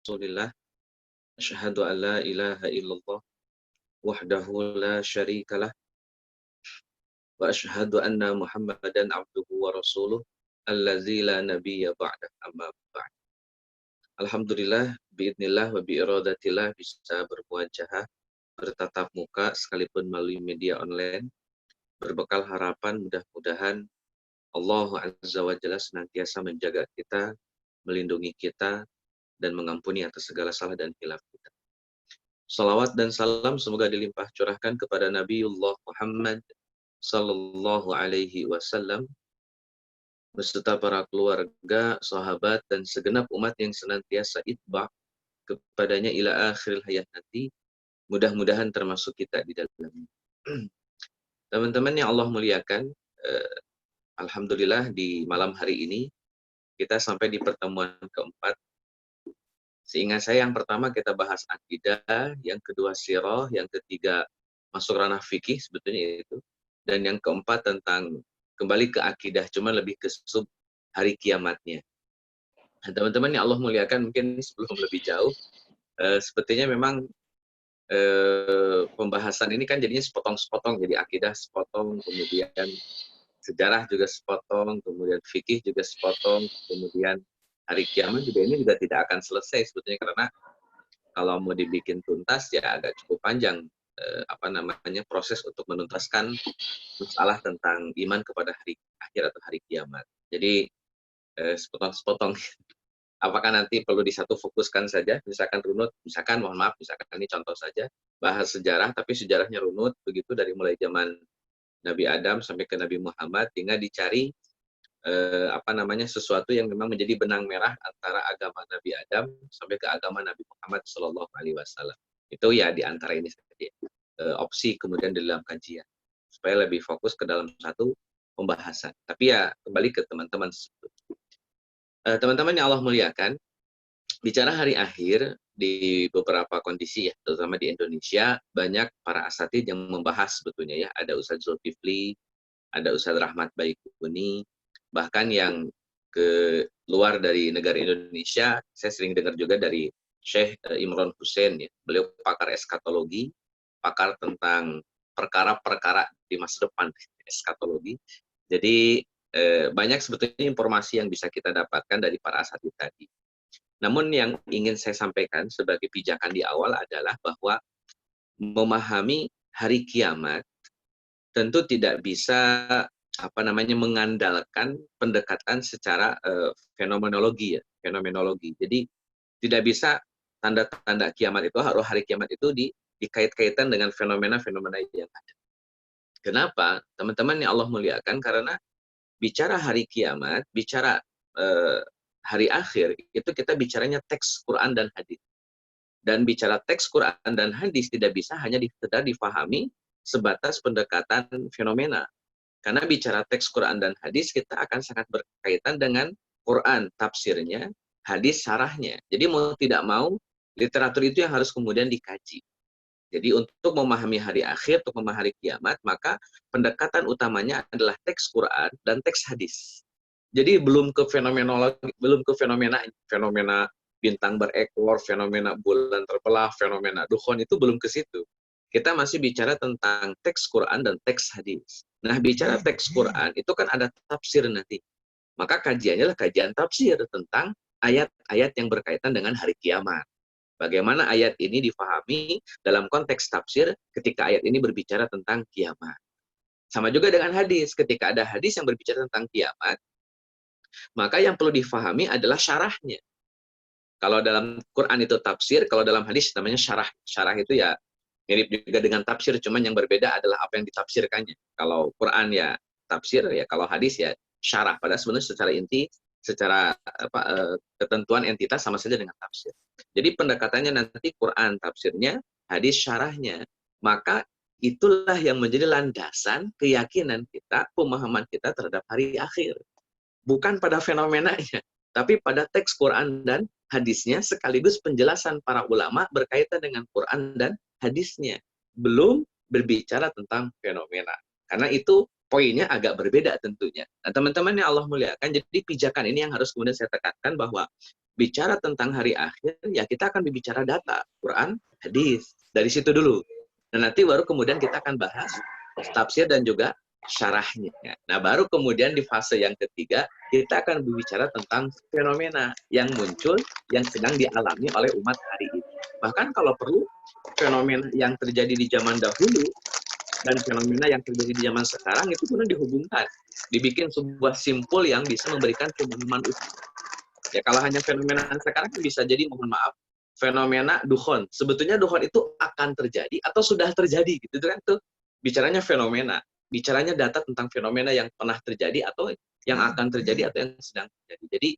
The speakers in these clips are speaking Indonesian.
Rasulillah, asyhadu an la ilaha illallah wahdahu la syarikalah wa asyhadu anna Muhammadan abduhu wa rasuluh allazi la nabiyya ba'dah amma ba'd. Alhamdulillah biidznillah wa biiradatillah bisa bermuajahah, bertatap muka sekalipun melalui media online, berbekal harapan mudah-mudahan Allah Azza wa Jalla senantiasa menjaga kita, melindungi kita, dan mengampuni atas segala salah dan khilaf kita. Salawat dan salam semoga dilimpah curahkan kepada Nabiullah Muhammad Sallallahu Alaihi Wasallam beserta para keluarga, sahabat, dan segenap umat yang senantiasa itba kepadanya ila akhiril hayat nanti. Mudah-mudahan termasuk kita di dalamnya. Teman-teman yang Allah muliakan, Alhamdulillah di malam hari ini kita sampai di pertemuan keempat. Seingat saya yang pertama kita bahas akidah, yang kedua sirah, yang ketiga masuk ranah fikih sebetulnya itu, dan yang keempat tentang kembali ke akidah, cuma lebih ke sub hari kiamatnya. Nah, teman-teman yang Allah muliakan, mungkin sebelum lebih jauh, sepertinya memang pembahasan ini kan jadinya sepotong-sepotong, jadi akidah sepotong, kemudian sejarah juga sepotong, kemudian fikih juga sepotong, kemudian hari kiamat juga ini juga tidak akan selesai sebetulnya, karena kalau mau dibikin tuntas ya agak cukup panjang proses untuk menuntaskan masalah tentang iman kepada hari akhir atau hari kiamat. Jadi sepotong-sepotong. Apakah nanti perlu di satu fokuskan saja, misalkan runut, misalkan mohon maaf, misalkan ini contoh saja, bahas sejarah, tapi sejarahnya runut, begitu dari mulai zaman Nabi Adam sampai ke Nabi Muhammad, tinggal dicari sesuatu yang memang menjadi benang merah antara agama Nabi Adam sampai ke agama Nabi Muhammad Shallallahu Alaihi Wasallam. Itu ya di antara ini saja opsi kemudian di dalam kajian supaya lebih fokus ke dalam satu pembahasan. Tapi ya kembali ke teman-teman. Teman-teman yang Allah muliakan, bicara hari akhir di beberapa kondisi ya, terutama di Indonesia, banyak para asatidz yang membahas sebetulnya ya. Ada Ustadz Zulkifli, ada Ustadz Rahmat Baikuni, bahkan yang ke luar dari negara Indonesia, saya sering dengar juga dari Syekh Imran Hussein ya. Beliau pakar eskatologi, pakar tentang perkara-perkara di masa depan, eskatologi. Jadi banyak sebetulnya informasi yang bisa kita dapatkan dari para asatidz tadi. Namun yang ingin saya sampaikan sebagai pijakan di awal adalah bahwa memahami hari kiamat tentu tidak bisa mengandalkan pendekatan secara fenomenologi ya, fenomenologi. Jadi tidak bisa tanda-tanda kiamat itu, hari kiamat itu dikait-kaitan dengan fenomena-fenomena yang ada. Kenapa? Teman-teman yang Allah muliakan, karena bicara hari kiamat, bicara hari akhir, itu kita bicaranya teks Quran dan hadis. Dan bicara teks Quran dan hadis tidak bisa hanya sekedar difahami sebatas pendekatan fenomena. Karena bicara teks Quran dan hadis, kita akan sangat berkaitan dengan Quran, tafsirnya, hadis, syarahnya. Jadi mau tidak mau, literatur itu yang harus kemudian dikaji. Jadi untuk memahami hari akhir, untuk memahami kiamat, maka pendekatan utamanya adalah teks Quran dan teks hadis. Jadi belum ke fenomenologi, belum ke fenomena bintang berekor, fenomena bulan terbelah, fenomena dukhon, itu belum ke situ. Kita masih bicara tentang teks Quran dan teks hadis. Nah, bicara teks Quran itu kan ada tafsir nanti. Maka kajiannya adalah kajian tafsir tentang ayat-ayat yang berkaitan dengan hari kiamat. Bagaimana ayat ini difahami dalam konteks tafsir ketika ayat ini berbicara tentang kiamat. Sama juga dengan hadis. Ketika ada hadis yang berbicara tentang kiamat, maka yang perlu difahami adalah syarahnya. Kalau dalam Quran itu tafsir, kalau dalam hadis namanya syarah. Syarah itu ya mirip juga dengan tafsir, cuman yang berbeda adalah apa yang ditafsirkannya. Kalau Quran ya tafsir, ya kalau hadis ya syarah. Padahal sebenarnya secara inti, secara ketentuan entitas sama saja dengan tafsir. Jadi pendekatannya nanti Quran tafsirnya, hadis syarahnya. Maka itulah yang menjadi landasan keyakinan kita, pemahaman kita terhadap hari akhir. Bukan pada fenomenanya, tapi pada teks Quran dan hadisnya, sekaligus penjelasan para ulama berkaitan dengan Quran dan hadisnya. Belum berbicara tentang fenomena. Karena itu poinnya agak berbeda tentunya. Nah, teman-teman yang Allah muliakan, jadi pijakan ini yang harus kemudian saya tekankan bahwa bicara tentang hari akhir, ya kita akan berbicara data, Quran, hadis, dari situ dulu. Dan nanti baru kemudian kita akan bahas tafsir dan juga syarahnya. Nah, baru kemudian di fase yang ketiga, kita akan berbicara tentang fenomena yang muncul, yang sedang dialami oleh umat hari ini. Bahkan kalau perlu, fenomena yang terjadi di zaman dahulu dan fenomena yang terjadi di zaman sekarang itu kemudian dihubungkan, dibikin sebuah simpul yang bisa memberikan pemahaman utuh. Ya kalau hanya fenomena sekarang bisa jadi, mohon maaf, fenomena dukhon. Sebetulnya dukhon itu akan terjadi atau sudah terjadi gitu kan, tuh bicaranya fenomena, bicaranya data tentang fenomena yang pernah terjadi atau yang akan terjadi atau yang sedang terjadi. Jadi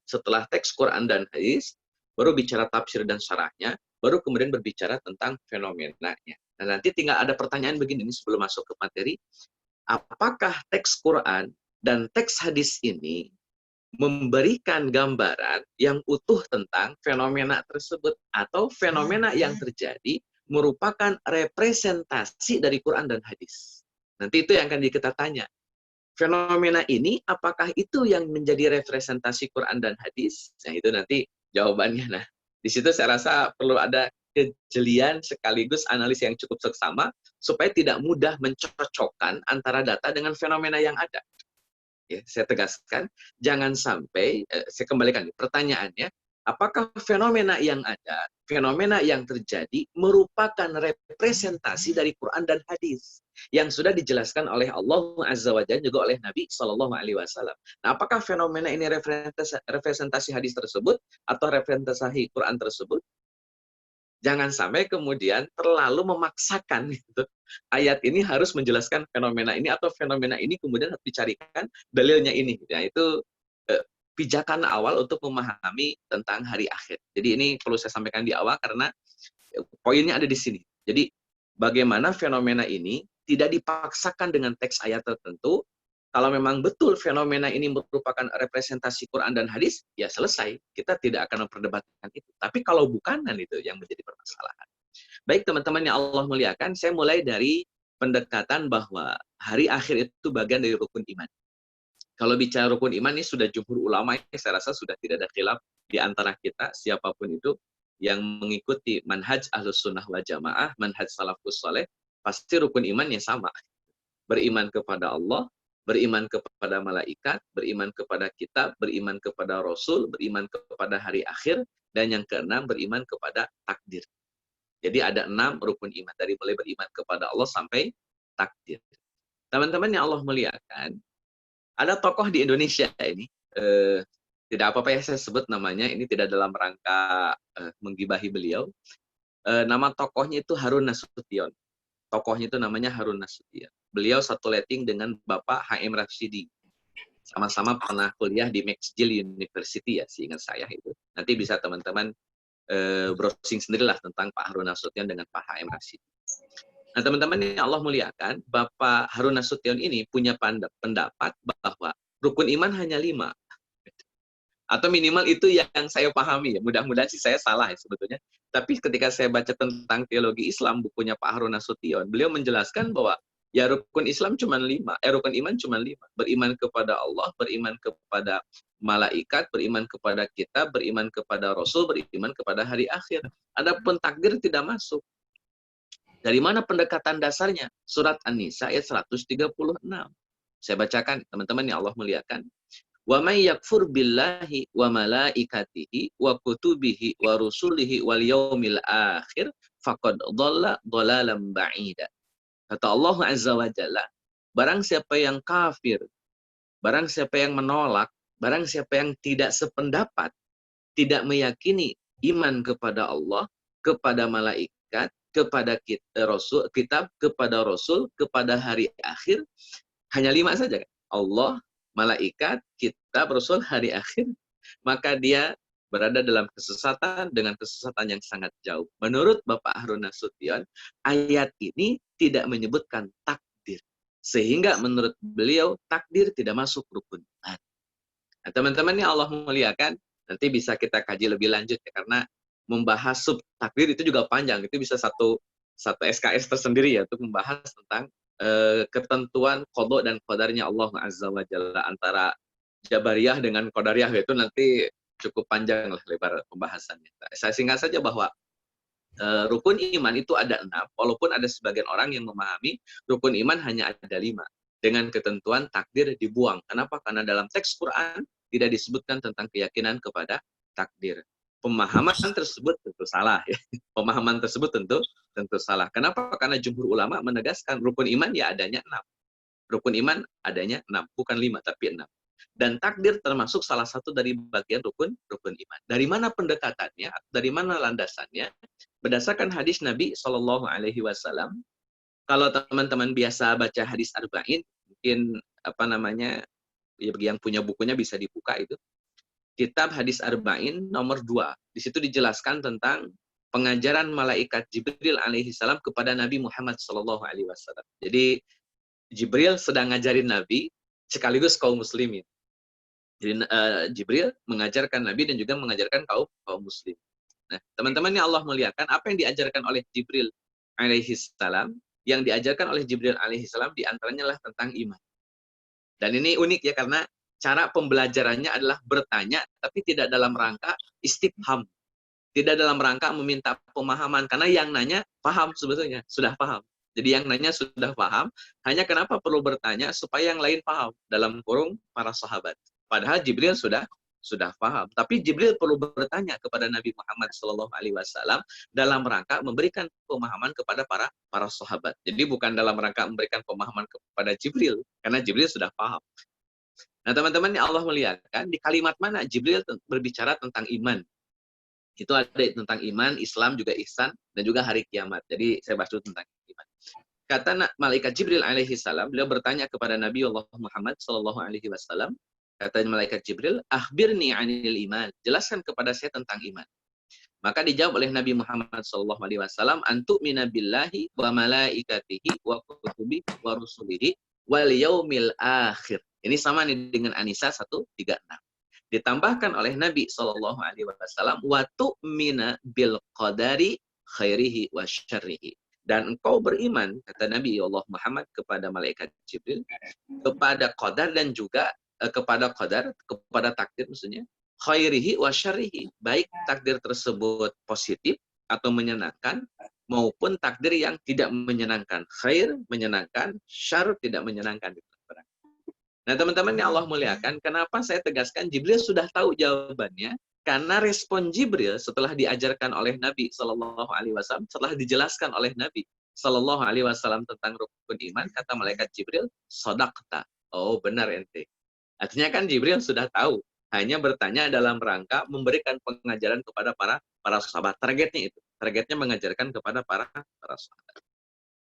setelah teks Quran dan hadis, baru bicara tafsir dan syarahnya, baru kemudian berbicara tentang fenomenanya. Nah, nanti tinggal ada pertanyaan begini sebelum masuk ke materi, apakah teks Quran dan teks hadis ini memberikan gambaran yang utuh tentang fenomena tersebut, atau fenomena yang terjadi merupakan representasi dari Quran dan hadis? Nanti itu yang akan kita tanya. Fenomena ini apakah itu yang menjadi representasi Quran dan hadis? Nah, itu nanti jawabannya. Nah, di situ saya rasa perlu ada kejelian sekaligus analis yang cukup seksama supaya tidak mudah mencocokkan antara data dengan fenomena yang ada. Ya, saya tegaskan, jangan sampai, saya kembalikan pertanyaannya, apakah fenomena yang ada, fenomena yang terjadi merupakan representasi dari Quran dan hadis yang sudah dijelaskan oleh Allah Azza wa Jalla juga oleh Nabi Shallallahu Alaihi Wasallam. Nah, apakah fenomena ini representasi hadis tersebut atau representasi Quran tersebut? Jangan sampai kemudian terlalu memaksakan gitu. Ayat ini harus menjelaskan fenomena ini atau fenomena ini kemudian harus dicarikan dalilnya ini. Nah, itu pijakan awal untuk memahami tentang hari akhir. Jadi ini perlu saya sampaikan di awal karena poinnya ada di sini. Jadi bagaimana fenomena ini tidak dipaksakan dengan teks ayat tertentu. Kalau memang betul fenomena ini merupakan representasi Quran dan hadis, ya selesai. Kita tidak akan memperdebatkan itu. Tapi kalau bukanan itu yang menjadi permasalahan. Baik teman-teman yang Allah muliakan, saya mulai dari pendekatan bahwa hari akhir itu bagian dari rukun iman. Kalau bicara rukun iman ini sudah jumhur ulama, saya rasa sudah tidak ada khilaf di antara kita, siapapun itu yang mengikuti manhaj ahlus sunnah wal jamaah, manhaj salafus saleh, pasti rukun imannya sama. Beriman kepada Allah, beriman kepada malaikat, beriman kepada kitab, beriman kepada rasul, beriman kepada hari akhir, dan yang keenam beriman kepada takdir. Jadi ada 6 rukun iman, dari mulai beriman kepada Allah sampai takdir. Teman-teman yang Allah muliakan, ada tokoh di Indonesia ini, tidak apa-apa ya saya sebut namanya, ini tidak dalam rangka menggibahi beliau. Nama tokohnya itu Harun Nasution. Tokohnya itu namanya Harun Nasution. Beliau satu letting dengan Bapak H.M. Rashidi. Sama-sama pernah kuliah di McGill University ya, seingat saya itu. Nanti bisa teman-teman browsing sendirilah tentang Pak Harun Nasution dengan Pak H.M. Rashidi. Nah, teman-teman yang Allah muliakan, Bapak Harun Nasution ini punya pendapat bahwa rukun iman hanya 5. Atau minimal itu yang saya pahami ya. Mudah-mudahan sih saya salah ya sebetulnya. Tapi ketika saya baca tentang teologi Islam, bukunya Pak Harun Nasution, beliau menjelaskan bahwa ya rukun Islam cuma 5, rukun iman cuma 5. Beriman kepada Allah, beriman kepada malaikat, beriman kepada kitab, beriman kepada rasul, beriman kepada hari akhir. Adapun takdir tidak masuk. Dari mana pendekatan dasarnya? Surat An-Nisa ayat 136. Saya bacakan, teman-teman yang Allah muliakan. Wa may yakfur billahi wa malaikatihi wa kutubihi wa rusulihi wal yaumil akhir faqad dhalla dhalalan ba'ida. Kata Allah Azza wa Jalla, barang siapa yang kafir, barang siapa yang menolak, barang siapa yang tidak sependapat, tidak meyakini iman kepada Allah, kepada malaikat, kepada rasul, kitab, kepada rasul, kepada hari akhir, hanya 5 saja kan? Allah, malaikat, kitab, rasul, hari akhir, maka dia berada dalam kesesatan dengan kesesatan yang sangat jauh. Menurut Bapak Harun Nasution, ayat ini tidak menyebutkan takdir. Sehingga menurut beliau, takdir tidak masuk rukun iman. Nah, teman-teman yang Allah muliakan, nanti bisa kita kaji lebih lanjut ya, karena membahas sub takdir itu juga panjang. Itu bisa satu SKS tersendiri ya, untuk membahas tentang ketentuan qada dan qadarnya Allah Azza wa Jalla antara Jabariyah dengan Qadariyah itu nanti cukup panjang lah lebar pembahasannya. Saya singkat saja bahwa rukun iman itu ada 6, walaupun ada sebagian orang yang memahami rukun iman hanya ada 5. Dengan ketentuan takdir dibuang. Kenapa? Karena dalam teks Quran tidak disebutkan tentang keyakinan kepada takdir. Pemahaman tersebut tentu salah. Ya. Pemahaman tersebut tentu salah. Kenapa? Karena jumhur ulama menegaskan rukun iman ya adanya 6. Rukun iman adanya 6, bukan 5 tapi 6. Dan takdir termasuk salah satu dari bagian rukun iman. Dari mana pendekatannya? Dari mana landasannya? Berdasarkan hadis Nabi Shallallahu Alaihi Wasallam, kalau teman-teman biasa baca hadis arba'in, mungkin ya bagi yang punya bukunya bisa dibuka itu. Kitab hadis arba'in nomor 2. Di situ dijelaskan tentang pengajaran malaikat Jibril alaihissalam kepada Nabi Muhammad Shallallahu Alaihi Wasallam. Jadi Jibril sedang ngajarin Nabi sekaligus kaum muslimin. Jadi Jibril mengajarkan Nabi dan juga mengajarkan kaum muslim. Nah, teman-teman yang Allah muliakan, apa yang diajarkan oleh Jibril alaihissalam? Yang diajarkan oleh Jibril alaihissalam diantaranya adalah tentang iman. Dan ini unik ya, karena cara pembelajarannya adalah bertanya, tapi tidak dalam rangka istifham. Tidak dalam rangka meminta pemahaman, karena yang nanya paham sebetulnya, sudah paham. Jadi yang nanya sudah paham, hanya kenapa perlu bertanya supaya yang lain paham, dalam kurung para sahabat. Padahal Jibril sudah paham. Tapi Jibril perlu bertanya kepada Nabi Muhammad SAW dalam rangka memberikan pemahaman kepada para sahabat. Jadi bukan dalam rangka memberikan pemahaman kepada Jibril, karena Jibril sudah paham. Nah, teman-teman yang Allah muliakan, di kalimat mana Jibril berbicara tentang iman? Itu ada tentang iman, Islam, juga ihsan, dan juga hari kiamat. Jadi saya bahas dulu tentang iman. Kata malaikat Jibril alaihi salam, beliau bertanya kepada Nabi Allah Muhammad sallallahu alaihi wasallam, kata malaikat Jibril, "Akhbirni 'anil iman." Jelaskan kepada saya tentang iman. Maka dijawab oleh Nabi Muhammad sallallahu alaihi wasallam, "Antu'mina billahi wa malaikatihi wa kutubihi wa rusulihi wal yaumil akhir." Ini sama nih dengan An-Nisa 136. Ditambahkan oleh Nabi sallallahu alaihi wasallam, "Wa tu'mina bil qadari khairihi wa syarrihi." Dan engkau beriman, kata Nabi Allah Muhammad kepada malaikat Jibril, kepada qadar dan juga kepada takdir maksudnya, khairihi wa syarrihi, baik takdir tersebut positif atau menyenangkan maupun takdir yang tidak menyenangkan. Khair menyenangkan, syarr tidak menyenangkan. Nah, teman-teman yang Allah muliakan, kenapa saya tegaskan Jibril sudah tahu jawabannya? Karena respon Jibril setelah diajarkan oleh Nabi Shallallahu Alaihi Wasallam, setelah dijelaskan oleh Nabi Shallallahu Alaihi Wasallam tentang rukun iman, kata malaikat Jibril, "Shadaqta." Oh, benar ente. Artinya kan Jibril sudah tahu, hanya bertanya dalam rangka memberikan pengajaran kepada para sahabat. Targetnya itu, targetnya mengajarkan kepada para sahabat.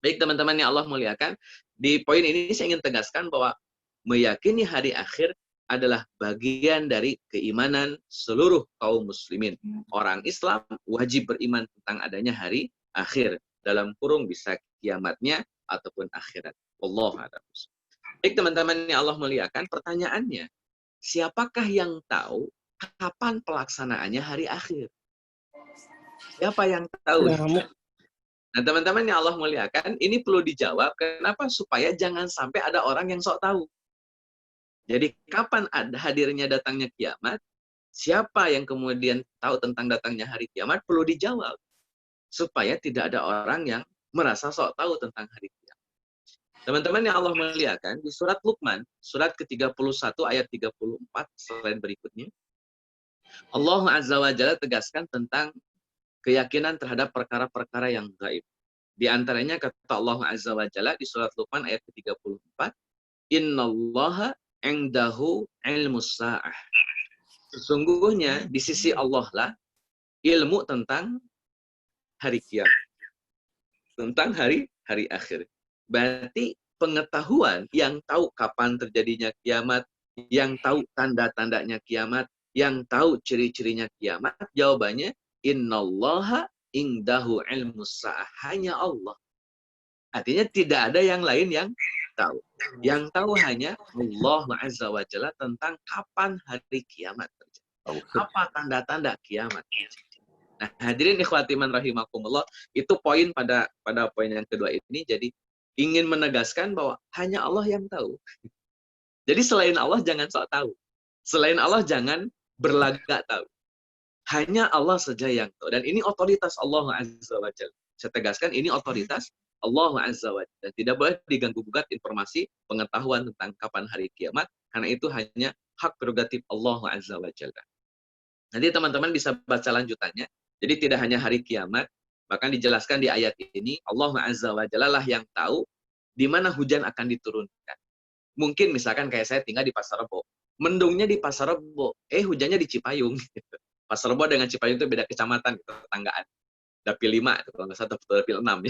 Baik, teman-teman yang Allah muliakan, di poin ini saya ingin tegaskan bahwa meyakini hari akhir adalah bagian dari keimanan seluruh kaum muslimin. Orang Islam wajib beriman tentang adanya hari akhir. Dalam kurung bisa kiamatnya ataupun akhirat. Wallahu a'lam. Baik, teman-teman yang Allah muliakan, pertanyaannya, siapakah yang tahu kapan pelaksanaannya hari akhir? Siapa yang tahu? Nah, teman-teman yang Allah muliakan, ini perlu dijawab. Kenapa? Supaya jangan sampai ada orang yang sok tahu. Jadi kapan hadirnya datangnya kiamat, siapa yang kemudian tahu tentang datangnya hari kiamat perlu dijawab. Supaya tidak ada orang yang merasa sok tahu tentang hari kiamat. Teman-teman yang Allah muliakan, di surat Luqman, surat ke-31 ayat 34, selain berikutnya, Allah Azza wa Jalla tegaskan tentang keyakinan terhadap perkara-perkara yang gaib. Di antaranya kata Allah Azza wa Jalla di surat Luqman ayat ke-34, "Innallaha indahu ilmus sa'ah." Sesungguhnya di sisi Allah lah ilmu tentang hari kiamat, tentang hari akhir. Berarti pengetahuan yang tahu kapan terjadinya kiamat, yang tahu tanda-tandanya kiamat, yang tahu ciri-cirinya kiamat, jawabannya innallaha indahu ilmus sa'ah, hanya Allah. Artinya tidak ada yang lain yang tahu. Yang tahu hanya Allah Azza wa Jalla tentang kapan hari kiamat terjadi. Apa tanda-tanda kiamat terjadi. Nah, hadirin ikhwati man rahimakumullah, itu poin pada poin yang kedua ini. Jadi ingin menegaskan bahwa hanya Allah yang tahu. Jadi selain Allah jangan sok tahu. Selain Allah jangan berlagak tahu. Hanya Allah saja yang tahu. Dan ini otoritas Allah Azza wa Jalla. Saya tegaskan ini otoritas Allah Azza wa Jalla. Dan tidak boleh diganggu-gugat informasi pengetahuan tentang kapan hari kiamat. Karena itu hanya hak prerogatif Allah Azza wa Jalla. Nanti teman-teman bisa baca lanjutannya. Jadi tidak hanya hari kiamat. Bahkan dijelaskan di ayat ini. Allah Azza wa Jalla lah yang tahu di mana hujan akan diturunkan. Mungkin misalkan kayak saya tinggal di Pasar Rebo. Mendungnya di Pasar Rebo. Hujannya di Cipayung. Pasar Rebo dengan Cipayung itu beda kecamatan, tetanggaan. Dapil 5, kalau nggak salah Dapil 6.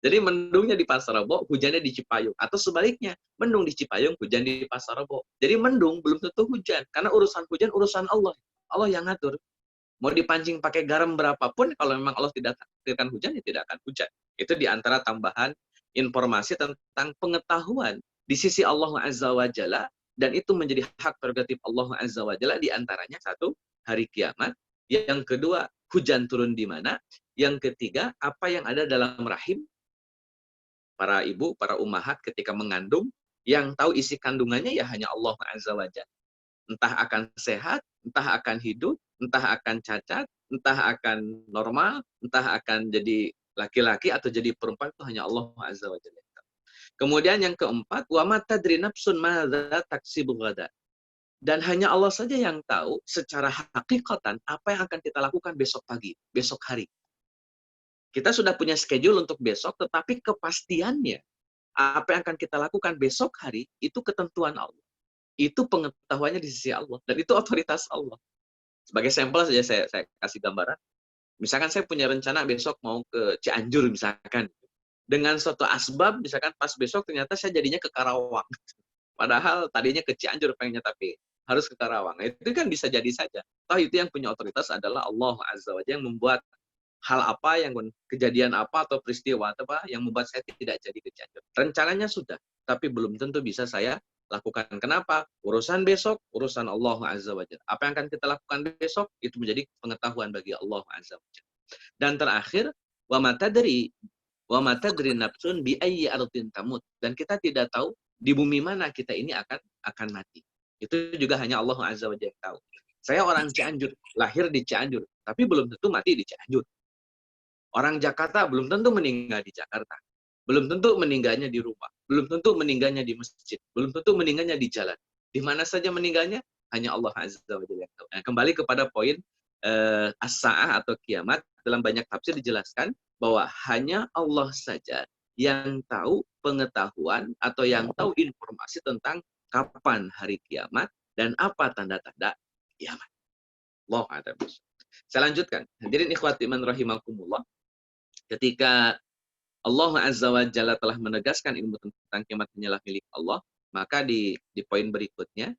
Jadi mendungnya di Pasar Rebo, hujannya di Cipayung. Atau sebaliknya, mendung di Cipayung, hujan di Pasar Rebo. Jadi mendung belum tentu hujan. Karena urusan hujan, urusan Allah. Allah yang ngatur. Mau dipancing pakai garam berapapun, kalau memang Allah tidak takdirkan hujan, ya tidak akan hujan. Itu diantara tambahan informasi tentang pengetahuan di sisi Allah Azza wa Jalla, dan itu menjadi hak prerogatif Allah Azza wa Jalla, diantaranya satu, hari kiamat. Yang kedua, hujan turun di mana. Yang ketiga, apa yang ada dalam rahim para ibu, para ummahat ketika mengandung, yang tahu isi kandungannya ya hanya Allah Azza wa Jalla. Entah akan sehat, entah akan hidup, entah akan cacat, entah akan normal, entah akan jadi laki-laki atau jadi perempuan, itu hanya Allah Azza wa Jalla. Kemudian yang keempat, wa ma tadri nafsun madza taksibu ghadan. Dan hanya Allah saja yang tahu secara hakikatan apa yang akan kita lakukan besok pagi, besok hari. Kita sudah punya schedule untuk besok, tetapi kepastiannya apa yang akan kita lakukan besok hari itu ketentuan Allah. Itu pengetahuannya di sisi Allah, dan itu otoritas Allah. Sebagai sampel saja saya kasih gambaran. Misalkan saya punya rencana besok mau ke Cianjur misalkan. Dengan suatu asbab, misalkan pas besok ternyata saya jadinya ke Karawang. Padahal tadinya ke Cianjur pengennya, tapi harus ke Karawang. Itu kan bisa jadi saja. Toh itu yang punya otoritas adalah Allah Azza wa Jalla, yang membuat hal apa, yang kejadian apa atau peristiwa apa yang membuat saya tidak jadi ke Cianjur. Rencananya sudah, tapi belum tentu bisa saya lakukan. Kenapa? Urusan besok, urusan Allah Azza wa Jalla. Apa yang akan kita lakukan besok, itu menjadi pengetahuan bagi Allah Azza wa Jalla. Dan terakhir, wa ma tadri nafsun bi ayyi ardin tamut. Dan kita tidak tahu di bumi mana kita ini akan mati. Itu juga hanya Allah Azza wa Jalla tahu. Saya orang Cianjur, lahir di Cianjur, tapi belum tentu mati di Cianjur. Orang Jakarta belum tentu meninggal di Jakarta. Belum tentu meninggalnya di rumah. Belum tentu meninggalnya di masjid. Belum tentu meninggalnya di jalan. Di mana saja meninggalnya, hanya Allah Azza wa Jalla yang tahu. Nah, kembali kepada poin as-sa'ah atau kiamat, dalam banyak tafsir dijelaskan bahwa hanya Allah saja yang tahu pengetahuan atau yang tahu informasi tentang kapan hari kiamat dan apa tanda-tanda kiamat. Allah a'lam. Saya lanjutkan. Hadirin ikhwati man rahimakumullah. Ketika Allah Azza wa Jalla telah menegaskan ilmu tentang kiamat hanyalah milik Allah, maka di poin berikutnya,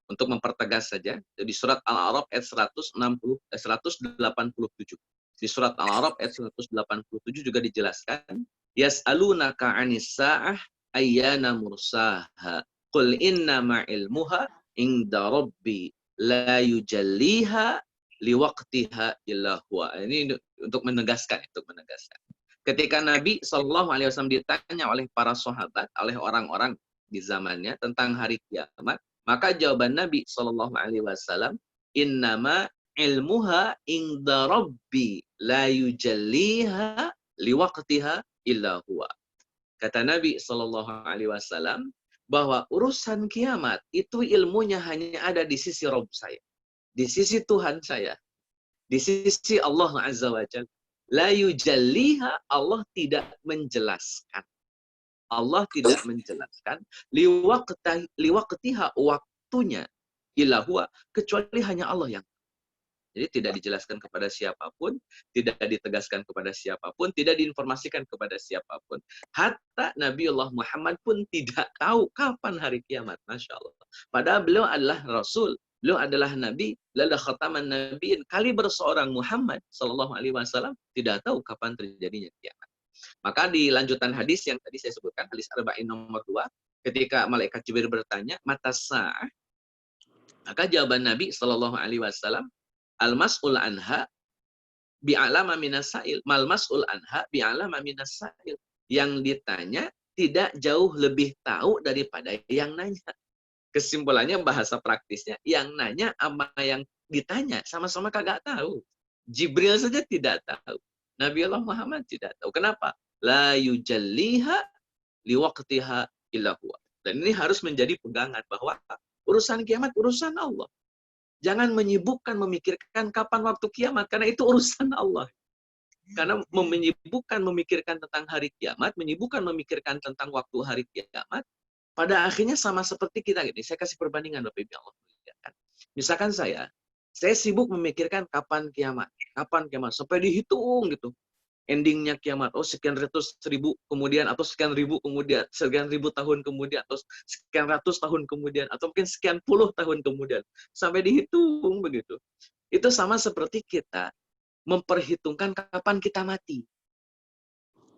untuk mempertegas saja, di surat Al-A'raf ayat 187. Di surat Al-A'raf ayat 187 juga dijelaskan, yas'alunaka 'anis sa'ah ayyana mursaha qul innama ilmuha inda rabbi la yujalliha liwaqtiha illa huwa. Ini untuk menegaskan. Ketika Nabi SAW ditanya oleh para sahabat, oleh orang-orang di zamannya tentang hari kiamat, maka jawaban Nabi SAW, innama ilmuha inda rabbi la yujalliha liwaqtiha illa huwa. Kata Nabi SAW bahwa urusan kiamat itu ilmunya hanya ada di sisi Rabb saya, di sisi Tuhan saya, di sisi Allah Azza wa Jalla. La yujalliha, Allah tidak menjelaskan. Allah tidak menjelaskan liwaqtiha, waktunya, illa huwa, kecuali hanya Allah yang. Jadi tidak dijelaskan kepada siapapun, tidak ditegaskan kepada siapapun, tidak diinformasikan kepada siapapun. Hatta Nabiullah Muhammad pun tidak tahu kapan hari kiamat. Masya Allah. Padahal beliau adalah Rasul, beliau adalah Nabi, lalu khataman Nabiin. Kaliber seorang Muhammad SAW tidak tahu kapan terjadinya kiamat. Maka di lanjutan hadis yang tadi saya sebutkan, hadis Arba'in nomor 2, ketika malaikat Jibril bertanya, mata sa'ah, maka jawaban Nabi SAW, al-mas'ul anha bi'alama minas sa'il. Mal mas'ul anha bi'alama minas sa'il. Yang ditanya tidak jauh lebih tahu daripada yang nanya. Kesimpulannya bahasa praktisnya, yang nanya sama yang ditanya sama-sama kagak tahu. Jibril saja tidak tahu. Nabi Allah Muhammad tidak tahu. Kenapa? La yujalliha liwaqtiha illa huwa. Dan ini harus menjadi pegangan bahwa urusan kiamat urusan Allah. Jangan menyibukkan memikirkan kapan waktu kiamat, karena itu urusan Allah. Karena menyibukkan memikirkan tentang hari kiamat, menyibukkan memikirkan tentang waktu hari kiamat, pada akhirnya sama seperti kita gini. Saya kasih perbandingan Bapak Ibu Allah. Misalkan saya sibuk memikirkan kapan kiamat sampai dihitung gitu. Endingnya kiamat, oh sekian ratus ribu kemudian, atau sekian ribu kemudian, sekian ribu tahun kemudian, atau sekian ratus tahun kemudian, atau mungkin sekian puluh tahun kemudian, sampai dihitung begitu. Itu sama seperti kita memperhitungkan kapan kita mati.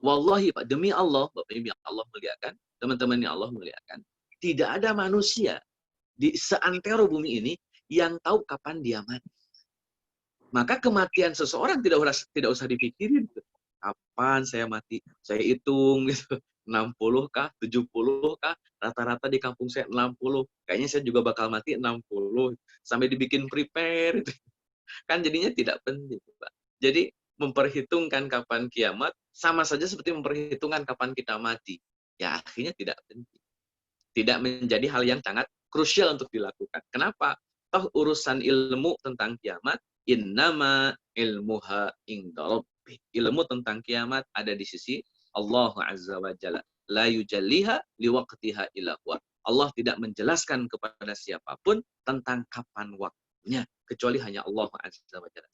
Wallahi Pak, demi Allah, Bapak Ibu yang Allah muliakan, teman-teman yang Allah muliakan, tidak ada manusia di seantero bumi ini yang tahu kapan dia mati. Maka kematian seseorang tidak usah dipikirin. Kapan saya mati? Saya hitung gitu. 60 kah? 70 kah? Rata-rata di kampung saya 60. Kayaknya saya juga bakal mati 60. Sampai dibikin prepare. Kan jadinya tidak penting, Pak. Jadi memperhitungkan kapan kiamat sama saja seperti memperhitungkan kapan kita mati. Ya akhirnya tidak penting. Tidak menjadi hal yang sangat krusial untuk dilakukan. Kenapa? Toh urusan ilmu tentang kiamat, innama ilmuha inda. Ilmu tentang kiamat ada di sisi Allah Azza wa Jalla. La yujalliha liwaqtiha illa huwa. Allah tidak menjelaskan kepada siapapun tentang kapan waktunya, kecuali hanya Allah Azza wa Jalla.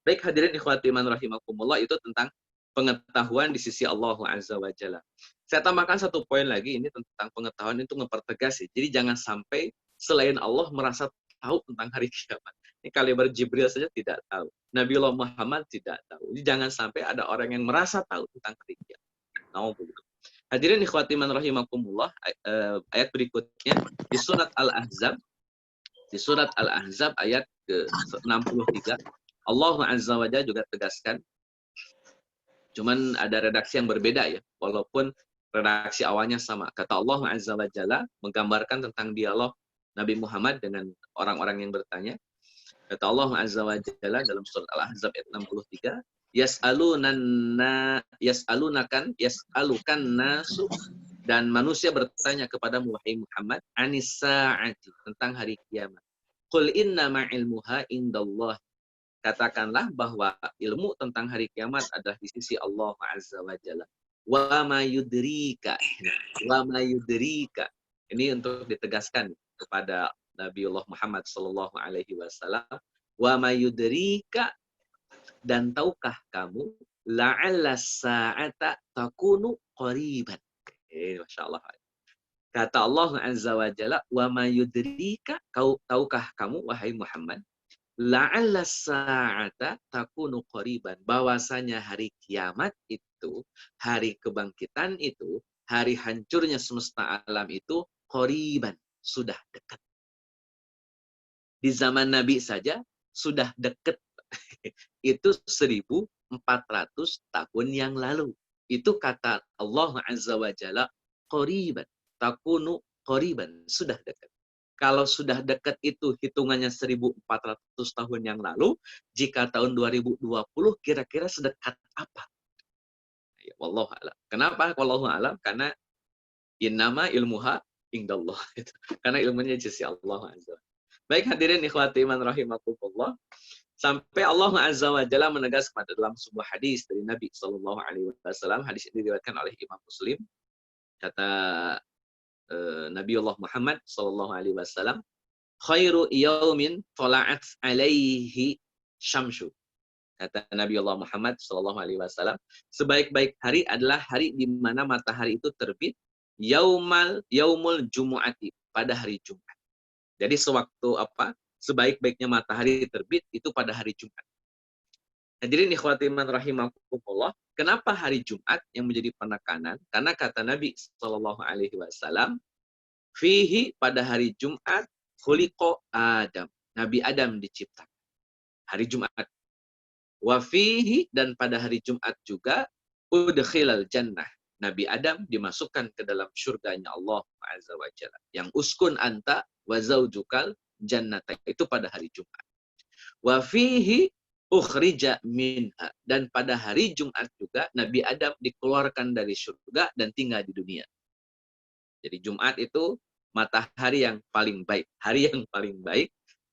Baik hadirin ikhwati man rahimakumullah, itu tentang pengetahuan di sisi Allah Azza wa Jalla. Saya tambahkan satu poin lagi, ini tentang pengetahuan itu mempertegas. Jadi jangan sampai selain Allah merasa tahu tentang hari kiamat. Ini kaliber Jibril saja tidak tahu. Nabiullah Muhammad tidak tahu. Jadi jangan sampai ada orang yang merasa tahu tentang hari kiamat. Hadirin ikhwati man rahimakumullah, ayat berikutnya di surat Al-Ahzab. Di surat Al-Ahzab ayat ke-63, Allah Azza wa Jalla juga tegaskan, cuman ada redaksi yang berbeda ya, walaupun redaksi awalnya sama. Kata Allah Azza wa Jalla menggambarkan tentang dialog Nabi Muhammad dengan orang-orang yang bertanya. Kata Allah Azza wa Jalla dalam surat Al-Ahzab ayat 63, yas'alukan nasu, dan manusia bertanya kepada wahai Muhammad, anis sa'ati, tentang hari kiamat. Qul innama ilmuha indallah. Katakanlah bahwa ilmu tentang hari kiamat adalah di sisi Allah Azza wa Jalla. Wa ma yudrika. Wa ma yudrika. Ini untuk ditegaskan kepada Nabiullah Muhammad sallallahu alaihi wasallam. Wa ma yudrika, dan tahukah kamu la'alla sa'ata takunu qariban. Masya Allah. Kata Allah Azza wa Jalla, wa ma yudrika, tahukah kamu wahai Muhammad, la'alla sa'ata takunu qariban, bahwasanya hari kiamat itu, hari kebangkitan itu, hari hancurnya semesta alam itu qariban, sudah dekat. Di zaman Nabi saja sudah dekat. Itu 1400 tahun yang lalu. Itu kata Allah Azza wa Jalla, qariban, takunu qariban, sudah dekat. Kalau sudah dekat itu hitungannya 1400 tahun yang lalu, jika tahun 2020 kira-kira sedekat apa? Ya, wallahu a'lam. Kenapa wallahu a'lam? Karena innama ilmuha indallah. Karena ilmunya di sisi Allah Azza. Baik hadirin ikhwati iman rahimakumullah. Sampai Allah Azza wa Jalla menegaskan dalam sebuah hadis dari Nabi sallallahu alaihi wasallam, hadis ini diriwayatkan oleh Imam Muslim. Kata Nabi Allah Muhammad sallallahu alaihi wasallam, khairu yaumin tala'at alaihi syamsu. Kata Nabi Allah Muhammad sallallahu alaihi wasallam, sebaik-baik hari adalah hari di mana matahari itu terbit, yaumul jumu'ati, pada hari Jumat. Jadi sewaktu apa? Sebaik-baiknya matahari terbit itu pada hari Jumat. Hadirin ikhwati man rahimakumullah, kenapa hari Jumat yang menjadi penekanan? Karena kata Nabi sallallahu alaihi wasallam, fihi, pada hari Jumat, khuliqa Adam, Nabi Adam diciptakan. Hari Jumat. Wa fihi, dan pada hari Jumat juga, udkhilal jannah, Nabi Adam dimasukkan ke dalam surganya Allah Azza wa Jalla. Yang uskun anta wa zaujukal jannata, itu pada hari Jumat. Wa fihi ukhrija minha, dan pada hari Jumat juga Nabi Adam dikeluarkan dari surga dan tinggal di dunia. Jadi Jumat itu matahari yang paling baik, hari yang paling baik.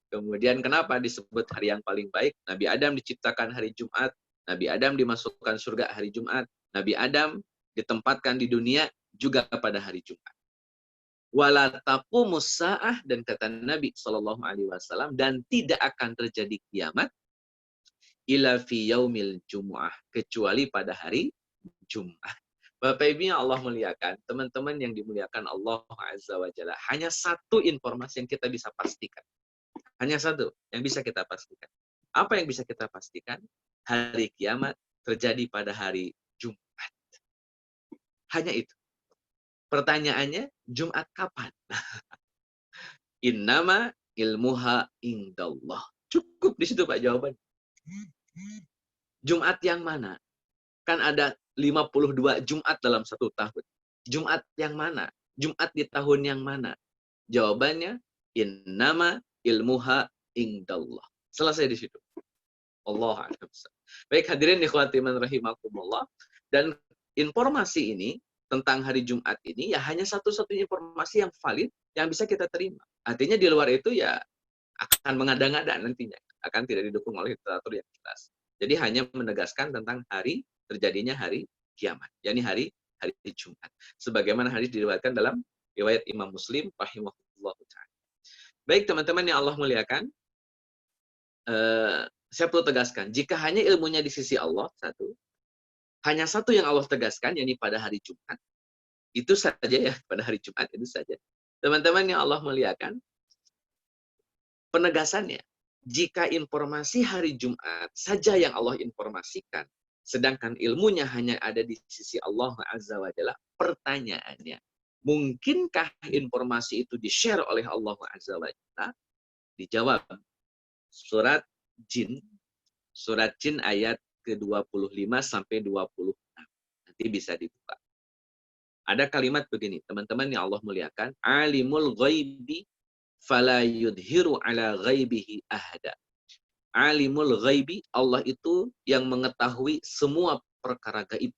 Kemudian kenapa disebut hari yang paling baik? Nabi Adam diciptakan hari Jumat, Nabi Adam dimasukkan surga hari Jumat, Nabi Adam ditempatkan di dunia juga pada hari Jumat. Wala taqumus saah, dan kata Nabi Shallallahu Alaihi Wasallam, dan tidak akan terjadi kiamat illa fi yaumil jumu'ah, kecuali pada hari Jumat. Bapak Ibu yang Allah muliakan, teman-teman yang dimuliakan Allah Azza wa Jalla, hanya satu informasi yang kita bisa pastikan. Hanya satu yang bisa kita pastikan. Apa yang bisa kita pastikan? Hari kiamat terjadi pada hari Jumat. Hanya itu. Pertanyaannya, Jumat kapan? Innama ilmuha indallah. Cukup di situ Pak jawaban. Jumat yang mana? Kan ada 52 Jumat dalam satu tahun. Jumat yang mana? Jumat di tahun yang mana? Jawabannya, innama ilmuha indallah. Selesai di situ. Allah a'lam. Baik hadirin ikhwati man rahimakumullah, dan informasi ini tentang hari Jumat ini ya hanya satu-satunya informasi yang valid yang bisa kita terima. Artinya di luar itu ya akan mengada-ngada nantinya, akan tidak didukung oleh literatur yang jelas. Jadi hanya menegaskan tentang hari terjadinya hari kiamat, yakni hari Jumat. Sebagaimana hadis diriwayatkan dalam riwayat Imam Muslim rahimahullah ta'ala. Baik teman-teman yang Allah muliakan, saya perlu tegaskan, jika hanya ilmunya di sisi Allah, hanya satu yang Allah tegaskan, yakni pada hari Jumat, itu saja ya, pada hari Jumat itu saja. Teman-teman yang Allah muliakan, penegasannya, jika informasi hari Jumat saja yang Allah informasikan, sedangkan ilmunya hanya ada di sisi Allah Azza wa Jalla, pertanyaannya, mungkinkah informasi itu di-share oleh Allah Azza wa Jalla? Dijawab. Surat Jin ayat ke-25 sampai 26. Nanti bisa dibuka. Ada kalimat begini, teman-teman yang Allah muliakan, alimul ghaibi fala yudhiru ala ghaibihi ahada. Alimul ghaibi, Allah itu yang mengetahui semua perkara gaib.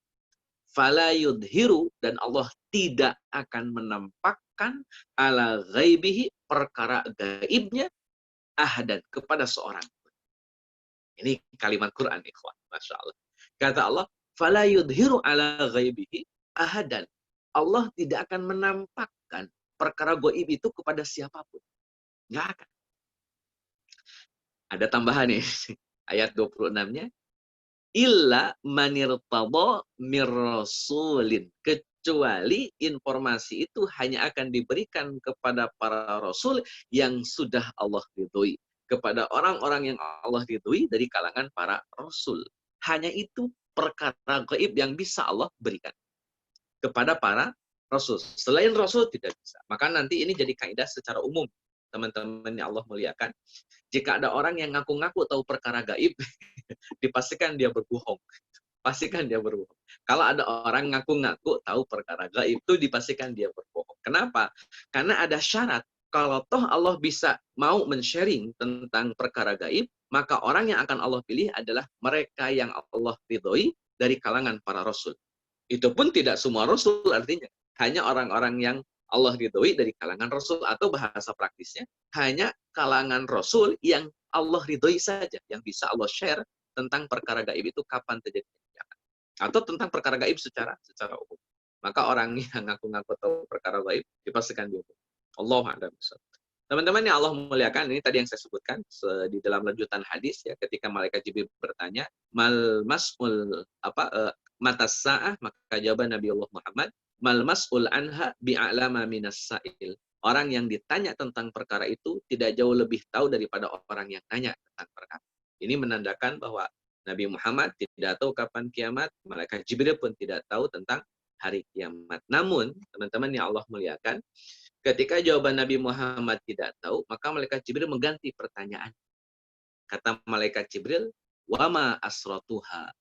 Fala yudhiru, dan Allah tidak akan menampakkan ala ghaibihi, perkara gaibnya, ahadan, kepada seorang. Ini kalimat Quran, ikhwan. Masya Allah. Kata Allah, fala yudhiru ala ghaibihi ahadan. Allah tidak akan menampakkan perkara gaib itu kepada siapapun. Nggak akan. Ada tambahan nih. Ayat 26-nya. Illa manirtadha mir rasulin. Kecuali informasi itu hanya akan diberikan kepada para rasul yang sudah Allah ridhoi. Kepada orang-orang yang Allah ridhoi dari kalangan para rasul. Hanya itu perkara gaib yang bisa Allah berikan kepada para rasul. Selain rasul tidak bisa. Maka nanti ini jadi kaidah secara umum. Teman-teman yang Allah muliakan. Jika ada orang yang ngaku-ngaku tahu perkara gaib, dipastikan dia berbohong. Pastikan dia berbohong. Kalau ada orang ngaku-ngaku tahu perkara gaib, itu dipastikan dia berbohong. Kenapa? Karena ada syarat. Kalau toh Allah bisa mau men-sharing tentang perkara gaib, maka orang yang akan Allah pilih adalah mereka yang Allah ridhoi dari kalangan para rasul. Itu pun tidak semua rasul artinya. Hanya orang-orang yang Allah ridhoi dari kalangan rasul, atau bahasa praktisnya, hanya kalangan rasul yang Allah ridhoi saja, yang bisa Allah share tentang perkara gaib itu kapan terjadi. Atau tentang perkara gaib secara umum. Maka orang yang ngaku-ngaku tahu perkara gaib, dipastikan dia. Allah a'lam. Teman-teman yang Allah muliakan, ini tadi yang saya sebutkan di dalam lanjutan hadis ya, ketika malaikat Jibril bertanya, mal mas'ul matas sa'ah, maka jawaban Nabi Allah Muhammad, mal mas'ul anha bi'alama minas sa'il. Orang yang ditanya tentang perkara itu tidak jauh lebih tahu daripada orang yang tanya tentang perkara. Ini menandakan bahwa Nabi Muhammad tidak tahu kapan kiamat, malaikat Jibril pun tidak tahu tentang hari kiamat. Namun, teman-teman yang Allah muliakan, ketika jawaban Nabi Muhammad tidak tahu, maka malaikat Jibril mengganti pertanyaan. Kata malaikat Jibril, wama asratuha.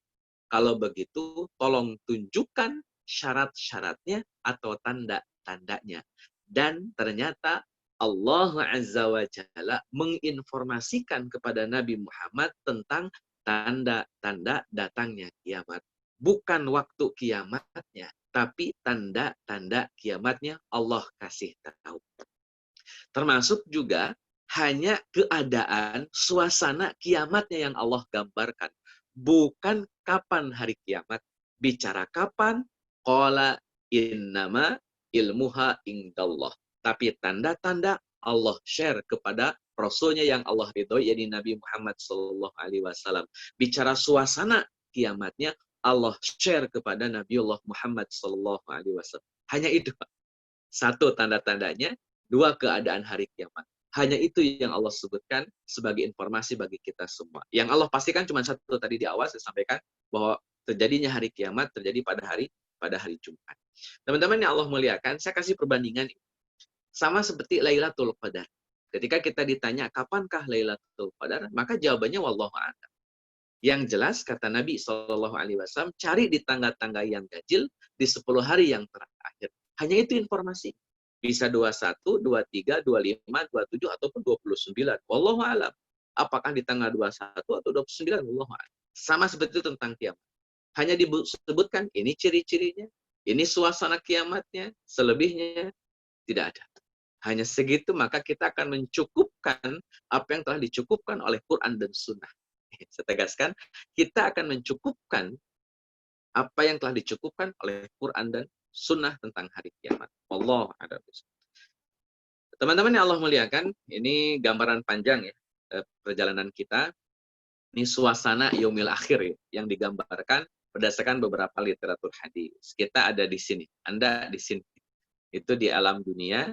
Kalau begitu, tolong tunjukkan syarat-syaratnya atau tanda-tandanya. Dan ternyata Allah Azza wa Jalla menginformasikan kepada Nabi Muhammad tentang tanda-tanda datangnya kiamat. Bukan waktu kiamatnya, tapi tanda-tanda kiamatnya Allah kasih tahu. Termasuk juga hanya keadaan suasana kiamatnya yang Allah gambarkan. Bukan kapan hari kiamat. Bicara kapan, qala innama ilmuha indallah. Tapi tanda-tanda Allah share kepada Rasulnya yang Allah ridhoi, yaitu Nabi Muhammad SAW. Bicara suasana kiamatnya, Allah share kepada Nabiullah Muhammad SAW. Hanya itu. Satu tanda-tandanya, dua keadaan hari kiamat. Hanya itu yang Allah sebutkan sebagai informasi bagi kita semua. Yang Allah pastikan cuma satu tadi di awal saya sampaikan, bahwa terjadinya hari kiamat terjadi pada hari Jumat. Teman-teman yang Allah muliakan, saya kasih perbandingan sama seperti Lailatul Qadar. Ketika kita ditanya kapankah Lailatul Qadar, maka jawabannya wallahu a'lam. Yang jelas kata Nabi SAW, cari di tangga-tangga yang ganjil di 10 hari yang terakhir. Hanya itu informasi. Bisa 21, 23, 25, 27, ataupun 29. Wallahu a'lam. Apakah di tanggal 21 atau 29? Wallahu a'lam. Sama seperti itu tentang kiamat. Hanya disebutkan ini ciri-cirinya, ini suasana kiamatnya, selebihnya tidak ada. Hanya segitu maka kita akan mencukupkan apa yang telah dicukupkan oleh Quran dan Sunnah. Saya tegaskan, kita akan mencukupkan apa yang telah dicukupkan oleh Quran dan Sunnah tentang hari kiamat. Allah ada. Teman-teman yang Allah muliakan, ini gambaran panjang ya perjalanan kita. Ini suasana yaumil akhir ya, yang digambarkan berdasarkan beberapa literatur hadis. Kita ada di sini, Anda di sini. Itu di alam dunia.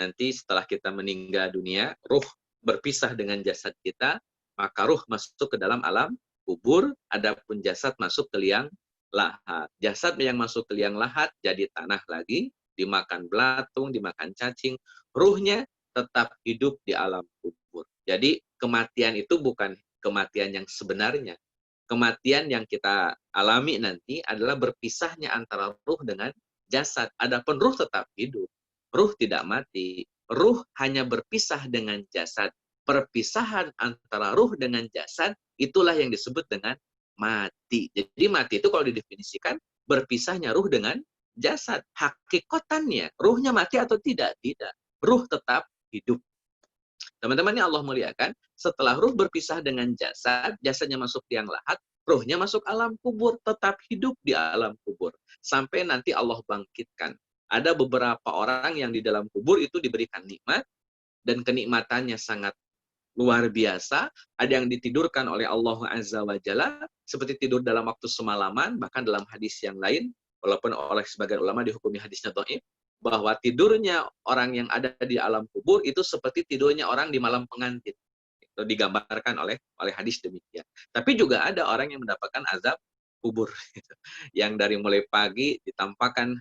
Nanti setelah kita meninggal dunia, ruh berpisah dengan jasad kita, maka ruh masuk ke dalam alam kubur, adapun jasad masuk ke liang lahat. Jasad yang masuk ke liang lahat jadi tanah lagi, dimakan belatung, dimakan cacing. Ruhnya tetap hidup di alam kubur. Jadi kematian itu bukan kematian yang sebenarnya. Kematian yang kita alami nanti adalah berpisahnya antara ruh dengan jasad. Adapun ruh tetap hidup. Ruh tidak mati. Ruh hanya berpisah dengan jasad. Perpisahan antara ruh dengan jasad, itulah yang disebut dengan mati. Jadi mati itu kalau didefinisikan, berpisahnya ruh dengan jasad. Hakikatannya, ruhnya mati atau tidak? Tidak. Ruh tetap hidup. Teman-teman yang Allah muliakan, setelah ruh berpisah dengan jasad, jasadnya masuk liang lahat, ruhnya masuk alam kubur, tetap hidup di alam kubur. Sampai nanti Allah bangkitkan. Ada beberapa orang yang di dalam kubur itu diberikan nikmat, dan kenikmatannya sangat luar biasa. Ada yang ditidurkan oleh Allah Azza wa Jalla, seperti tidur dalam waktu semalaman, bahkan dalam hadis yang lain, walaupun oleh sebagian ulama dihukumi hadisnya dhaif, bahwa tidurnya orang yang ada di alam kubur itu seperti tidurnya orang di malam pengantin. Itu digambarkan oleh hadis demikian. Tapi juga ada orang yang mendapatkan azab kubur. Yang dari mulai pagi ditampakkan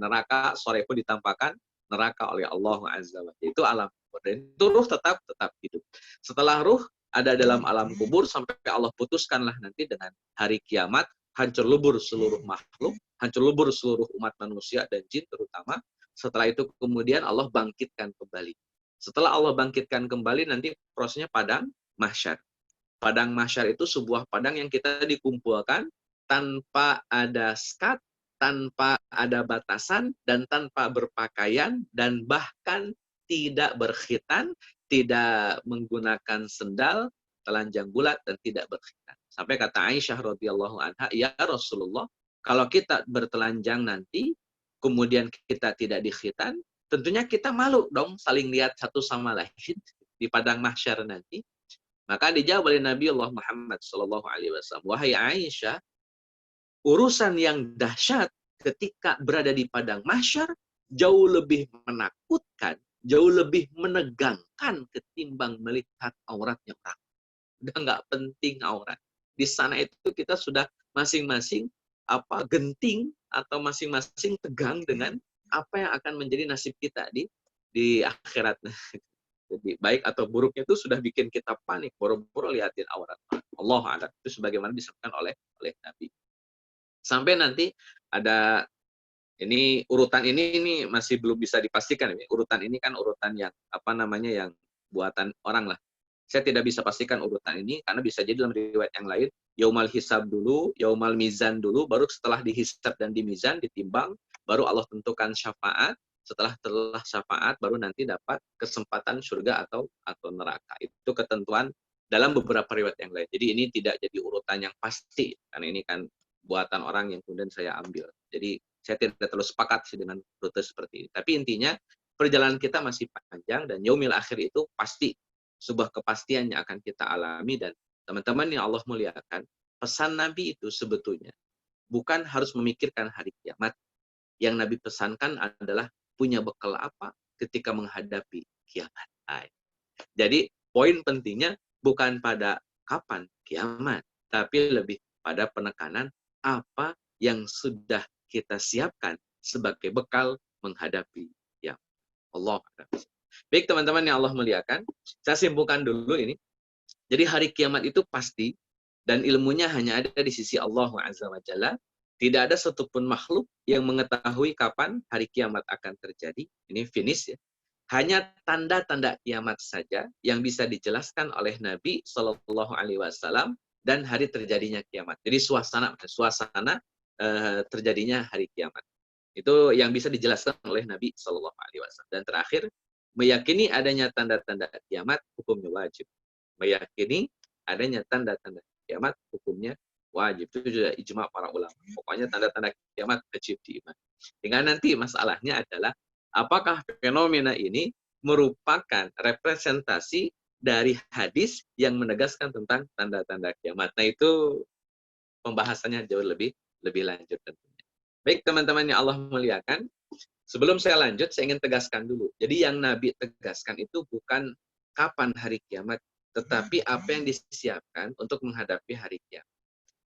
neraka, sore pun ditampakkan neraka oleh Allah Azza wa Jalla. Itu alam kubur. Dan itu ruh tetap hidup. Setelah ruh ada dalam alam kubur, sampai Allah putuskanlah nanti dengan hari kiamat, hancur lebur seluruh makhluk, hancur lebur seluruh umat manusia dan jin terutama. Setelah itu kemudian Allah bangkitkan kembali. Setelah Allah bangkitkan kembali, nanti prosesnya padang mahsyar. Padang mahsyar itu sebuah padang yang kita dikumpulkan tanpa ada sekat, tanpa ada batasan, dan tanpa berpakaian, dan bahkan tidak berkhitan, tidak menggunakan sendal, telanjang bulat, dan tidak berkhitan. Sampai kata Aisyah radhiyallahu anha, ya Rasulullah, kalau kita bertelanjang nanti, kemudian kita tidak dikhitan, tentunya kita malu dong saling lihat satu sama lain di padang mahsyar nanti. Maka dijawab oleh Nabi Allah Muhammad SAW, wahai Aisyah, urusan yang dahsyat ketika berada di padang mahsyar jauh lebih menakutkan, jauh lebih menegangkan ketimbang melihat auratnya orang. Udah nggak penting aurat. Di sana itu kita sudah masing-masing genting atau masing-masing tegang dengan apa yang akan menjadi nasib kita di akhirat. Jadi baik atau buruknya itu sudah bikin kita panik, boro-boro liatin aurat. Allah a'lam. Itu sebagaimana disebutkan oleh Nabi. Sampai nanti ada Ini urutan ini masih belum bisa dipastikan ini. Urutan ini kan urutan yang apa namanya yang buatan orang lah. Saya tidak bisa pastikan urutan ini karena bisa jadi dalam riwayat yang lain yaumal hisab dulu, yaumal mizan dulu, baru setelah dihisab dan dimizan, ditimbang, baru Allah tentukan syafaat. Setelah syafaat baru nanti dapat kesempatan surga atau neraka. Itu ketentuan dalam beberapa riwayat yang lain. Jadi ini tidak jadi urutan yang pasti karena ini kan buatan orang yang kemudian saya ambil. Jadi saya tidak terlalu sepakat sih dengan rute seperti ini. Tapi intinya perjalanan kita masih panjang dan yaumil akhir itu pasti sebuah kepastian yang akan kita alami. Dan teman-teman yang Allah muliakan, pesan Nabi itu sebetulnya bukan harus memikirkan hari kiamat. Yang Nabi pesankan adalah punya bekal apa ketika menghadapi kiamat. Jadi poin pentingnya bukan pada kapan kiamat, tapi lebih pada penekanan apa yang sudah kita siapkan sebagai bekal menghadapi yang Allah. Baik teman-teman yang Allah muliakan, saya simpulkan dulu ini. Jadi hari kiamat itu pasti dan ilmunya hanya ada di sisi Allah Azza wa Jalla. Tidak ada satupun makhluk yang mengetahui kapan hari kiamat akan terjadi. Ini finish ya. Hanya tanda-tanda kiamat saja yang bisa dijelaskan oleh Nabi Shallallahu Alaihi Wasallam dan hari terjadinya kiamat. Jadi suasana terjadinya hari kiamat itu yang bisa dijelaskan oleh Nabi Shallallahu Alaihi Wasallam. Dan terakhir, meyakini adanya tanda-tanda kiamat hukumnya wajib. Meyakini adanya tanda-tanda kiamat hukumnya wajib. Itu juga ijma para ulama. Pokoknya tanda-tanda kiamat wajib diimani. Tinggal nanti masalahnya adalah apakah fenomena ini merupakan representasi dari hadis yang menegaskan tentang tanda-tanda kiamat. Nah itu pembahasannya jauh lebih lanjut tentunya. Baik teman-teman yang Allah muliakan, sebelum saya lanjut saya ingin tegaskan dulu. Jadi yang Nabi tegaskan itu bukan kapan hari kiamat, tetapi apa yang disiapkan untuk menghadapi hari kiamat.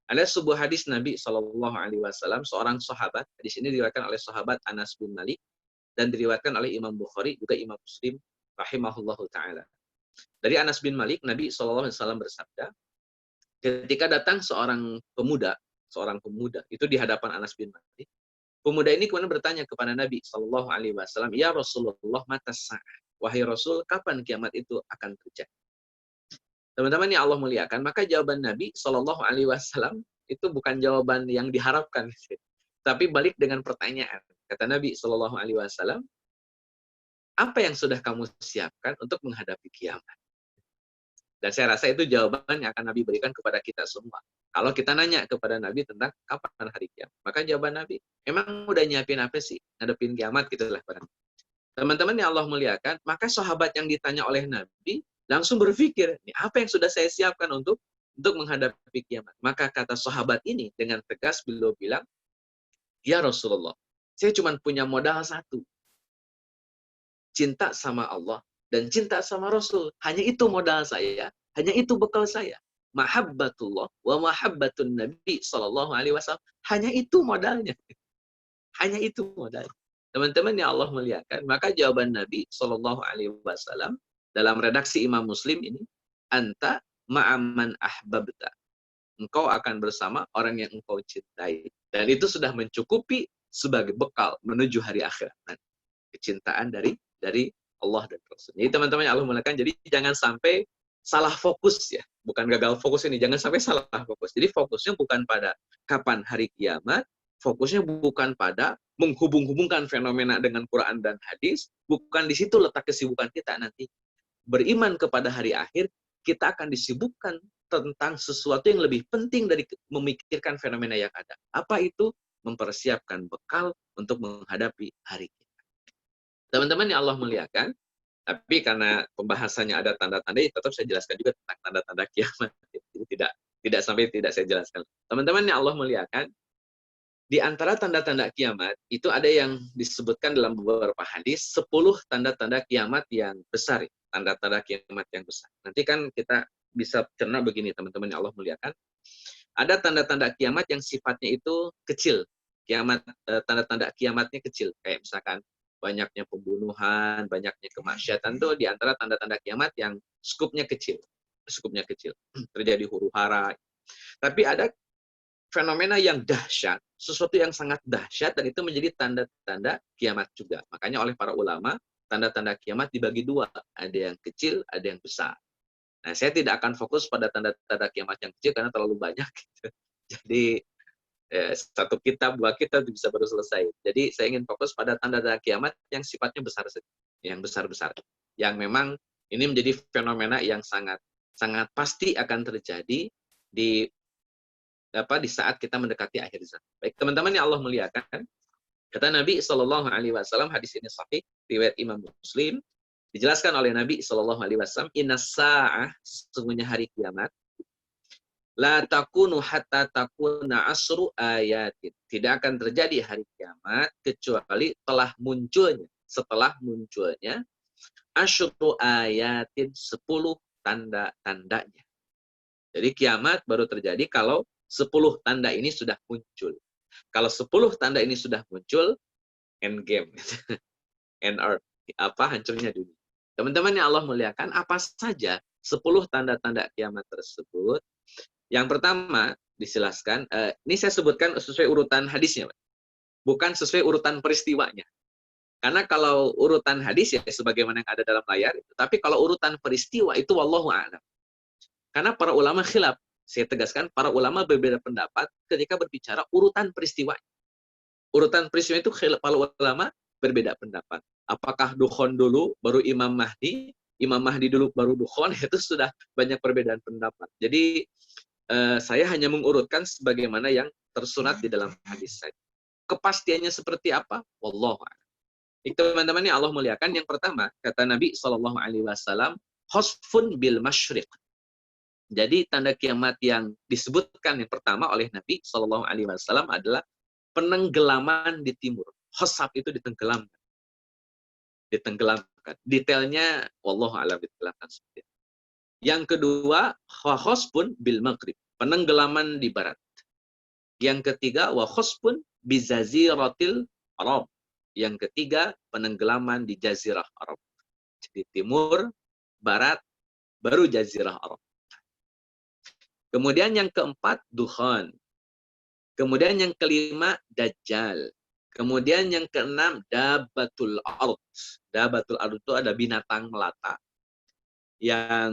Ada sebuah hadis Nabi Shallallahu Alaihi Wasallam, seorang sahabat. Hadis ini diriwayatkan oleh sahabat Anas bin Malik dan diriwayatkan oleh Imam Bukhari juga Imam Muslim rahimahullahu taala. Dari Anas bin Malik, Nabi Shallallahu Alaihi Wasallam bersabda, ketika datang seorang pemuda itu di hadapan Anas bin Malik. Pemuda ini kemudian bertanya kepada Nabi Shallallahu Alaihi Wasallam, ya Rasulullah, mata sa'ah. Wahai Rasul, kapan kiamat itu akan terjadi? Teman-teman yang Allah muliakan, maka jawaban Nabi Shallallahu Alaihi Wasallam itu bukan jawaban yang diharapkan, tapi balik dengan pertanyaan. Kata Nabi Shallallahu Alaihi Wasallam, apa yang sudah kamu siapkan untuk menghadapi kiamat? Dan saya rasa itu jawaban yang akan Nabi berikan kepada kita semua. Kalau kita nanya kepada Nabi tentang kapan hari kiamat, maka jawaban Nabi, emang udah nyiapin apa sih ngadepin kiamat gitulah barang. Teman-teman yang Allah muliakan, maka sahabat yang ditanya oleh Nabi langsung berpikir, apa yang sudah saya siapkan untuk menghadapi kiamat? Maka kata sahabat ini dengan tegas beliau bilang, ya Rasulullah, saya cuma punya modal satu. Cinta sama Allah dan cinta sama Rasul. Hanya itu modal saya, hanya itu bekal saya. Mahabbatullah wa mahabbatun Nabi Sallallahu Alaihi Wasallam. Hanya itu modalnya. Hanya itu modalnya. Teman-teman yang Allah muliakan, maka jawaban Nabi Sallallahu Alaihi Wasallam dalam redaksi Imam Muslim ini, anta ma'aman ahbabta. Engkau akan bersama orang yang engkau cintai. Dan itu sudah mencukupi sebagai bekal menuju hari akhirat. Kecintaan dari Allah dan Rasul. Jadi teman-teman yang Allah muliakan, jadi jangan sampai salah fokus ya. Bukan gagal fokus ini, jangan sampai salah fokus. Jadi fokusnya bukan pada kapan hari kiamat, fokusnya bukan pada menghubung-hubungkan fenomena dengan Quran dan hadis, bukan di situ letak kesibukan kita nanti. Beriman kepada hari akhir, kita akan disibukkan tentang sesuatu yang lebih penting dari memikirkan fenomena yang ada. Apa itu? Mempersiapkan bekal untuk menghadapi hari kiamat. Teman-teman yang Allah muliakan, tapi karena pembahasannya ada tanda-tanda, tetap saya jelaskan juga tentang tanda-tanda kiamat. Jadi tidak sampai tidak saya jelaskan. Teman-teman yang Allah muliakan, di antara tanda-tanda kiamat itu ada yang disebutkan dalam beberapa hadis 10 tanda-tanda kiamat yang besar, tanda-tanda kiamat yang besar. Nanti kan kita bisa cerna begini teman-teman yang Allah muliakan. Ada tanda-tanda kiamat yang sifatnya itu kecil. Tanda-tanda kiamatnya kecil, kayak misalkan banyaknya pembunuhan, banyaknya kemaksiatan itu di antara tanda-tanda kiamat yang skupnya kecil. Terjadi huru-hara. Tapi ada fenomena yang dahsyat, sesuatu yang sangat dahsyat, dan itu menjadi tanda-tanda kiamat juga. Makanya oleh para ulama, tanda-tanda kiamat dibagi dua. Ada yang kecil, ada yang besar. Nah, saya tidak akan fokus pada tanda-tanda kiamat yang kecil karena terlalu banyak. Gitu. Jadi, satu kitab, dua kitab bisa baru selesai. Jadi, saya ingin fokus pada tanda-tanda kiamat yang sifatnya besar, yang besar-besar. Yang memang ini menjadi fenomena yang sangat sangat pasti akan terjadi di di saat kita mendekati akhir zaman. Baik, teman-teman yang Allah muliakan, kata Nabi Shallallahu Alaihi Wasallam, hadis ini sahih, riwayat Imam Muslim, dijelaskan oleh Nabi Shallallahu Alaihi Wasallam, inna sa'ah, sesungguhnya hari kiamat, la takunu hatta takuna asru ayatin. Tidak akan terjadi hari kiamat kecuali setelah munculnya asyru ayatin, 10 tanda-tandanya. Jadi kiamat baru terjadi kalau 10 tanda ini sudah muncul. Kalau 10 tanda ini sudah muncul, end game. End earth. Hancurnya dunia. Teman-teman yang Allah muliakan, apa saja 10 tanda-tanda kiamat tersebut? Yang pertama, dijelaskan, ini saya sebutkan sesuai urutan hadisnya, bukan sesuai urutan peristiwanya. Karena kalau urutan hadis ya sebagaimana yang ada dalam layar, tapi kalau urutan peristiwa itu wallahu a'lam. Karena para ulama khilaf. Saya tegaskan, para ulama berbeda pendapat ketika berbicara urutan peristiwa. Urutan peristiwa itu para ulama berbeda pendapat. Apakah Dukhon dulu, baru Imam Mahdi dulu, baru Dukhon, itu sudah banyak perbedaan pendapat. Jadi, saya hanya mengurutkan sebagaimana yang tersurat di dalam hadis saja. Kepastiannya seperti apa? Wallahu a'lam. Itu teman-teman yang Allah muliakan, yang pertama, kata Nabi SAW, khosfun bil masyriq. Jadi tanda kiamat yang disebutkan yang pertama oleh Nabi SAW adalah penenggelaman di timur. Khosaf itu ditenggelamkan. Detailnya, wallahu a'lam, ditenggelamkan seperti itu. Yang kedua, khosfun bil maghrib. Penenggelaman di barat. Yang ketiga, wa khosfun bizaziratil Arab. Yang ketiga, penenggelaman di jazirah Arab. Jadi timur, barat, baru jazirah Arab. Kemudian yang keempat, Dukhan. Kemudian yang kelima, Dajjal. Kemudian yang keenam, Dabatul Ard. Dabatul Ard itu ada binatang melata yang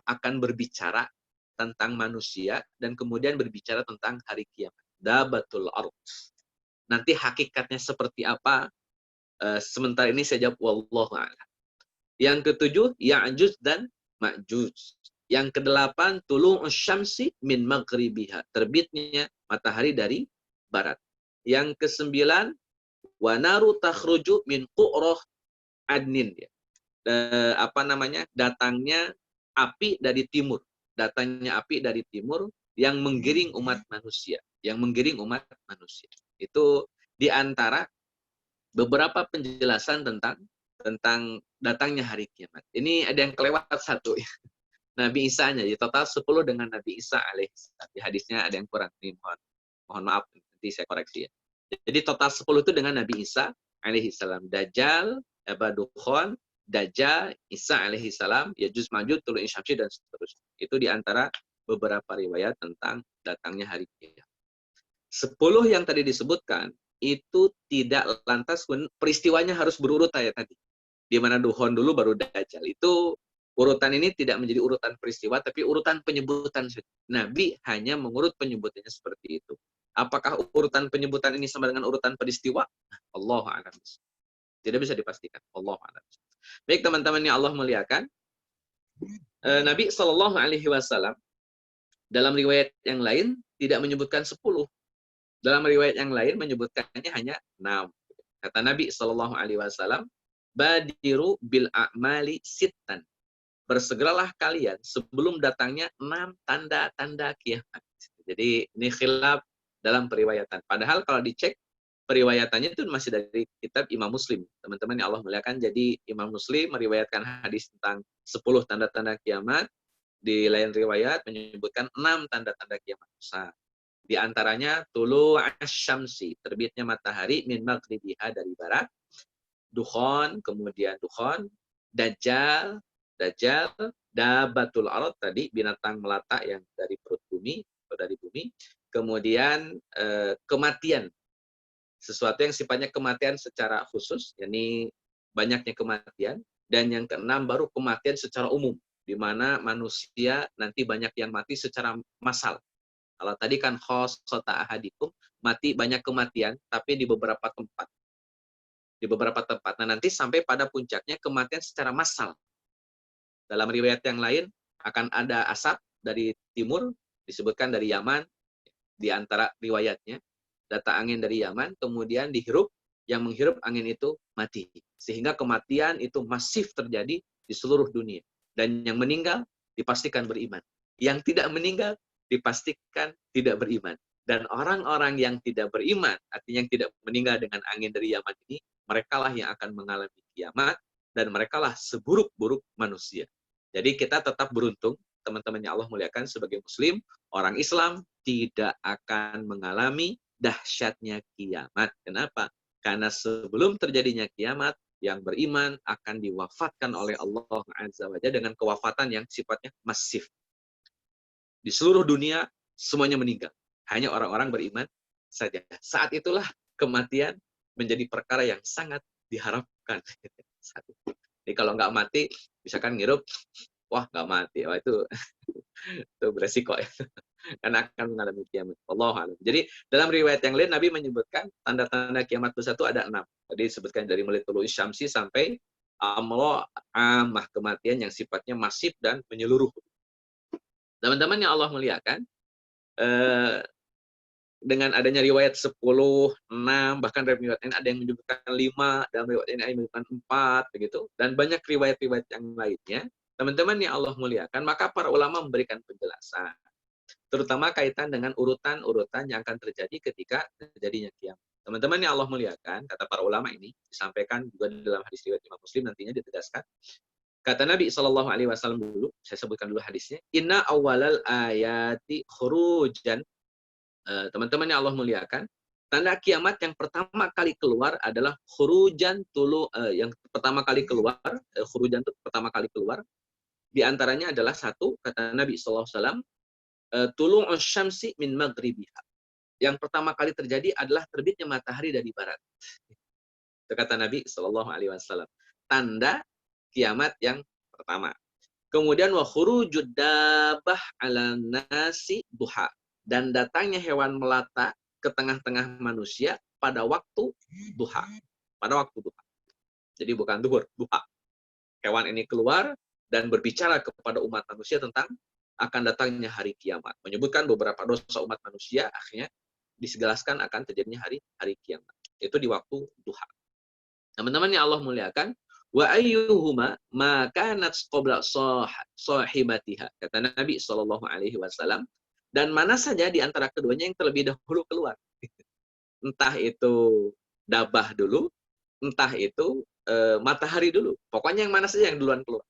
akan berbicara tentang manusia dan kemudian berbicara tentang hari kiamat. Dabatul Ard. Nanti hakikatnya seperti apa? Sementara ini saya jawab wallahu a'lam. Yang ketujuh, Ya'juj dan Ma'juj. Yang kedelapan, tulu'us syamsi min maghribiha. Terbitnya matahari dari barat. Yang kesembilan, wa naru takhruju min qu'roh adnin. Datangnya api dari timur. Datangnya api dari timur yang menggiring umat manusia. Itu di antara beberapa penjelasan tentang datangnya hari kiamat. Ini ada yang kelewat satu. Nabi Isa-nya, jadi total 10 dengan Nabi Isa alaihissalam. Di hadisnya ada yang kurang, nih, mohon maaf, nanti saya koreksi ya. Jadi total 10 itu dengan Nabi Isa alaihissalam. Dajjal, Dukhon, Dajjal, Isa alaihissalam, Yajuj Majuj, Tulu'in Syamsi, dan seterusnya. Itu di antara beberapa riwayat tentang datangnya hari kiamat. 10 yang tadi disebutkan, itu tidak lantas peristiwanya harus berurut ya tadi. Di mana Dukhon dulu baru Dajjal. Itu urutan ini tidak menjadi urutan peristiwa, tapi urutan penyebutan. Nabi hanya mengurut penyebutannya seperti itu. Apakah urutan penyebutan ini sama dengan urutan peristiwa? Allahu a'lam. Tidak bisa dipastikan. Allahu a'lam. Baik teman-teman yang Allah muliakan, Nabi Shallallahu Alaihi Wasallam dalam riwayat yang lain tidak menyebutkan 10. Dalam riwayat yang lain menyebutkannya hanya 6. Kata Nabi Shallallahu Alaihi Wasallam, badiru bil a'mali sittan. Bersegeralah kalian sebelum datangnya 6 tanda-tanda kiamat. Jadi ini khilaf dalam periwayatan. Padahal kalau dicek periwayatannya itu masih dari kitab Imam Muslim. Teman-teman yang Allah muliakan, jadi Imam Muslim meriwayatkan hadis tentang 10 tanda-tanda kiamat. Di lain riwayat menyebutkan 6 tanda-tanda kiamat besar. Di antaranya tulu asyamsi, terbitnya matahari, min maghribiha, dari barat. Dukhon, kemudian Dukhon, Dajjal, Dabatul Ard tadi, binatang melata yang dari perut bumi atau dari bumi. kemudian kematian, sesuatu yang sifatnya kematian secara khusus, yakni banyaknya kematian, dan yang keenam baru kematian secara umum, di mana manusia nanti banyak yang mati secara massal. Kalau tadi kan khosota ahadikum, mati banyak kematian, tapi di beberapa tempat. Di beberapa tempat. Nah, nanti sampai pada puncaknya kematian secara massal. Dalam riwayat yang lain, akan ada asap dari timur, disebutkan dari Yaman, di antara riwayatnya, data angin dari Yaman, kemudian dihirup, yang menghirup angin itu mati. Sehingga kematian itu masif terjadi di seluruh dunia. Dan yang meninggal dipastikan beriman. Yang tidak meninggal dipastikan tidak beriman. Dan orang-orang yang tidak beriman, artinya yang tidak meninggal dengan angin dari Yaman ini, merekalah yang akan mengalami kiamat, dan merekalah seburuk-buruk manusia. Jadi kita tetap beruntung, teman-teman yang Allah muliakan sebagai muslim, orang Islam tidak akan mengalami dahsyatnya kiamat. Kenapa? Karena sebelum terjadinya kiamat, yang beriman akan diwafatkan oleh Allah Azza wa Jalla dengan kewafatan yang sifatnya masif. Di seluruh dunia, semuanya meninggal. Hanya orang-orang beriman saja. Saat itulah kematian menjadi perkara yang sangat diharapkan. Jadi kalau nggak mati, misalkan ngirup, wah nggak mati. Wah, itu beresiko ya. Karena akan mengalami kiamat. Wallahu a'lam. Jadi dalam riwayat yang lain Nabi menyebutkan tanda-tanda kiamat itu satu ada 6. Tadi disebutkan dari mulai tulu'us syamsi sampai amah, kematian yang sifatnya masif dan menyeluruh. Teman-teman yang Allah muliakan, dengan adanya riwayat 10, 6, bahkan riwayat lain ada yang menyebutkan 5, dalam riwayat ini ada yang menyebutkan 4, begitu, dan banyak riwayat-riwayat yang lainnya, teman-teman yang Allah muliakan, maka para ulama memberikan penjelasan, terutama kaitan dengan urutan-urutan yang akan terjadi ketika terjadinya kiamat. Teman-teman yang Allah muliakan, kata para ulama ini, disampaikan juga dalam hadis riwayat Imam Muslim, nantinya ditegaskan, kata Nabi SAW dulu, saya sebutkan dulu hadisnya, inna awalal ayati khurujan. Teman-teman yang Allah muliakan, tanda kiamat yang pertama kali keluar adalah khurujan yang pertama kali keluar, khurujan itu pertama kali keluar, di antaranya adalah satu, kata Nabi SAW, tulu'us syamsi min maghribiha. Yang pertama kali terjadi adalah terbitnya matahari dari barat. Itu kata Nabi SAW. Tanda kiamat yang pertama. Kemudian wa khurujud dabbah 'alan nasi duha, dan datangnya hewan melata ke tengah-tengah manusia pada waktu duha. Pada waktu duha. Jadi bukan duhur, duha. Hewan ini keluar dan berbicara kepada umat manusia tentang akan datangnya hari kiamat. Menyebutkan beberapa dosa umat manusia, akhirnya disegelaskan akan terjadinya hari kiamat. Itu di waktu duha. Teman-teman yang Allah muliakan, wa ayyuhuma ma kanat qabla sahibatiha, kata Nabi SAW, dan mana saja di antara keduanya yang terlebih dahulu keluar. Entah itu dabah dulu, entah itu matahari dulu. Pokoknya yang mana saja yang duluan keluar.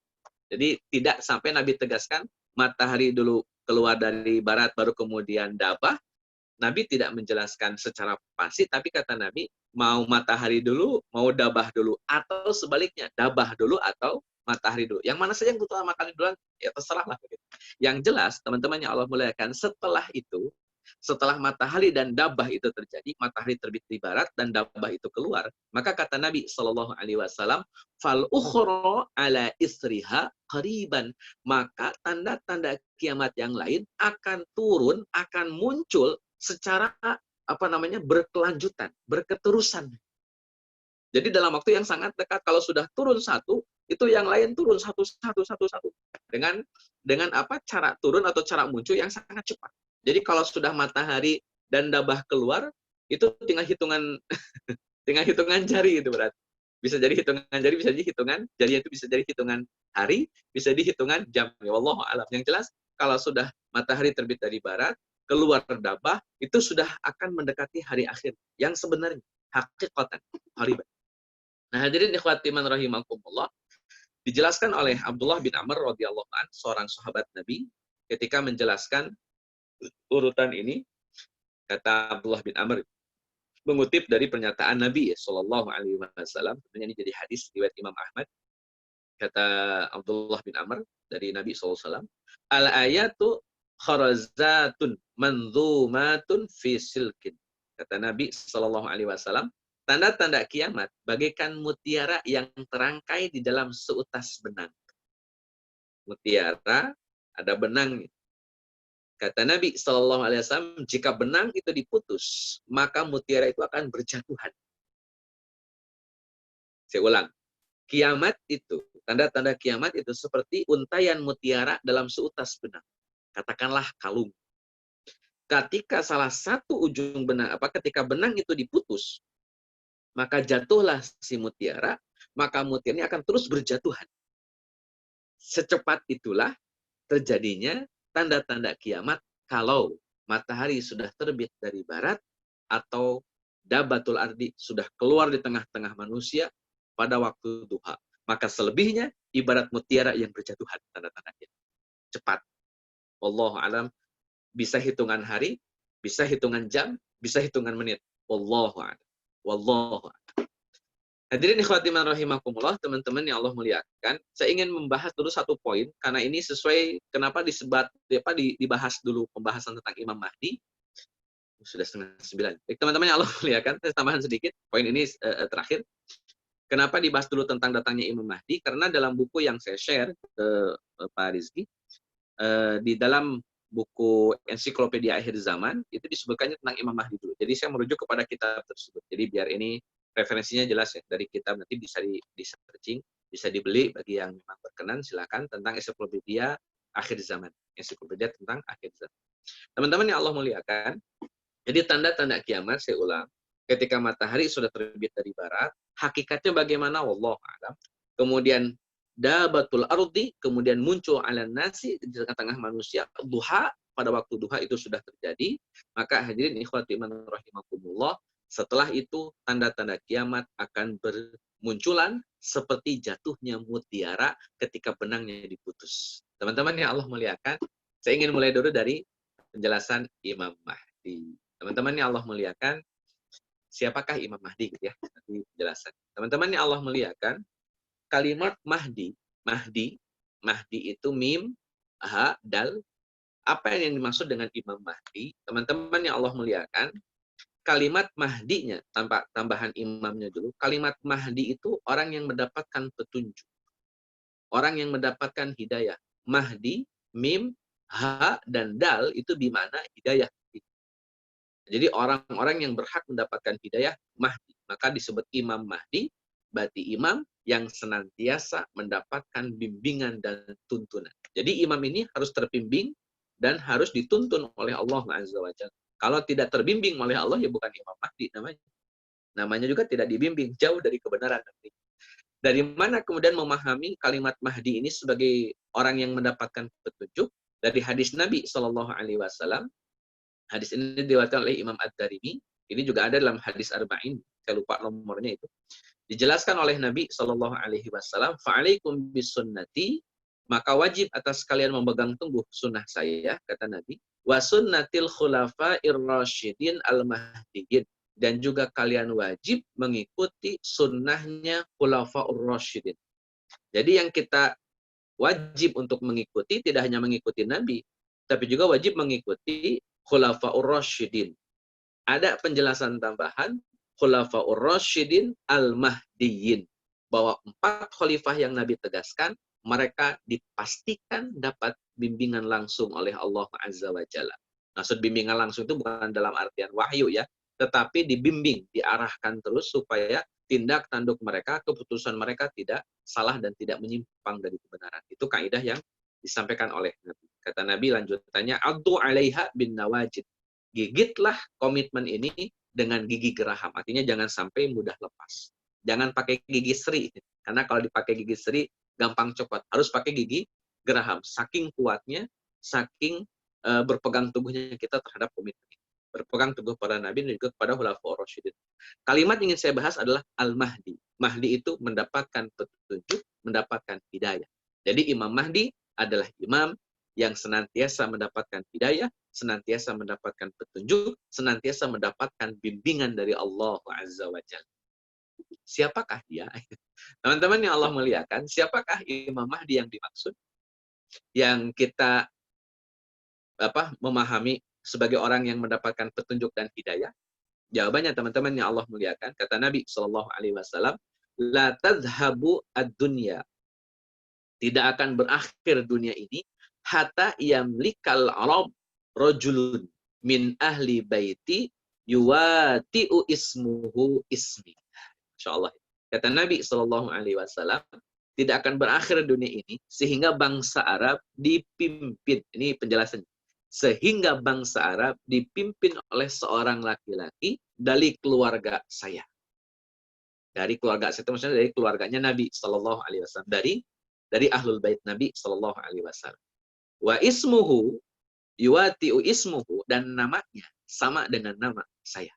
Jadi tidak sampai Nabi tegaskan matahari dulu keluar dari barat baru kemudian dabah. Nabi tidak menjelaskan secara pasti, tapi kata Nabi, mau matahari dulu, mau dabah dulu, atau sebaliknya, dabah dulu atau matahari dulu. Yang mana saja yang pertama kali duluan, ya terserah lah. Yang jelas, teman-teman yang Allah muliakan, setelah itu, setelah matahari dan dabah itu terjadi, matahari terbit di barat dan dabah itu keluar, maka kata Nabi SAW, fal ukhra ala isriha qariban, maka tanda-tanda kiamat yang lain akan turun, akan muncul secara berkelanjutan, berketerusan. Jadi dalam waktu yang sangat dekat, kalau sudah turun satu, itu yang lain turun satu. Dengan cara turun atau cara muncul yang sangat cepat. Jadi kalau sudah matahari dan dabah keluar, itu tinggal hitungan jari itu berarti. Bisa jadi hitungan jari, bisa jadi hitungan jari, itu bisa jadi hitungan hari, bisa jadi hitungan jam. Ya wallahu a'lam. Yang jelas kalau sudah matahari terbit dari barat, keluar dabah, itu sudah akan mendekati hari akhir yang sebenarnya hakikatan qariban. Nah, hadirin ikhwati man rahimakumullah, dijelaskan oleh Abdullah bin Amr radhiyallahu anhu, seorang sahabat Nabi, ketika menjelaskan urutan ini, kata Abdullah bin Amr, mengutip dari pernyataan Nabi sallallahu alaihi wasallam, tentunya ini jadi hadis riwayat Imam Ahmad. Kata Abdullah bin Amr dari Nabi SAW, al-ayatu kharazatun manzumatun fi silkin. Kata Nabi Shallallahu alaihi wasallam, tanda-tanda kiamat bagaikan mutiara yang terangkai di dalam seutas benang. Mutiara ada benangnya. Kata Nabi Shallallahu alaihi wasallam, jika benang itu diputus, maka mutiara itu akan berjatuhan. Saya ulang. Kiamat itu, tanda-tanda kiamat itu seperti untaian mutiara dalam seutas benang. Katakanlah kalung. Ketika salah satu ujung benang, ketika benang itu diputus, maka jatuhlah si mutiara, maka mutiaranya akan terus berjatuhan. Secepat itulah terjadinya tanda-tanda kiamat kalau matahari sudah terbit dari barat atau dabatul ardi sudah keluar di tengah-tengah manusia pada waktu duha. Maka selebihnya ibarat mutiara yang berjatuhan, tanda-tandanya. Cepat. Wallahu alam, bisa hitungan hari, bisa hitungan jam, bisa hitungan menit. Wallahu a'lam. Wallahu a'lam. Hadirin ikhwati man rahimakumullah, teman-teman yang Allah muliakan, saya ingin membahas dulu satu poin karena ini sesuai kenapa dibahas dulu pembahasan tentang Imam Mahdi. Sudah 8:30. Teman-teman yang Allah muliakan, saya tambahan sedikit, poin ini terakhir. Kenapa dibahas dulu tentang datangnya Imam Mahdi? Karena dalam buku yang saya share ke Pak Rizky, di dalam buku Ensiklopedia Akhir Zaman, itu disebutkannya tentang Imam Mahdi dulu. Jadi saya merujuk kepada kitab tersebut. Jadi biar ini referensinya jelas ya, dari kitab nanti bisa di searching, bisa dibeli bagi yang memang berkenan, silakan, tentang Ensiklopedia Akhir Zaman. Ensiklopedia tentang akhir zaman. Teman-teman yang Allah muliakan, jadi tanda-tanda kiamat, saya ulang, ketika matahari sudah terbit dari barat, hakikatnya bagaimana? Wallahu a'lam. Kemudian dabatul ardi, kemudian muncul ala nasi di tengah-tengah manusia, duha, pada waktu duha itu sudah terjadi, maka hadirin ikhwati man rahimakumullah, setelah itu tanda-tanda kiamat akan bermunculan seperti jatuhnya mutiara ketika benangnya diputus. Teman-teman yang Allah muliakan, saya ingin mulai dulu dari penjelasan Imam Mahdi. Teman-teman yang Allah muliakan, siapakah Imam Mahdi gitu ya? Nanti penjelasan. Teman-teman yang Allah muliakan, kalimat Mahdi itu mim, ha, dal. Apa yang dimaksud dengan Imam Mahdi? Teman-teman yang Allah muliakan, kalimat Mahdinya, tanpa tambahan imamnya dulu, kalimat Mahdi itu orang yang mendapatkan petunjuk. Orang yang mendapatkan hidayah. Mahdi, mim, ha, dan dal itu bimana hidayah. Jadi orang-orang yang berhak mendapatkan hidayah Mahdi. Maka disebut Imam Mahdi, berarti imam yang senantiasa mendapatkan bimbingan dan tuntunan. Jadi imam ini harus terbimbing dan harus dituntun oleh Allah Azza wa Jalla. Kalau tidak terbimbing oleh Allah, ya bukan Imam Mahdi namanya. Namanya juga tidak dibimbing, jauh dari kebenaran nanti. Dari mana kemudian memahami kalimat Mahdi ini sebagai orang yang mendapatkan petunjuk? Dari hadis Nabi Shallallahu Alaihi Wasallam. Hadis ini diriwayatkan oleh Imam Ad-Darimi. Ini juga ada dalam hadis Arba'in. Saya lupa nomornya itu. Dijelaskan oleh Nabi Shallallahu Alaihi Wasallam, "Fa'alaikum bisunnati", maka wajib atas kalian memegang teguh sunnah saya, kata Nabi, wa sunnatil khulafa'ir rasyidin al-mahdiyyin, dan juga kalian wajib mengikuti sunnahnya khulafa'ur rasyidin. Jadi yang kita wajib untuk mengikuti tidak hanya mengikuti Nabi, tapi juga wajib mengikuti khulafa'ur rasyidin. Ada penjelasan tambahan, khulafa'ur rasyidin al-mahdiyyin, bahwa 4 khalifah yang Nabi tegaskan, mereka dipastikan dapat bimbingan langsung oleh Allah Azza wa Jalla. Maksud bimbingan langsung itu bukan dalam artian wahyu ya, tetapi dibimbing, diarahkan terus supaya tindak tanduk mereka, keputusan mereka tidak salah dan tidak menyimpang dari kebenaran. Itu kaidah yang disampaikan oleh Nabi. Kata Nabi lanjutannya, "Addu 'alaiha bin nawajid." Gigitlah komitmen ini dengan gigi geraham. Artinya jangan sampai mudah lepas. Jangan pakai gigi seri. Karena kalau dipakai gigi seri, gampang copot. Harus pakai gigi geraham. Saking kuatnya, saking berpegang teguhnya kita terhadap komitmen ini. Berpegang teguh pada Nabi dan juga kepada khulafaur rasyidin. Kalimat yang ingin saya bahas adalah Al-Mahdi. Mahdi itu mendapatkan petunjuk, mendapatkan hidayah. Jadi Imam Mahdi adalah imam yang senantiasa mendapatkan hidayah, senantiasa mendapatkan petunjuk, senantiasa mendapatkan bimbingan dari Allah Azza wa Jalla. Siapakah dia? Teman-teman yang Allah muliakan, siapakah Imam Mahdi yang dimaksud? Yang kita memahami sebagai orang yang mendapatkan petunjuk dan hidayah? Jawabannya teman-teman yang Allah muliakan, kata Nabi Shallallahu Alaihi Wasallam, la tadhabu ad-dunya, tidak akan berakhir dunia ini, hatta yamlikal arab rajulun min ahli baiti yuwati'u ismuhu ismi. Insyaallah. Kata Nabi Shallallahu Alaihi Wasallam, tidak akan berakhir dunia ini sehingga bangsa Arab dipimpin. Ini penjelasannya. Sehingga bangsa Arab dipimpin oleh seorang laki-laki dari keluarga saya. Dari keluarga saya itu maksudnya dari keluarganya Nabi Shallallahu Alaihi Wasallam, dari ahlul bait Nabi Shallallahu Alaihi Wasallam. Wa ismuhu yuwati'u ismuhu, dan namanya sama dengan nama saya.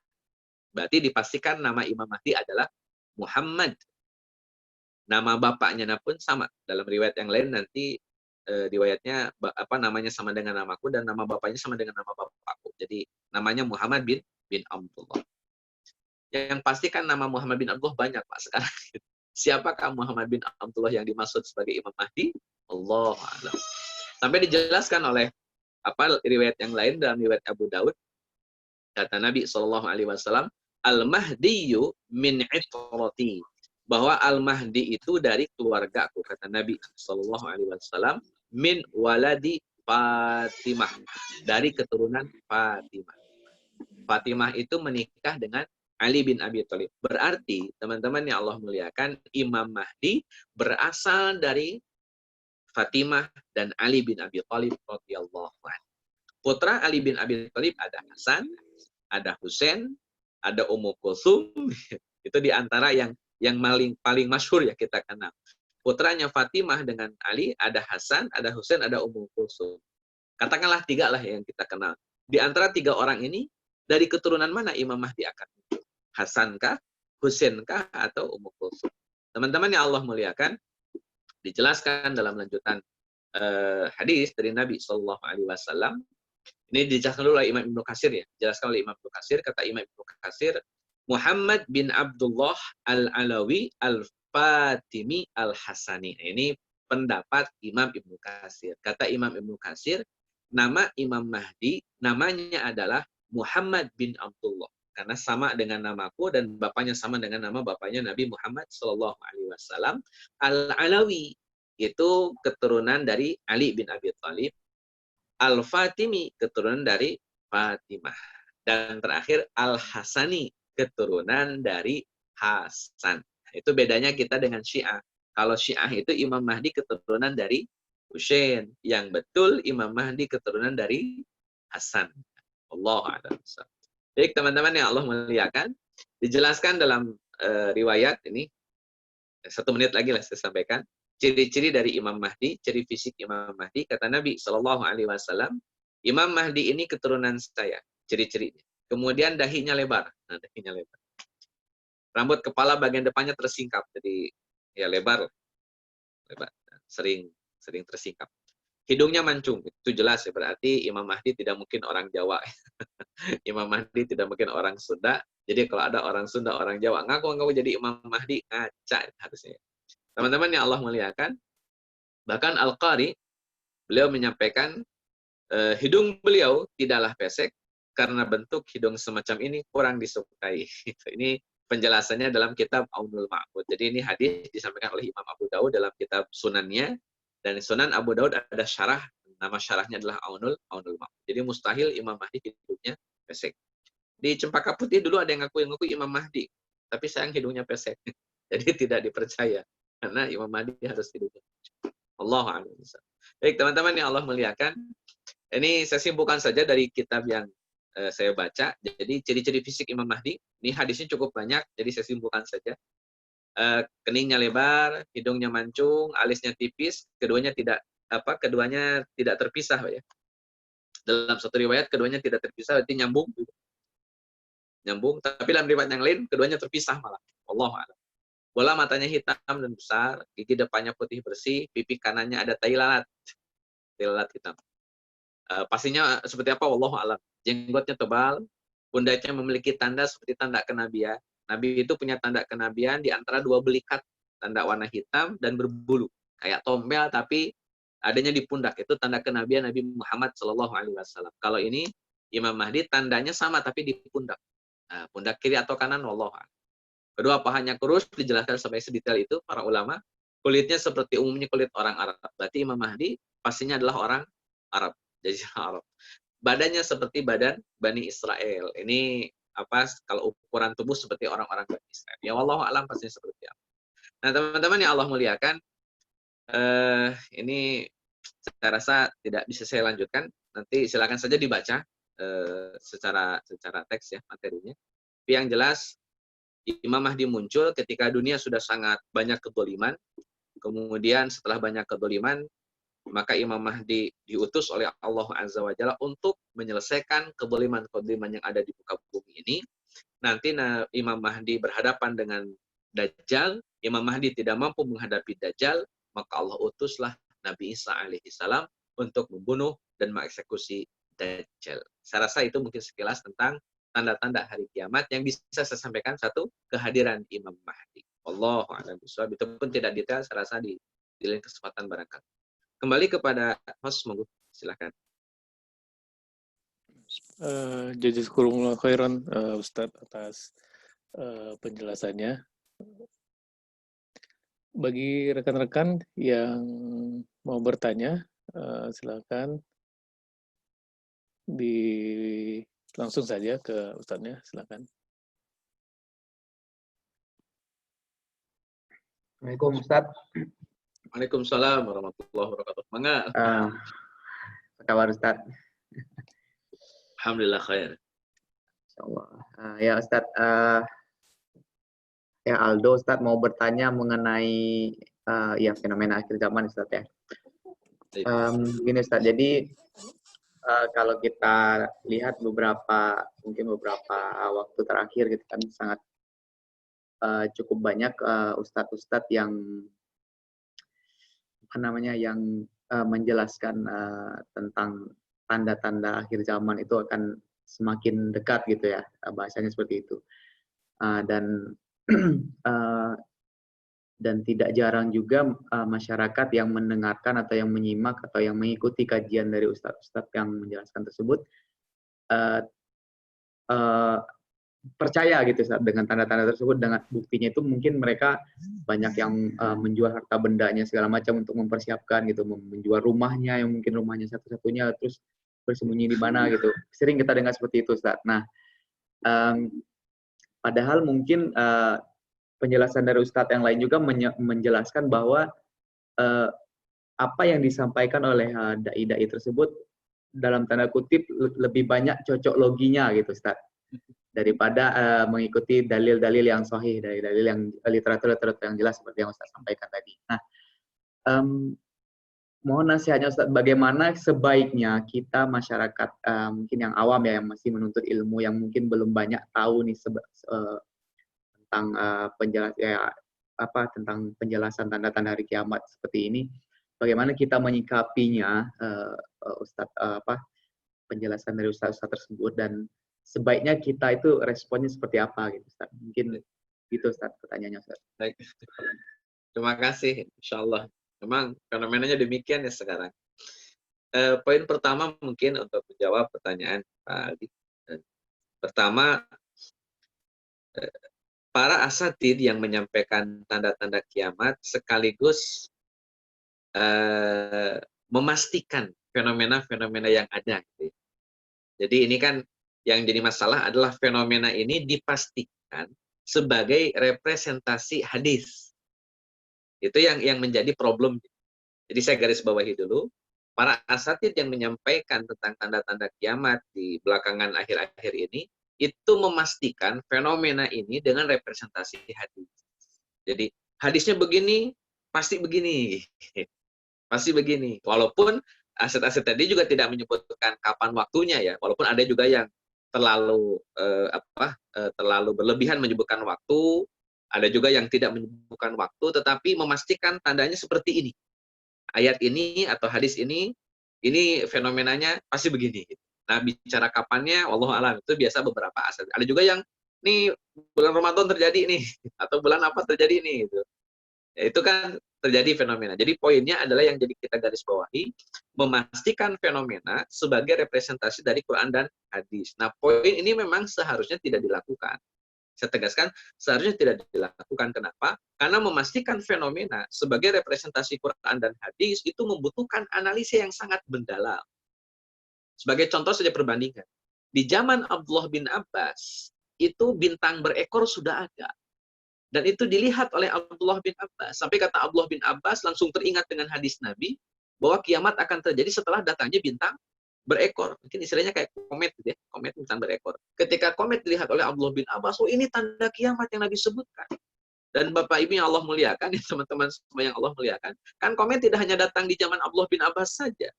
Berarti dipastikan nama Imam Mahdi adalah Muhammad. Nama bapaknya pun sama. Dalam riwayat yang lain nanti riwayatnya namanya sama dengan namaku dan nama bapaknya sama dengan nama bapakku. Jadi namanya Muhammad bin Abdullah. Yang pastikan nama Muhammad bin Abdullah banyak Pak sekarang. Siapakah Muhammad bin Abdullah yang dimaksud sebagai Imam Mahdi? Allah a'lam. Sampai dijelaskan oleh riwayat yang lain dalam riwayat Abu Daud, kata Nabi Shallallahu Alaihi Wasallam, Al-Mahdiyu min itrati, bahwa Al-Mahdi itu dari keluargaku, kata Nabi Shallallahu Alaihi Wasallam, min waladi Fatimah, dari keturunan Fatimah. Fatimah itu menikah dengan Ali bin Abi Thalib. Berarti teman-teman yang Allah muliakan, Imam Mahdi berasal dari Fatimah dan Ali bin Abi Thalib radhiyallahu anhu. Putra Ali bin Abi Thalib ada Hasan, ada Husain, ada Ummu Kulsum. Itu di antara yang paling masyhur ya kita kenal. Putranya Fatimah dengan Ali ada Hasan, ada Husain, ada Ummu Kulsum. Katakanlah 3 lah yang kita kenal. Di antara 3 orang ini, dari keturunan mana Imam Mahdi akan muncul? Hasan kah, Husain kah, atau Ummu Kulsum? Teman-teman yang Allah muliakan, dijelaskan dalam lanjutan hadis dari Nabi Shallallahu Alaihi Wasallam. Ini dijelaskan dulu oleh Imam Ibnu Katsir ya. Dijelaskan oleh Imam Ibnu Katsir, kata Imam Ibnu Katsir, Muhammad bin Abdullah al-Alawi al-Fatimi al-Hasani. Ini pendapat Imam Ibnu Katsir. Kata Imam Ibnu Katsir, nama Imam Mahdi namanya adalah Muhammad bin Abdullah, karena sama dengan namaku dan bapaknya sama dengan nama bapaknya Nabi Muhammad Shallallahu Alaihi Wasallam. Al-Alawi itu keturunan dari Ali bin Abi Thalib. Al-Fatimi keturunan dari Fatimah. Dan terakhir Al-Hasani keturunan dari Hasan. Itu bedanya kita dengan Syiah. Kalau Syiah itu Imam Mahdi keturunan dari Husain. Yang betul Imam Mahdi keturunan dari Hasan. Allah a'lam. Baik teman-teman yang Allah muliakan, dijelaskan dalam riwayat ini, 1 menit lagi lah saya sampaikan, ciri-ciri dari Imam Mahdi, ciri fisik Imam Mahdi, kata Nabi Shallallahu Alaihi Wasallam, Imam Mahdi ini keturunan saya, ciri-cirinya. Kemudian dahinya lebar, dahinya lebar. Rambut kepala bagian depannya tersingkap, jadi ya lebar, sering tersingkap. Hidungnya mancung, itu jelas ya, berarti Imam Mahdi tidak mungkin orang Jawa. Imam Mahdi tidak mungkin orang Sunda. Jadi kalau ada orang Sunda, orang Jawa, ngaku jadi Imam Mahdi, ngaca harusnya. Teman-teman yang Allah muliakan, bahkan Al-Qari, beliau menyampaikan, hidung beliau tidaklah pesek, karena bentuk hidung semacam ini kurang disukai. Ini penjelasannya dalam kitab Aunul Ma'bud. Jadi ini hadis disampaikan oleh Imam Abu Daud dalam kitab Sunannya. Dan Sunan Abu Daud ada syarah, nama syarahnya adalah Aunul Ma'bud. Jadi mustahil Imam Mahdi hidungnya pesek. Di Cempaka Putih dulu ada yang ngaku Imam Mahdi, tapi sayang hidungnya pesek. Jadi tidak dipercaya, karena Imam Mahdi harus hidungnya. Allah a'lam. Baik teman-teman yang Allah muliakan, ini saya simpulkan saja dari kitab yang saya baca. Jadi ciri-ciri fisik Imam Mahdi, ini hadisnya cukup banyak, jadi saya simpulkan saja. Keningnya lebar, hidungnya mancung, alisnya tipis, keduanya tidak terpisah ya. Dalam satu riwayat keduanya tidak terpisah, berarti nyambung, tapi dalam riwayat yang lain keduanya terpisah malah. Wallahu a'lam. Bola matanya hitam dan besar, gigi depannya putih bersih, pipi kanannya ada tai lalat hitam. Pastinya seperti apa? Wallahu a'lam. Jenggotnya tebal, pundaknya memiliki tanda seperti tanda kenabian. Nabi itu punya tanda kenabian di antara 2 belikat, tanda warna hitam dan berbulu, kayak tompel tapi adanya di pundak, itu tanda kenabian Nabi Muhammad SAW. Kalau ini Imam Mahdi tandanya sama tapi di pundak. Nah, pundak kiri atau kanan, wallahu a'lam. Kedua, pahanya kurus, dijelaskan sampai sedetail itu para ulama. Kulitnya seperti umumnya kulit orang Arab. Berarti Imam Mahdi pastinya adalah orang Arab, Jazirah Arab. Badannya seperti badan Bani Israel. Ini apa, kalau ukuran tubuh seperti orang-orang Bani Israel. Ya wallahu a'lam pastinya seperti apa. Nah, teman-teman yang Allah muliakan, ini saya rasa tidak bisa saya lanjutkan. Nanti silakan saja dibaca secara teks ya materinya. Tapi yang jelas Imam Mahdi muncul ketika dunia sudah sangat banyak kedoliman. Kemudian setelah banyak kedoliman, maka Imam Mahdi diutus oleh Allah Azza wa Jalla untuk menyelesaikan kedoliman-kedoliman yang ada di muka bumi ini. Nanti Imam Mahdi berhadapan dengan Dajjal. Imam Mahdi tidak mampu menghadapi Dajjal, maka Allah utuslah Nabi Isa alaihissalam untuk membunuh dan mengeksekusi Dajjal. Saya rasa itu mungkin sekilas tentang tanda-tanda hari kiamat yang bisa saya sampaikan. Satu, kehadiran Imam Mahdi. Wallahu a'lam bishawab. Itu pun tidak detail, saya rasa di lain kesempatan barangkali. Kembali kepada host, monggo silakan. Jazakumullah khairan Ustadz atas penjelasannya. Bagi rekan-rekan yang mau bertanya, silakan langsung saja ke Ustadznya, silakan. Assalamualaikum Ustaz. Waalaikumsalam warahmatullahi wabarakatuh. Mangga. Apa kabar Ustaz? Alhamdulillah khair. Insyaallah. Ya Ustaz, ya Aldo, Ustaz mau bertanya mengenai ya fenomena akhir zaman Ustaz ya. Gini Ustaz, jadi kalau kita lihat beberapa waktu terakhir gitu kan sangat cukup banyak ustadz-ustadz yang menjelaskan tentang tanda-tanda akhir zaman itu akan semakin dekat gitu ya, bahasanya seperti itu. Dan tidak jarang juga masyarakat yang mendengarkan atau yang menyimak atau yang mengikuti kajian dari ustadz-ustadz yang menjelaskan tersebut percaya gitu dengan tanda-tanda tersebut. Dengan buktinya itu mungkin mereka banyak yang menjual harta bendanya segala macam untuk mempersiapkan gitu, menjual rumahnya yang mungkin rumahnya satu-satunya terus bersembunyi di mana gitu. Sering kita dengar seperti itu Ustaz. Nah, padahal mungkin penjelasan dari Ustadz yang lain juga menjelaskan bahwa apa yang disampaikan oleh dai-dai tersebut dalam tanda kutip lebih banyak cocok loginya gitu Ustaz, daripada mengikuti dalil-dalil yang sahih, dari dalil yang literatur yang jelas seperti yang Ustaz sampaikan tadi. Nah, mohon nasihatnya Ustaz, bagaimana sebaiknya kita masyarakat mungkin yang awam ya, yang masih menuntut ilmu, yang mungkin belum banyak tahu nih tentang tentang penjelasan tanda-tanda hari kiamat seperti ini, bagaimana kita menyikapinya, penjelasan dari Ustaz tersebut, dan sebaiknya kita itu responnya seperti apa gitu Ustaz. Mungkin gitu Ustaz pertanyaannya Ustaz. Baik. Terima kasih, insyaallah. Memang fenomenanya demikian ya sekarang. Poin pertama mungkin untuk menjawab pertanyaan Pak Aldi. Pertama, para asatid yang menyampaikan tanda-tanda kiamat sekaligus memastikan fenomena-fenomena yang ada. Jadi ini kan yang jadi masalah adalah fenomena ini dipastikan sebagai representasi hadis. Itu yang menjadi problem. Jadi saya garis bawahi dulu, para asatid yang menyampaikan tentang tanda-tanda kiamat di belakangan akhir-akhir ini, itu memastikan fenomena ini dengan representasi hadis. Jadi hadisnya begini, pasti begini. Pasti begini. Walaupun aset-aset tadi juga tidak menyebutkan kapan waktunya ya. Walaupun ada juga yang terlalu terlalu berlebihan menyebutkan waktu, ada juga yang tidak menyebutkan waktu tetapi memastikan tandanya seperti ini. Ayat ini atau hadis ini fenomenanya pasti begini. Nah, bicara kapannya, wallahu a'lam, itu biasa beberapa aset. Ada juga yang, nih bulan Ramadan terjadi nih, atau bulan apa terjadi nih. Gitu. Ya, itu kan terjadi fenomena. Jadi poinnya adalah yang jadi kita garis bawahi, memastikan fenomena sebagai representasi dari Quran dan hadis. Nah, poin ini memang seharusnya tidak dilakukan. Saya tegaskan, seharusnya tidak dilakukan. Kenapa? Karena memastikan fenomena sebagai representasi Quran dan hadis itu membutuhkan analisa yang sangat mendalam. Sebagai contoh saja perbandingan. Di zaman Abdullah bin Abbas, itu bintang berekor sudah ada. Dan itu dilihat oleh Abdullah bin Abbas. Sampai kata Abdullah bin Abbas langsung teringat dengan hadis Nabi bahwa kiamat akan terjadi setelah datangnya bintang berekor. Mungkin istilahnya kayak komet gitu ya, komet bintang berekor. Ketika komet dilihat oleh Abdullah bin Abbas, oh ini tanda kiamat yang Nabi sebutkan. Dan Bapak Ibu yang Allah muliakan, ya teman-teman semua yang Allah muliakan, kan komet tidak hanya datang di zaman Abdullah bin Abbas saja.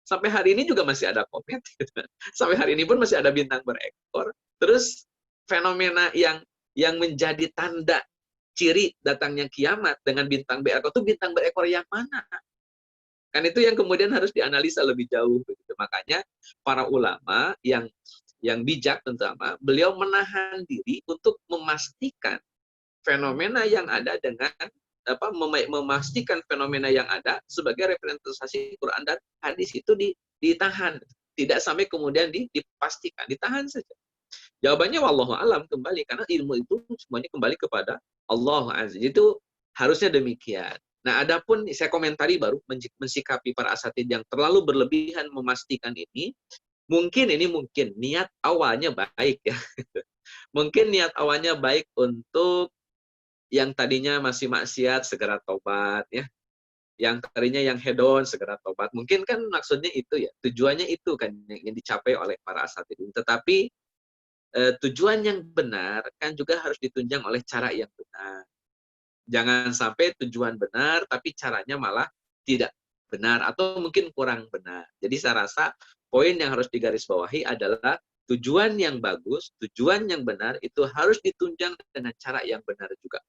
Sampai hari ini juga masih ada komet. Gitu. Sampai hari ini pun masih ada bintang berekor. Terus fenomena yang menjadi tanda ciri datangnya kiamat dengan bintang berekor itu bintang berekor yang mana? Kan itu yang kemudian harus dianalisa lebih jauh. Begitu. Makanya para ulama yang bijak terutama, beliau menahan diri untuk memastikan fenomena yang ada dengan memastikan fenomena yang ada sebagai representasi Quran dan hadis itu ditahan. Tidak sampai kemudian dipastikan, ditahan saja. Jawabannya wallahu alam kembali karena ilmu itu semuanya kembali kepada Allah Azza. Itu harusnya demikian. Nah, adapun saya komentari baru mensikapi para asatidz yang terlalu berlebihan memastikan ini, mungkin niat awalnya baik ya. Mungkin niat awalnya baik untuk yang tadinya masih maksiat segera tobat ya. Yang tadinya yang hedon segera tobat. Mungkin kan maksudnya itu ya. Tujuannya itu kan yang dicapai oleh para asatidz. Tetapi tujuan yang benar kan juga harus ditunjang oleh cara yang benar. Jangan sampai tujuan benar tapi caranya malah tidak benar atau mungkin kurang benar. Jadi saya rasa poin yang harus digarisbawahi adalah tujuan yang bagus, tujuan yang benar itu harus ditunjang dengan cara yang benar juga.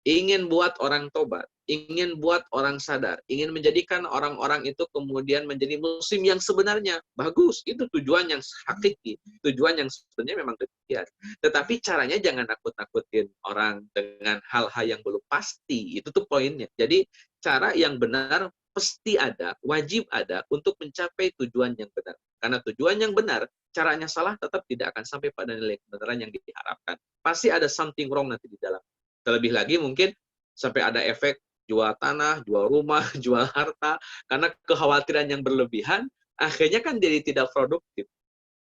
Ingin buat orang tobat, ingin buat orang sadar, ingin menjadikan orang-orang itu kemudian menjadi muslim yang sebenarnya. Bagus, itu tujuan yang hakiki. Tujuan yang sebenarnya memang demikian. Tetapi caranya jangan nakut-nakutin orang dengan hal-hal yang belum pasti. Itu tuh poinnya. Jadi cara yang benar pasti ada, wajib ada untuk mencapai tujuan yang benar. Karena tujuan yang benar, caranya salah tetap tidak akan sampai pada nilai kebenaran yang diharapkan. Pasti ada something wrong nanti di dalam. Terlebih lagi mungkin sampai ada efek jual tanah, jual rumah, jual harta, karena kekhawatiran yang berlebihan, akhirnya kan jadi tidak produktif.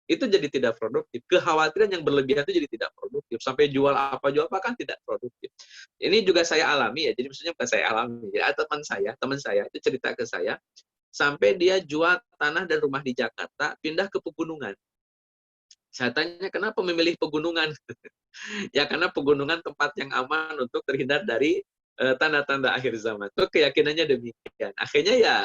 Itu jadi tidak produktif. Kekhawatiran yang berlebihan itu jadi tidak produktif. Sampai jual apa kan tidak produktif. Ini juga saya alami ya, jadi maksudnya bukan saya alami. Ya, teman saya itu cerita ke saya, sampai dia jual tanah dan rumah di Jakarta, pindah ke pegunungan. Saya tanya, kenapa memilih pegunungan? Ya karena pegunungan tempat yang aman untuk terhindar dari tanda-tanda akhir zaman. Itu keyakinannya demikian. Akhirnya ya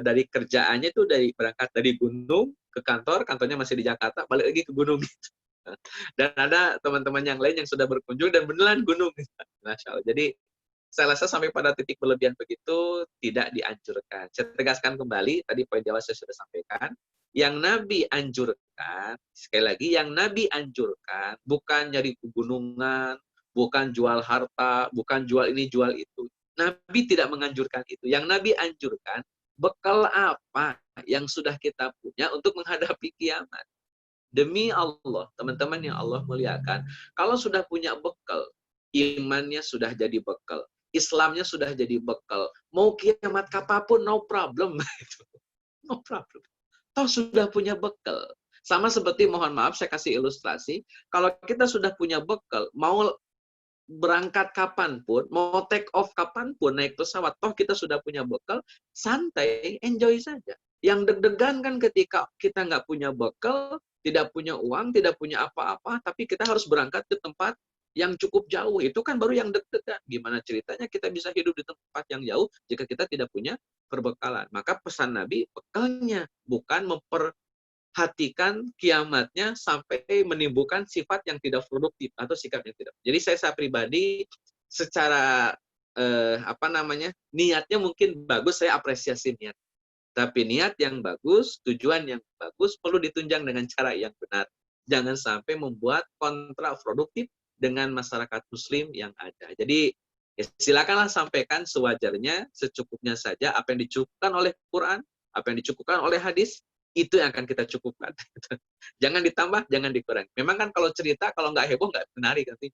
dari kerjaannya itu berangkat dari gunung ke kantor, kantornya masih di Jakarta, balik lagi ke gunung gitu. Dan ada teman-teman yang lain yang sudah berkunjung dan beneran gunung. Masya Allah. Jadi saya rasa sampai pada titik berlebihan begitu tidak dianjurkan. Saya tegaskan kembali, tadi poin di awal saya sudah sampaikan, yang Nabi anjurkan, sekali lagi, yang Nabi anjurkan bukan nyari pegunungan, bukan jual harta, bukan jual ini, jual itu. Nabi tidak menganjurkan itu. Yang Nabi anjurkan, bekal apa yang sudah kita punya untuk menghadapi kiamat. Demi Allah, teman-teman yang Allah muliakan, kalau sudah punya bekal, imannya sudah jadi bekal, Islamnya sudah jadi bekal, mau kiamat kapanpun, no problem. No problem. Toh sudah punya bekal. Sama seperti, mohon maaf saya kasih ilustrasi, kalau kita sudah punya bekal, mau berangkat kapanpun, mau take off kapanpun, naik pesawat, toh kita sudah punya bekal, santai, enjoy saja. Yang deg-degan kan ketika kita nggak punya bekal, tidak punya uang, tidak punya apa-apa, tapi kita harus berangkat ke tempat yang cukup jauh. Itu kan baru yang deg-degan. Gimana ceritanya kita bisa hidup di tempat yang jauh jika kita tidak punya perbekalan. Maka pesan Nabi, bekalnya bukan memperhatikan kiamatnya sampai menimbulkan sifat yang tidak produktif atau sikap yang tidak. Jadi saya pribadi secara niatnya mungkin bagus, saya apresiasi niat. Tapi niat yang bagus, tujuan yang bagus perlu ditunjang dengan cara yang benar. Jangan sampai membuat kontraproduktif dengan masyarakat muslim yang ada. Jadi Ya, silakanlah sampaikan sewajarnya, secukupnya saja apa yang dicukupkan oleh Quran, apa yang dicukupkan oleh hadis, itu yang akan kita cukupkan. Jangan ditambah, jangan dikurangi. Memang kan kalau cerita, kalau nggak heboh, nggak menarik nanti.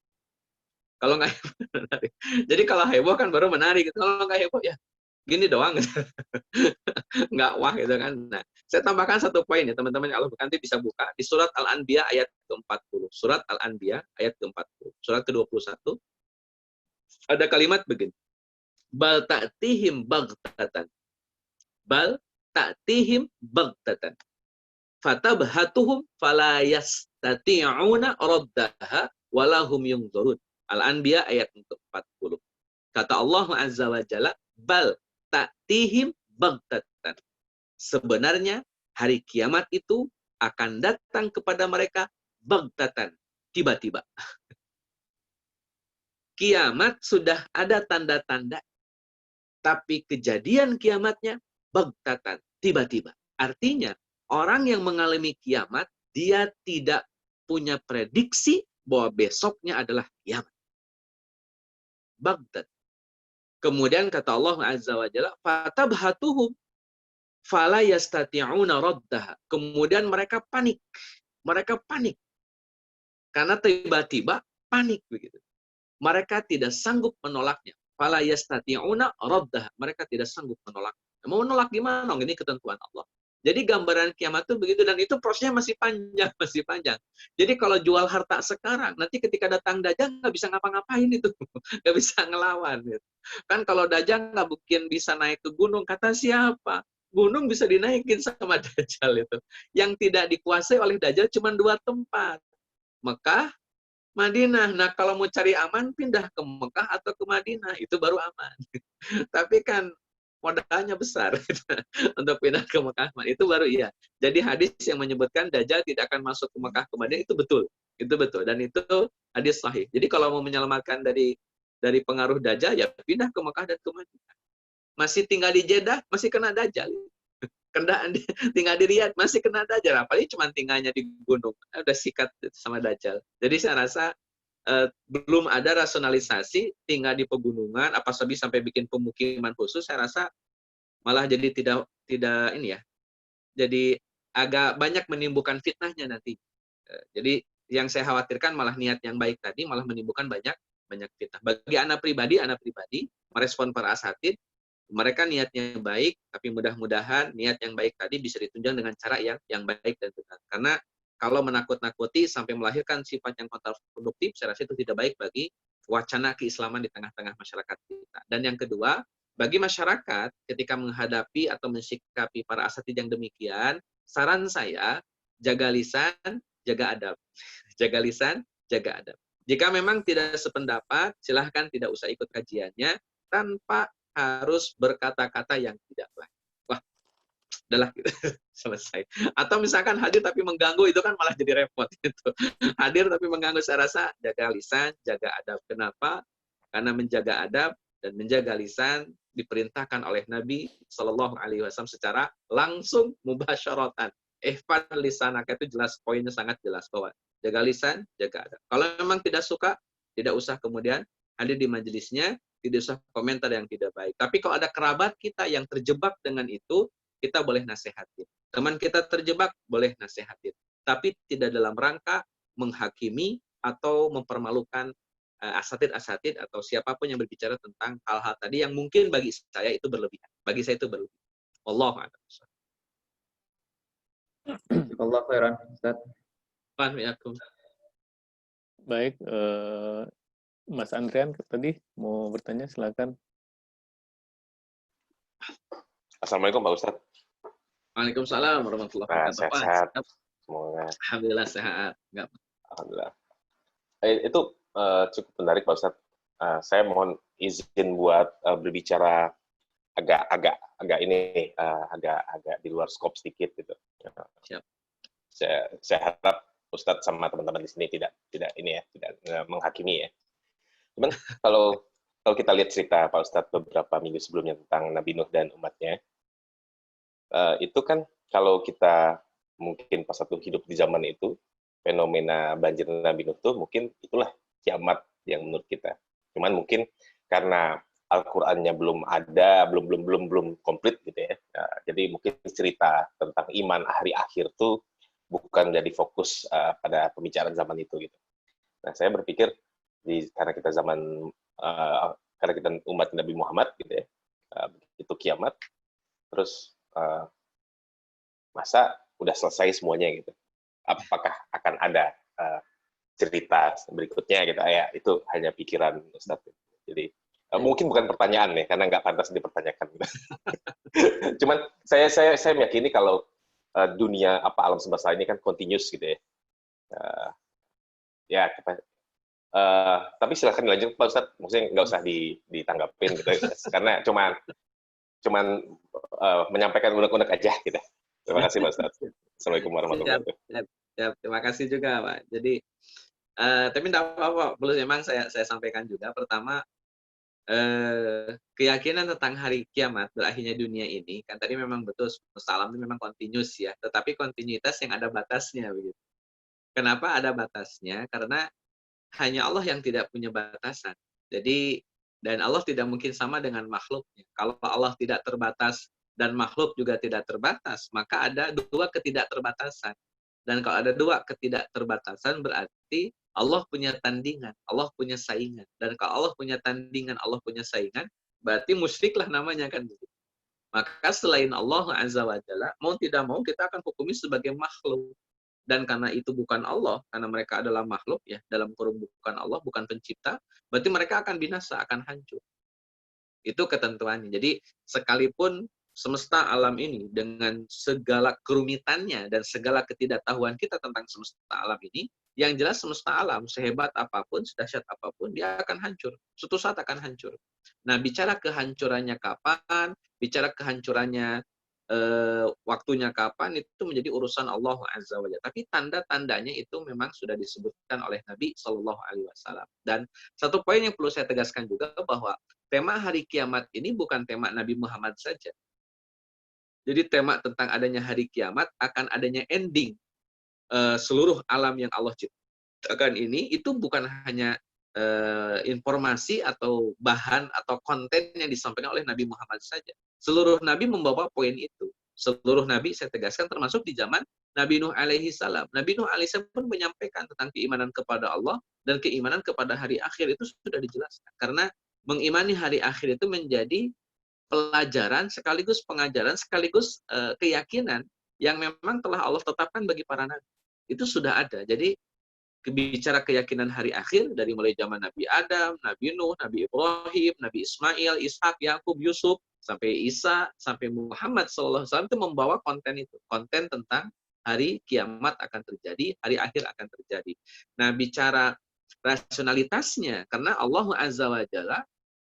Kalau nggak heboh, menarik. Jadi kalau heboh kan baru menarik. Kalau nggak heboh, ya gini doang. Nggak wah gitu kan. Nah, saya tambahkan satu poin ya, teman-teman. Kalau nanti bisa buka di surat Al-Anbiya ayat ke-40. Surat Al-Anbiya ayat ke-40. Surat ke-21. Ada kalimat begini. Bal ta'tihim baghtatan. Bal ta'tihim baghtatan. Fatabhatuhum fala yastati'una raddaha walahum yunzurun. Al-Anbiya ayat 40. Kata Allah Azza wa Jalla, bal ta'tihim baghtatan. Sebenarnya hari kiamat itu akan datang kepada mereka baghtatan, tiba-tiba. Kiamat sudah ada tanda-tanda, tapi kejadian kiamatnya baghtatan, tiba-tiba. Artinya, orang yang mengalami kiamat, dia tidak punya prediksi bahwa besoknya adalah kiamat. Baghtatan. Kemudian kata Allah Azza wa Jalla, fatabhatuhum fala yastati'una raddaha. Kemudian mereka panik. Mereka panik. Karena tiba-tiba panik begitu. Mereka tidak sanggup menolaknya. Fala yastati'una raddaha. Mereka tidak sanggup menolaknya. Mau menolak gimana? Ini ketentuan Allah. Jadi gambaran kiamat itu begitu, dan itu prosesnya masih panjang, masih panjang. Jadi kalau jual harta sekarang, nanti ketika datang Dajjal nggak bisa ngapa-ngapain itu, nggak bisa ngelawan. Gitu. Kan kalau Dajjal nggak mungkin bisa naik ke gunung, kata siapa? Gunung bisa dinaikin sama Dajjal itu. Yang tidak dikuasai oleh Dajjal cuma 2 tempat, Mekah, Madinah. Nah, kalau mau cari aman, pindah ke Mekah atau ke Madinah, itu baru aman. Tapi kan modalnya besar untuk pindah ke Mekah. Itu baru iya. Jadi hadis yang menyebutkan Dajjal tidak akan masuk ke Mekah ke Madinah, itu betul. Itu betul. Dan itu hadis sahih. Jadi kalau mau menyelamatkan dari pengaruh Dajjal, ya pindah ke Mekah dan ke Madinah. Masih tinggal di Jeddah, masih kena Dajjal. Tinggal di Riyadh, masih kena Dajjal. Apalagi cuma tinggalnya di gunung. Udah sikat sama Dajjal. Jadi saya rasa belum ada rasionalisasi tinggal di pegunungan, apa sampai bikin pemukiman khusus. Saya rasa malah jadi tidak ini ya. Jadi agak banyak menimbulkan fitnahnya nanti. Jadi yang saya khawatirkan malah niat yang baik tadi malah menimbulkan banyak fitnah. Bagi anak pribadi merespon para asatid, mereka niatnya baik, tapi mudah-mudahan niat yang baik tadi bisa ditunjang dengan cara yang baik dan benar. Karena kalau menakut-nakuti sampai melahirkan sifat yang kontraproduktif, saya rasa itu tidak baik bagi wacana keislaman di tengah-tengah masyarakat kita. Dan yang kedua, bagi masyarakat ketika menghadapi atau mensikapi para asatid yang demikian, saran saya, jaga lisan, jaga adab. Jaga lisan, jaga adab. Jika memang tidak sependapat, silahkan tidak usah ikut kajiannya tanpa harus berkata-kata yang tidak baik. Wah, udahlah gitu. Selesai. Atau misalkan hadir tapi mengganggu, itu kan malah jadi repot gitu. Hadir tapi mengganggu, saya rasa jaga lisan, jaga adab. Kenapa? Karena menjaga adab dan menjaga lisan diperintahkan oleh Nabi Shallallahu Alaihi Wasallam secara langsung, mubasyaratan. Ihfad lisanaka, itu jelas, poinnya sangat jelas bahwa jaga lisan, jaga adab. Kalau memang tidak suka, tidak usah kemudian hadir di majelisnya, tidak usah komentar yang tidak baik. Tapi kalau ada kerabat kita yang terjebak dengan itu, kita boleh nasihatin. Teman kita terjebak, boleh nasihatin. Tapi tidak dalam rangka menghakimi atau mempermalukan asatid atau siapapun yang berbicara tentang hal-hal tadi yang mungkin bagi saya itu berlebihan. Bagi saya itu berlebihan. Wallahu a'lam. Allah khairan, Ustaz. Baik, Mas Andrian tadi mau bertanya, silakan. Assalamualaikum Pak Ustadz. Waalaikumsalam warahmatullahi wabarakatuh. Sehat-sehat. Semoga. Alhamdulillah sehat. Alhamdulillah. Itu cukup menarik Pak Ustadz. Saya mohon izin buat berbicara agak di luar skop sedikit gitu. Siap. Saya harap Ustadz sama teman-teman di sini tidak menghakimi ya. Cuman kalau kita lihat cerita Pak Ustadz beberapa minggu sebelumnya tentang Nabi Nuh dan umatnya, itu kan kalau kita mungkin pas satu hidup di zaman itu, fenomena banjir Nabi Nuh itu mungkin itulah kiamat yang menurut kita. Cuman mungkin karena Al-Qur'annya belum ada, belum komplit gitu ya. Nah, jadi mungkin cerita tentang iman hari akhir tuh bukan jadi fokus pada pembicaraan zaman itu gitu. Nah, saya berpikir karena kita karena kita umat Nabi Muhammad gitu ya, itu kiamat, terus masa udah selesai semuanya gitu. Apakah akan ada cerita berikutnya gitu? Ya, itu hanya pikiran Ustadz. Jadi mungkin bukan pertanyaan ya, karena nggak pantas dipertanyakan. Cuman saya meyakini kalau dunia alam semesta ini kan continuous gitu ya. Ya, tapi silahkan dilanjut Pak Ustadz. Maksudnya nggak usah ditanggapin gitu, karena cuman menyampaikan unek-unek aja gitu. Terima kasih Pak Ustadz. Assalamualaikum warahmatullahi wabarakatuh. Ya, terima kasih juga Pak. Jadi tapi tidak apa-apa, perlu memang saya sampaikan juga. Pertama, keyakinan tentang hari kiamat, berakhirnya dunia ini, kan tadi memang betul, semesta alam itu memang continuous ya, tetapi kontinuitas yang ada batasnya begitu. Kenapa ada batasnya? Karena hanya Allah yang tidak punya batasan. Jadi, dan Allah tidak mungkin sama dengan makhluknya. Kalau Allah tidak terbatas dan makhluk juga tidak terbatas, maka ada dua ketidakterbatasan. Dan kalau ada dua ketidakterbatasan berarti Allah punya tandingan, Allah punya saingan. Dan kalau Allah punya tandingan, Allah punya saingan, berarti musyriklah namanya kan. Maka selain Allah Azza wa Jalla, mau tidak mau kita akan hukumi sebagai makhluk. Dan karena itu bukan Allah, karena mereka adalah makhluk ya, dalam kurung bukan Allah, bukan pencipta, berarti mereka akan binasa, akan hancur. Itu ketentuannya. Jadi sekalipun semesta alam ini dengan segala kerumitannya dan segala ketidaktahuan kita tentang semesta alam ini, yang jelas semesta alam sehebat apapun, sedahsyat apapun, dia akan hancur. Suatu saat akan hancur. Nah, bicara kehancurannya kapan, bicara kehancurannya waktunya kapan, itu menjadi urusan Allah Azza wa Jalla. Tapi tanda-tandanya itu memang sudah disebutkan oleh Nabi Shallallahu Alaihi Wasallam. Dan satu poin yang perlu saya tegaskan juga bahwa tema hari kiamat ini bukan tema Nabi Muhammad saja. Jadi tema tentang adanya hari kiamat akan adanya ending seluruh alam yang Allah ciptakan ini, itu bukan hanya informasi atau bahan atau konten yang disampaikan oleh Nabi Muhammad saja. Seluruh Nabi membawa poin itu. Seluruh Nabi, saya tegaskan, termasuk di zaman Nabi Nuh alaihi salam. Nabi Nuh alaihi salam pun menyampaikan tentang keimanan kepada Allah dan keimanan kepada hari akhir, itu sudah dijelaskan. Karena mengimani hari akhir itu menjadi pelajaran sekaligus pengajaran sekaligus keyakinan yang memang telah Allah tetapkan bagi para nabi. Itu sudah ada. Jadi bicara keyakinan hari akhir dari mulai zaman Nabi Adam, Nabi Nuh, Nabi Ibrahim, Nabi Ismail, Ishak, Yakub, Yusuf, sampai Isa, sampai Muhammad SAW itu membawa konten itu. Konten tentang hari kiamat akan terjadi, hari akhir akan terjadi. Nah, bicara rasionalitasnya, karena Allah Azza wa Jalla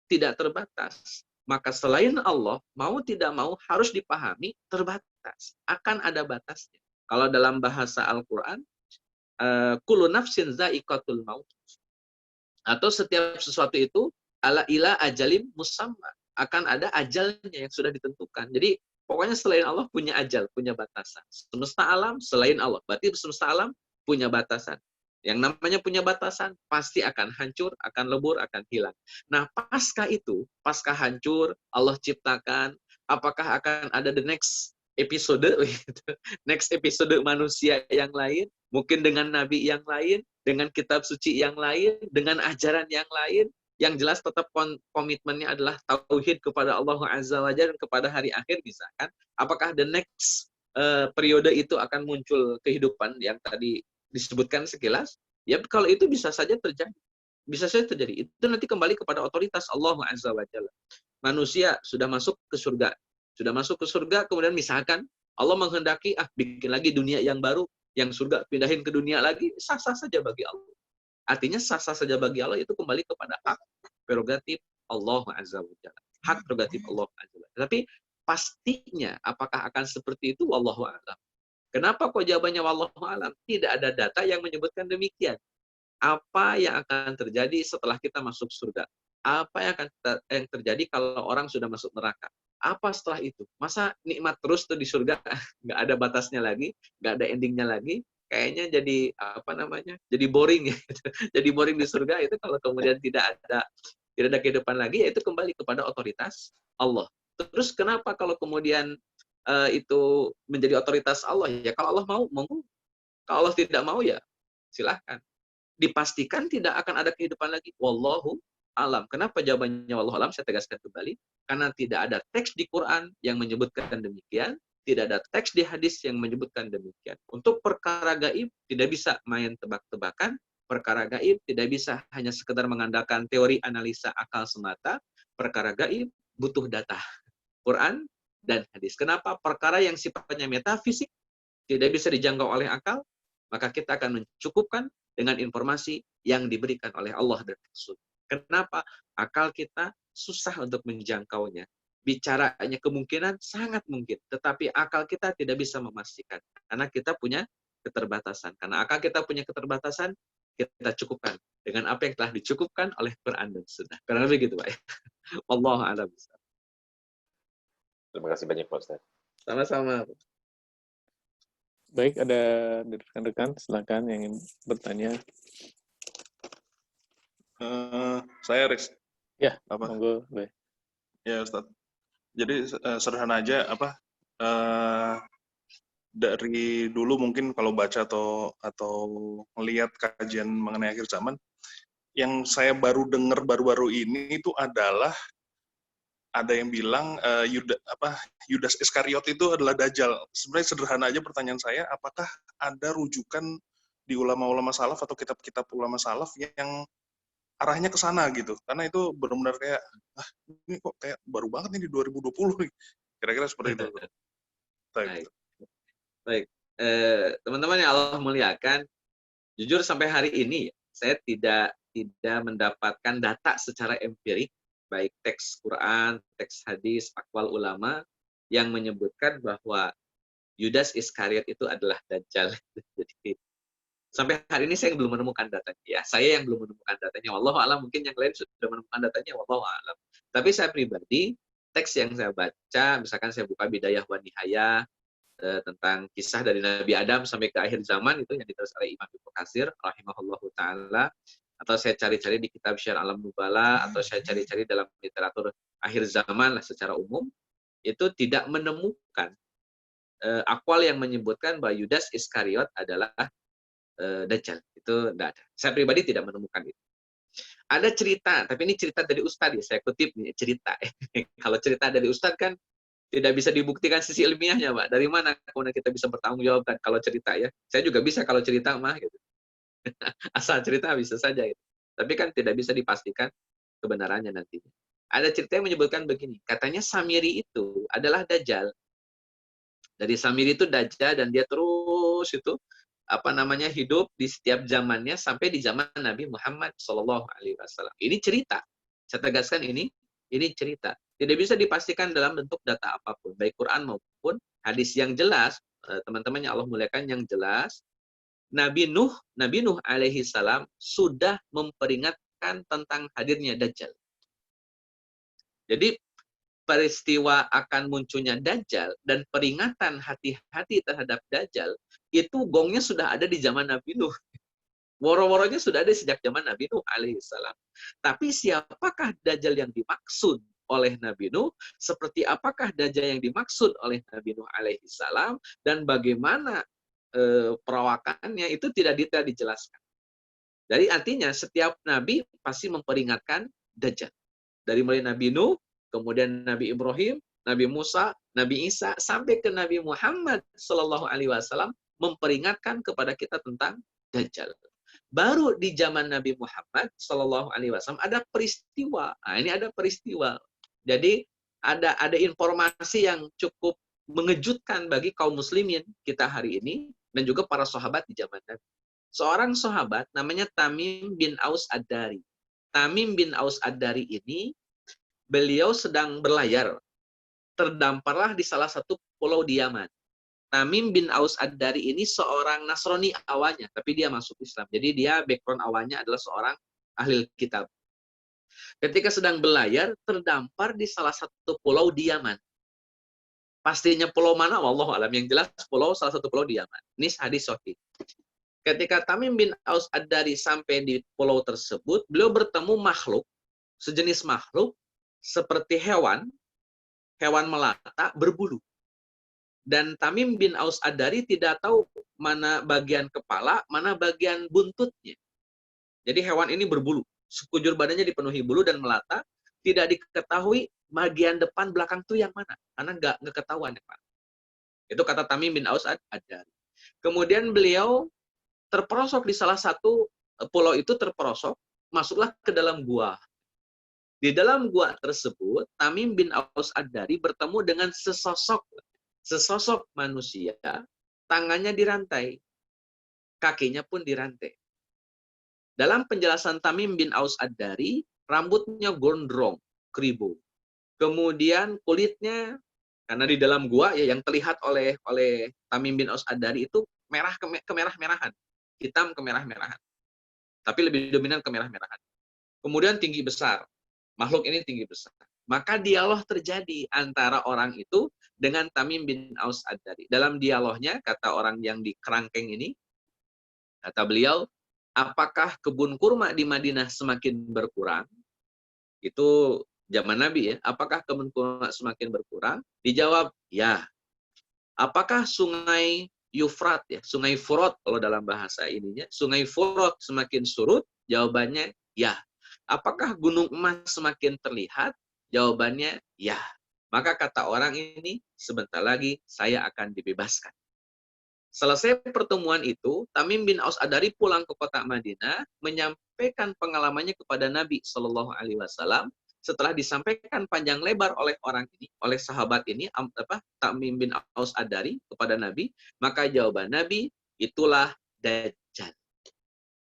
tidak terbatas. Maka selain Allah, mau tidak mau harus dipahami terbatas. Akan ada batasnya. Kalau dalam bahasa Al-Quran, kullu nafsin za'iqatul maut. Atau setiap sesuatu itu ala ila ajalim musamma. Akan ada ajalnya yang sudah ditentukan. Jadi pokoknya selain Allah punya ajal, punya batasan. Semesta alam selain Allah. Berarti semesta alam punya batasan. Yang namanya punya batasan pasti akan hancur, akan lebur, akan hilang. Nah, pasca itu, pasca hancur, Allah ciptakan, apakah akan ada the next episode, next episode manusia yang lain, mungkin dengan nabi yang lain, dengan kitab suci yang lain, dengan ajaran yang lain, yang jelas tetap komitmennya adalah tauhid kepada Allah Azza wa Jalla dan kepada hari akhir misalkan. Apakah the next periode itu akan muncul kehidupan yang tadi disebutkan sekilas? Ya, kalau itu bisa saja terjadi. Bisa saja terjadi. Itu nanti kembali kepada otoritas Allah Azza wa Jalla. Manusia sudah masuk ke surga. Sudah masuk ke surga, kemudian misalkan Allah menghendaki, bikin lagi dunia yang baru, yang surga pindahin ke dunia lagi, sah-sah saja bagi Allah. Artinya sah-sah saja bagi Allah itu kembali kepada hak prerogatif Allah Azza wa Jalla. Hak prerogatif Allah Azza wa Jalla. Tapi pastinya apakah akan seperti itu, wallahu a'lam. Kenapa kok jawabannya wallahu a'lam? Tidak ada data yang menyebutkan demikian. Apa yang akan terjadi setelah kita masuk surga? Apa yang akan terjadi kalau orang sudah masuk neraka? Apa setelah itu? Masa nikmat terus tuh di surga? Nggak ada batasnya lagi, nggak ada endingnya lagi. Kayaknya jadi jadi boring ya. Jadi boring di surga itu kalau kemudian tidak tidak ada kehidupan lagi, yaitu kembali kepada otoritas Allah. Terus kenapa kalau kemudian itu menjadi otoritas Allah? Ya kalau Allah mau, monggo. Kalau Allah tidak mau, ya silahkan. Dipastikan tidak akan ada kehidupan lagi. Wallahu alam. Kenapa jawabannya wallahu alam? Saya tegaskan kembali. Karena tidak ada teks di Quran yang menyebutkan demikian. Tidak ada teks di hadis yang menyebutkan demikian. Untuk perkara gaib, tidak bisa main tebak-tebakan. Perkara gaib tidak bisa hanya sekedar mengandalkan teori analisa akal semata. Perkara gaib butuh data. Quran dan hadis. Kenapa? Perkara yang sifatnya metafisik tidak bisa dijangkau oleh akal, maka kita akan mencukupkan dengan informasi yang diberikan oleh Allah dan Rasul. Kenapa? Akal kita susah untuk menjangkaunya. Bicaranya kemungkinan sangat mungkin, tetapi akal kita tidak bisa memastikan. Karena kita punya keterbatasan. Karena akal kita punya keterbatasan, kita cukupkan dengan apa yang telah dicukupkan oleh Quran dan Sunnah. Karena begitu, Pak. Wallahu a'lam. Terima kasih banyak, Pak Ustadz. Sama-sama. Baik, ada rekan-rekan, silakan yang ingin bertanya. Saya Riz. Ya, Apa? monggo. Baik. Ya Ustadz. Jadi sederhana aja dari dulu mungkin kalau baca atau melihat kajian mengenai akhir zaman, yang saya baru dengar baru-baru ini itu adalah ada yang bilang Yudas Iskariot itu adalah Dajjal. Sebenarnya sederhana aja pertanyaan saya, apakah ada rujukan di ulama-ulama salaf atau kitab-kitab ulama salaf yang arahnya ke sana gitu? Karena itu benar-benar kayak, ini kok kayak baru banget nih di 2020 nih. Kira-kira seperti itu. Baik. Teman-teman yang Allah muliakan, jujur sampai hari ini saya tidak mendapatkan data secara empirik, baik teks Quran, teks hadis, akwal ulama yang menyebutkan bahwa Yudas Iskariot itu adalah Dajjal. Jadi sampai hari ini saya belum menemukan datanya. Ya, saya yang belum menemukan datanya. Wallahu a'lam, mungkin yang lain sudah menemukan datanya. Wallahu a'lam. Tapi saya pribadi, teks yang saya baca, misalkan saya buka Bidayah wa Nihayah tentang kisah dari Nabi Adam sampai ke akhir zaman, itu yang ditulis oleh Imam Ibnu Katsir rahimahullahu taala, atau saya cari-cari di kitab Syiar Alam Nubala, atau saya cari-cari dalam literatur akhir zaman lah secara umum, itu tidak menemukan akwal yang menyebutkan bahwa Yudas Iskariot adalah Dajjal. Itu tidak ada. Saya pribadi tidak menemukan itu. Ada cerita, tapi ini cerita dari Ustadz ya, saya kutip nih, cerita. Kalau cerita dari Ustadz kan tidak bisa dibuktikan sisi ilmiahnya, Pak. Dari mana kemudian kita bisa bertanggung jawabkan kalau cerita ya? Saya juga bisa kalau cerita mah gitu. Asal cerita bisa saja gitu. Tapi kan tidak bisa dipastikan kebenarannya nantinya. Ada cerita yang menyebutkan begini, katanya Samiri itu adalah Dajjal. Dari Samiri itu Dajjal, dan dia terus itu hidup di setiap zamannya sampai di zaman Nabi Muhammad SAW. Ini cerita. Saya tegaskan ini cerita. Tidak bisa dipastikan dalam bentuk data apapun, baik Quran maupun hadis. Yang jelas, teman-teman yang Allah muliakan, yang jelas, Nabi Nuh alaihi salam sudah memperingatkan tentang hadirnya Dajjal. Jadi peristiwa akan munculnya Dajjal dan peringatan hati-hati terhadap Dajjal itu gongnya sudah ada di zaman Nabi Nuh. Woro-woronya sudah ada sejak zaman Nabi Nuh alaihi salam. Tapi siapakah Dajjal yang dimaksud oleh Nabi Nuh? Seperti apakah Dajjal yang dimaksud oleh Nabi Nuh alaihi salam, dan bagaimana perawakannya, itu tidak detail dijelaskan. Jadi artinya setiap nabi pasti memperingatkan Dajjal. Dari mulai Nabi Nuh, kemudian Nabi Ibrahim, Nabi Musa, Nabi Isa, sampai ke Nabi Muhammad SAW memperingatkan kepada kita tentang Dajjal. Baru di zaman Nabi Muhammad SAW ada peristiwa. Nah, ini ada peristiwa. Jadi ada informasi yang cukup mengejutkan bagi kaum muslimin kita hari ini, dan juga para sahabat di zaman Nabi. Seorang sahabat namanya Tamim bin Aus Ad-Dari. Tamim bin Aus Ad-Dari ini, beliau sedang berlayar. Terdamparlah di salah satu pulau di Yaman. Tamim bin Aus Ad-Dari ini seorang Nasrani awalnya, tapi dia masuk Islam. Jadi dia background awalnya adalah seorang ahli kitab. Ketika sedang berlayar, terdampar di salah satu pulau di Yaman. Pastinya pulau mana, wallahu alam. Yang jelas salah satu pulau di Yaman. Ini hadis sahih. Ketika Tamim bin Aus Ad-Dari sampai di pulau tersebut, beliau bertemu makhluk sejenis makhluk seperti hewan melata berbulu. Dan Tamim bin Aus Ad-Dari tidak tahu mana bagian kepala, mana bagian buntutnya. Jadi hewan ini berbulu, sekujur badannya dipenuhi bulu dan melata, tidak diketahui bagian depan belakang itu yang mana, karena nggak ketahuan yang mana. Itu kata Tamim bin Aus Ad-Dari. Kemudian beliau terperosok di salah satu pulau itu, terperosok, masuklah ke dalam gua. Di dalam gua tersebut, Tamim bin Aus Ad-Dari bertemu dengan sesosok manusia, tangannya dirantai, kakinya pun dirantai. Dalam penjelasan Tamim bin Aus Ad-Dari, rambutnya gondrong, keribu. Kemudian kulitnya, karena di dalam gua ya yang terlihat oleh Tamim bin Aus Ad-Dari itu merah kemerah-merahan, hitam kemerah-merahan. Tapi lebih dominan kemerah-merahan. Kemudian tinggi besar. Makhluk ini tinggi besar. Maka dialog terjadi antara orang itu dengan Tamim bin Aus Ad-Dari. Dalam dialognya, kata orang yang di kerangkeng ini, kata beliau, apakah kebun kurma di Madinah semakin berkurang? Itu zaman Nabi ya. Apakah kebun kurma semakin berkurang? Dijawab, ya. Apakah sungai Yufrat ya, sungai Furat kalau dalam bahasa ininya, sungai Furat semakin surut? Jawabannya, ya. Apakah gunung emas semakin terlihat? Jawabannya, ya. Maka kata orang ini, sebentar lagi saya akan dibebaskan. Selesai pertemuan itu, Tamim bin Aus Ad-Dari pulang ke kota Madinah, menyampaikan pengalamannya kepada Nabi Shallallahu Alaihi Wasallam. Setelah disampaikan panjang lebar oleh orang ini, oleh sahabat ini, Tamim bin Aus Ad-Dari kepada Nabi, maka jawaban Nabi, itulah Dajjal.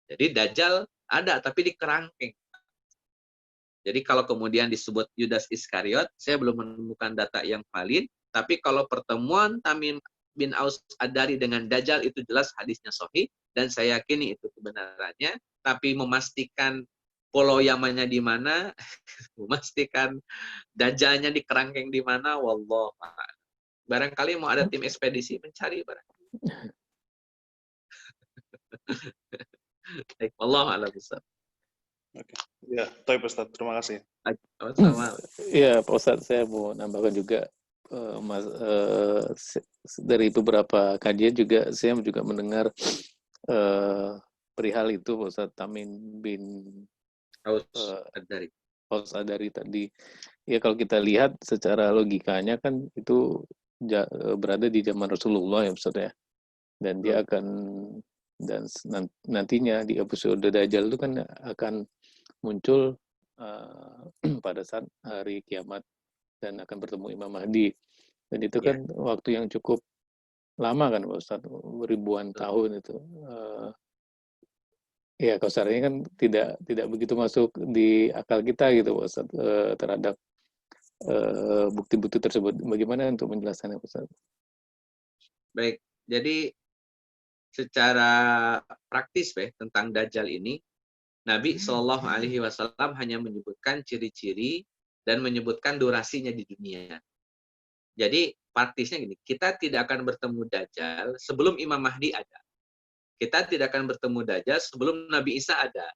Jadi Dajjal ada, tapi di kerangkeng. Jadi kalau kemudian disebut Yudas Iskariot, saya belum menemukan data yang valid, tapi kalau pertemuan Tamim bin Aus Ad-Dari dengan Dajjal itu jelas hadisnya sahih, dan saya yakini itu kebenarannya, tapi memastikan pulau Yamannya di mana, memastikan Dajjalnya di kerangkeng di mana, wallah. Barangkali mau ada tim ekspedisi mencari barang. Wallahu a'lam bishawab. Oke. Ya, Toib Ustaz. Terima kasih. Sama-sama. Ya, Pak Ustadz, saya mau nambahkan juga dari beberapa kajian juga saya juga mendengar perihal itu Pak Ustadz Tamim bin Aus Ad-Dari. Aus Ad-Dari tadi. Ya kalau kita lihat secara logikanya kan itu berada di zaman Rasulullah ya Ustadz ya. Dan dia akan, dan nantinya di episode Dajjal itu kan akan muncul pada saat hari kiamat dan akan bertemu Imam Mahdi. Dan itu kan waktu yang cukup lama kan Pak Ustadz, ribuan tahun itu. Ya kausarnya kan tidak begitu masuk di akal kita gitu Pak Ustadz, terhadap bukti-bukti tersebut. Bagaimana untuk menjelaskannya Pak Ustadz? Baik, jadi secara praktis tentang Dajjal ini, Nabi Shallallahu Alaihi Wasallam hanya menyebutkan ciri-ciri dan menyebutkan durasinya di dunia. Jadi praktisnya gini, kita tidak akan bertemu Dajjal sebelum Imam Mahdi ada. Kita tidak akan bertemu Dajjal sebelum Nabi Isa ada.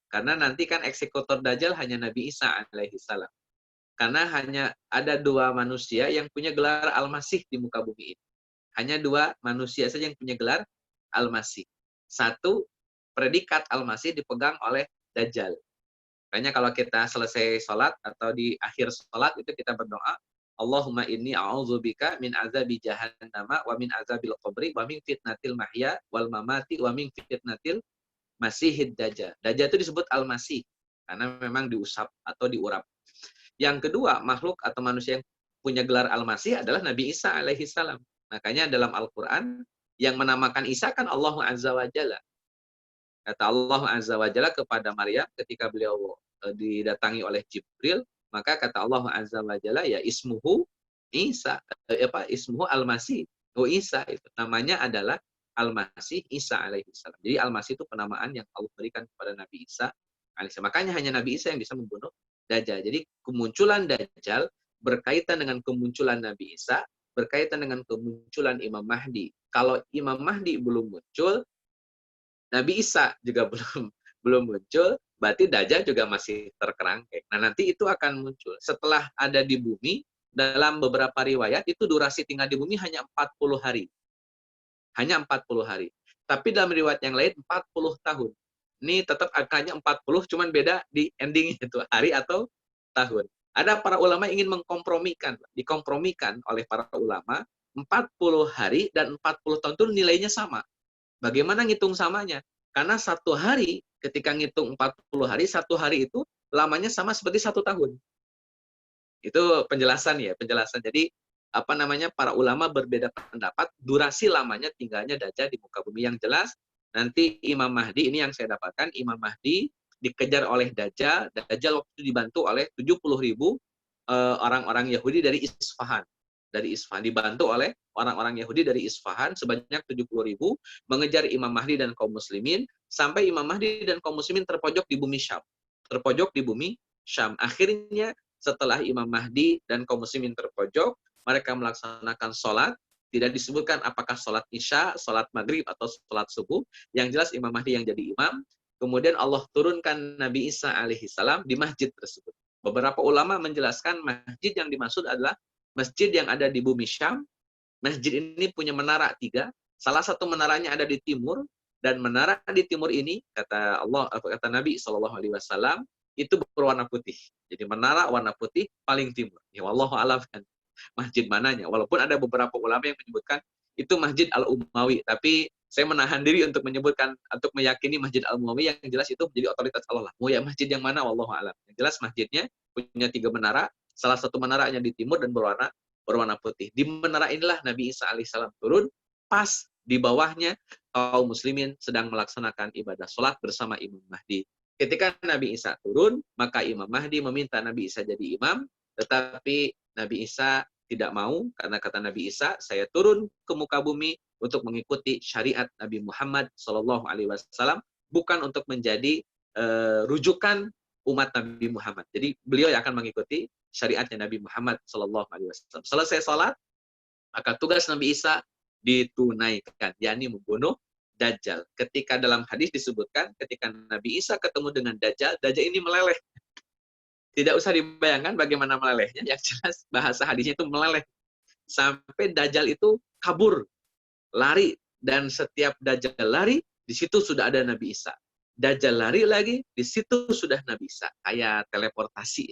Karena nanti kan eksekutor Dajjal hanya Nabi Isa alaihi salam. Karena hanya ada dua manusia yang punya gelar Al-Masih di muka bumi ini. Hanya dua manusia saja yang punya gelar Al-Masih. Satu, predikat Al-Masih dipegang oleh Dajjal. Makanya kalau kita selesai sholat atau di akhir sholat itu kita berdoa, Allahumma inni a'udzubika min azabi jahannama wa min azabil qabri wa min fitnatil mahya wal mamati wa min fitnatil masihid dajjal. Dajjal itu disebut Al-Masih karena memang diusap atau diurap. Yang kedua, makhluk atau manusia yang punya gelar Al-Masih adalah Nabi Isa alaihi salam. Makanya dalam Al-Qur'an yang menamakan Isa kan Allah Azza wa Jalla. Kata Allah Azza wa Jalla kepada Maryam ketika beliau didatangi oleh Jibril, maka kata Allah Azza wa Jalla, ya ismuhu Isa, ismuhu Al-Masih. Oh Isa itu namanya adalah Al-Masih Isa alaihi salam. Jadi Al-Masih itu penamaan yang Allah berikan kepada Nabi Isa alaihi salam. Makanya hanya Nabi Isa yang bisa membunuh Dajjal. Jadi kemunculan Dajjal berkaitan dengan kemunculan Nabi Isa, berkaitan dengan kemunculan Imam Mahdi. Kalau Imam Mahdi belum muncul, Nabi Isa juga belum muncul, berarti Dajjal juga masih terkerangkeng. Nah, nanti itu akan muncul. Setelah ada di bumi, dalam beberapa riwayat, itu durasi tinggal di bumi hanya 40 hari. Hanya 40 hari. Tapi dalam riwayat yang lain, 40 tahun. Ini tetap angkanya 40, cuman beda di endingnya itu, hari atau tahun. Ada para ulama ingin mengkompromikan, dikompromikan oleh para ulama, 40 hari dan 40 tahun itu nilainya sama. Bagaimana ngitung samanya? Karena satu hari, ketika ngitung 40 hari, satu hari itu lamanya sama seperti 1 tahun. Itu penjelasan ya, penjelasan. Jadi, apa namanya, para ulama berbeda pendapat, durasi lamanya tinggalnya Dajjal di muka bumi. Yang jelas, nanti Imam Mahdi, ini yang saya dapatkan, Imam Mahdi dikejar oleh Dajjal, Dajjal waktu itu dibantu oleh 70.000 orang-orang Yahudi dari Isfahan. Dari Isfahan, dibantu oleh orang-orang Yahudi dari Isfahan sebanyak 70.000 mengejar Imam Mahdi dan kaum muslimin sampai Imam Mahdi dan kaum muslimin terpojok di bumi Syam. Terpojok di bumi Syam. Akhirnya setelah Imam Mahdi dan kaum muslimin terpojok, mereka melaksanakan sholat. Tidak disebutkan apakah sholat isya, sholat maghrib, atau sholat subuh. Yang jelas Imam Mahdi yang jadi imam. Kemudian Allah turunkan Nabi Isa alaihissalam di masjid tersebut. Beberapa ulama menjelaskan masjid yang dimaksud adalah masjid yang ada di bumi Syam. Masjid ini punya menara 3. Salah satu menaranya ada di timur, dan menara di timur ini, kata Nabi SAW, itu berwarna putih. Jadi menara warna putih paling timur. Ya wallahu a'lam kan masjid mananya. Walaupun ada beberapa ulama yang menyebutkan itu Masjid Al-Umawi, tapi saya menahan diri untuk menyebutkan, untuk meyakini Masjid Al-Umawi. Yang jelas itu menjadi otoritas Allah. Mau ya masjid yang mana, wallahu a'lam. Yang jelas masjidnya punya 3 menara, salah satu menaranya di timur dan berwarna putih. Di menara inilah Nabi Isa alaihissalam turun, pas di bawahnya kaum muslimin sedang melaksanakan ibadah sholat bersama Imam Mahdi. Ketika Nabi Isa turun, maka Imam Mahdi meminta Nabi Isa jadi imam, tetapi Nabi Isa tidak mau, karena kata Nabi Isa, saya turun ke muka bumi untuk mengikuti syariat Nabi Muhammad SAW, bukan untuk menjadi rujukan umat Nabi Muhammad. Jadi beliau yang akan mengikuti syariatnya Nabi Muhammad SAW. Selesai sholat, maka tugas Nabi Isa ditunaikan, yakni membunuh Dajjal. Ketika dalam hadis disebutkan, ketika Nabi Isa ketemu dengan Dajjal, Dajjal ini meleleh. Tidak usah dibayangkan bagaimana melelehnya, yang jelas bahasa hadisnya itu meleleh. Sampai Dajjal itu kabur, lari, dan setiap Dajjal lari, di situ sudah ada Nabi Isa. Dajjal lari lagi, di situ sudah Nabi Isa. Kayak teleportasi,